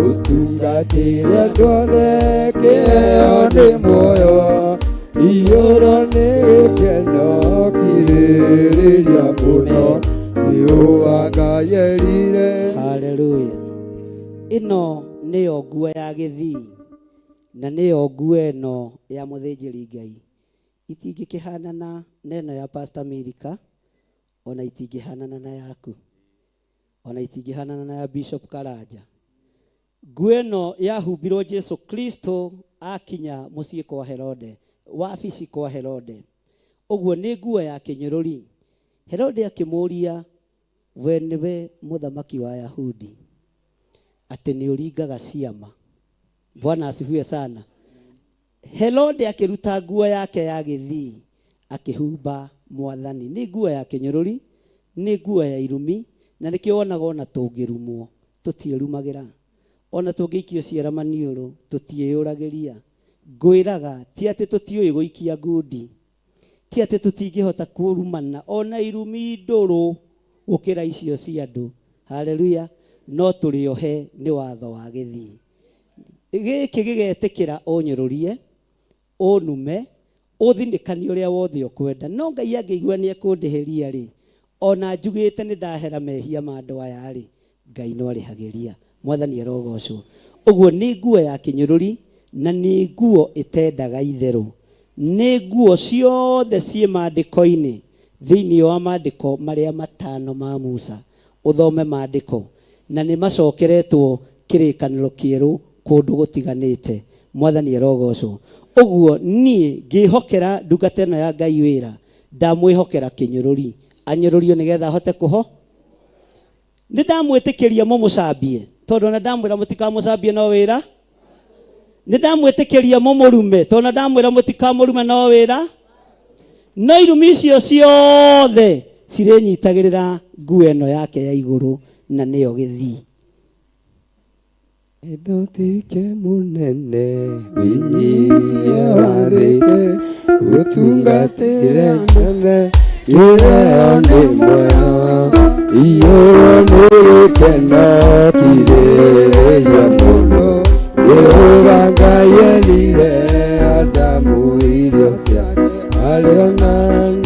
ũtungatĩre andũ othe, kĩheo nĩ muoyo iyũrwo nĩ keno kirĩrĩria mũno, Jehova Ngai erire. Haleluya. Ĩno nĩyo nguo ya gĩthii na nĩyo nguo ĩno ya mũthĩnjĩri Ngai. Itingĩkĩhanana na ĩno ya Pastor Milka, ona itingĩhanana na yaku, ona itingĩhanana na ya Bishop Karanja. Nguo ĩno yahumbirwo Jesu Kristo akinya mũciĩ kwa Herode, wabici kwa Herode. Ũguo nĩ nguo ya kĩnyũrũri. Herode akĩmũria, we nĩwe mũthamaki wa Ayahudi, atĩ nĩ ũringaga ciama. Bwana asifiwe sana. Herode akĩruta nguo yake ya gĩthii akĩhumba Mwathani. Nĩ nguo ya kĩnyũrũri, nĩ nguo ya irumi, na nĩkĩo wonaga ona tũngĩrumwo tũtiĩrumagĩra, ona tũngĩikio ciara maniũrũ tũtiĩyũragĩria. Ngwĩraga ti atĩ tũtiũĩ gũikia ngundi, ti atĩ tũtingĩhota kũrumana ona irumi ndũrũ gũkĩra icio cia andũ. Haleluya. No tũrĩohe nĩ watho wa gĩthii. Gĩkĩ gĩgetĩkĩra ũnyũrũrie, ũnume, ũthinĩkanie ũrĩa wothe ũkwenda. No Ngai angĩigua nĩ ekũndĩhĩria rĩ, ona njugĩte nĩ ndahera mehia ma andũ aya rĩ, Ngai no arĩhagĩria. Mwathani arogocwo. Ũguo nĩ nguo ya kĩnyũrũri na nĩ nguo ĩtendaga itherũ. Nĩ nguo ciothe ciĩ maandĩko-inĩ, thĩinĩ wa maandĩko marĩa matano ma Musa. Ũthome maandĩko na nĩ macokeretwo kĩrĩkanĩro kĩerũ kũndũ gũtiganĩte. Mwathani arogocwo. Ũguo niĩ ngĩhokera ndungata ĩno ya Ngai wĩra, ndamwĩhokera kĩnyũrũri, anyũrũrio nĩgetha ahote kũho. Nĩ ndamwĩtĩkĩria mũmũcambie, tondũ na ndamwĩra mũtikamũcambie no wĩra. Nĩ ndamwĩtĩkĩria mũmũrume, tondũ na ndamwĩra mũtikamũrume no wĩra. No irumi icio ciothe cirĩnyitagĩrĩra nguo ĩno yake ya igũrũ, na nĩyo gĩthii. Ndũtuĩke mũnene wĩnyihie wathĩke ũtungatĩre anene, kĩheo nĩ muoyo iyũrwo nĩ keno kirĩrĩria mũno, Jehova Ngai erire Adamu irio ciake ariona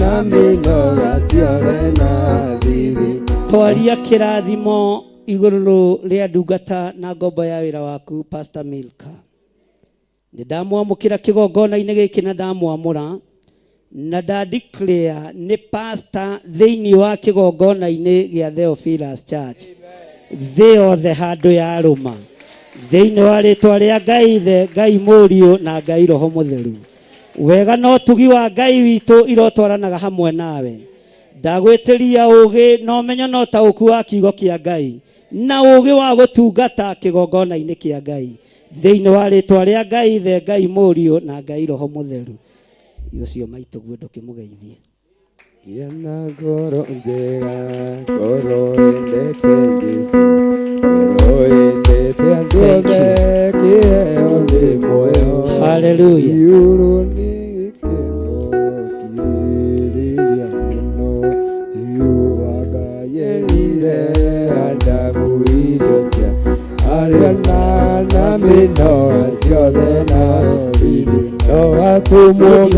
na mĩnoga ciothe na thithino. Twaria kĩrathimo igũrũ rĩa ndungata na ngombo ya wĩra waku Pastor Milka. Nĩ ndamwamũkĩra kĩgongona-inĩ gĩkĩ na ndamwamũra na ndadeclare nĩ pastor thĩinĩ wa kĩgongona-inĩ gĩa Theophilus Church. Thĩ yothe handũ ya rũma thĩinĩ wa rĩtwa rĩa Ngai Ithe, Ngai Mũriũ na Ngai Roho Mũtheru. Wega na ũtugi wa Ngai witũ irotwaranaga hamwe nawe. Ndagwĩtĩria ũũgĩ na ũmenyo na ũtaũku wa kiugo kĩa Ngai na ũũgĩ wa gũtungata kĩgongona-inĩ kĩa Ngai thĩinĩ wa rĩtwa rĩa Ngai Ithe, Ngai Mũriũ na Ngai Roho Mũtheru. Ũcio maitũ guo ndũkĩmũgeithie. Yana goro njega, goro endete Jesu, goro endete anzode, kieo ni moyo. Hallelujah. Yuru ni keno, kiriria muno, yuwaga yelire, adamu iriosia, ariana na mino, asiode na, no atumo.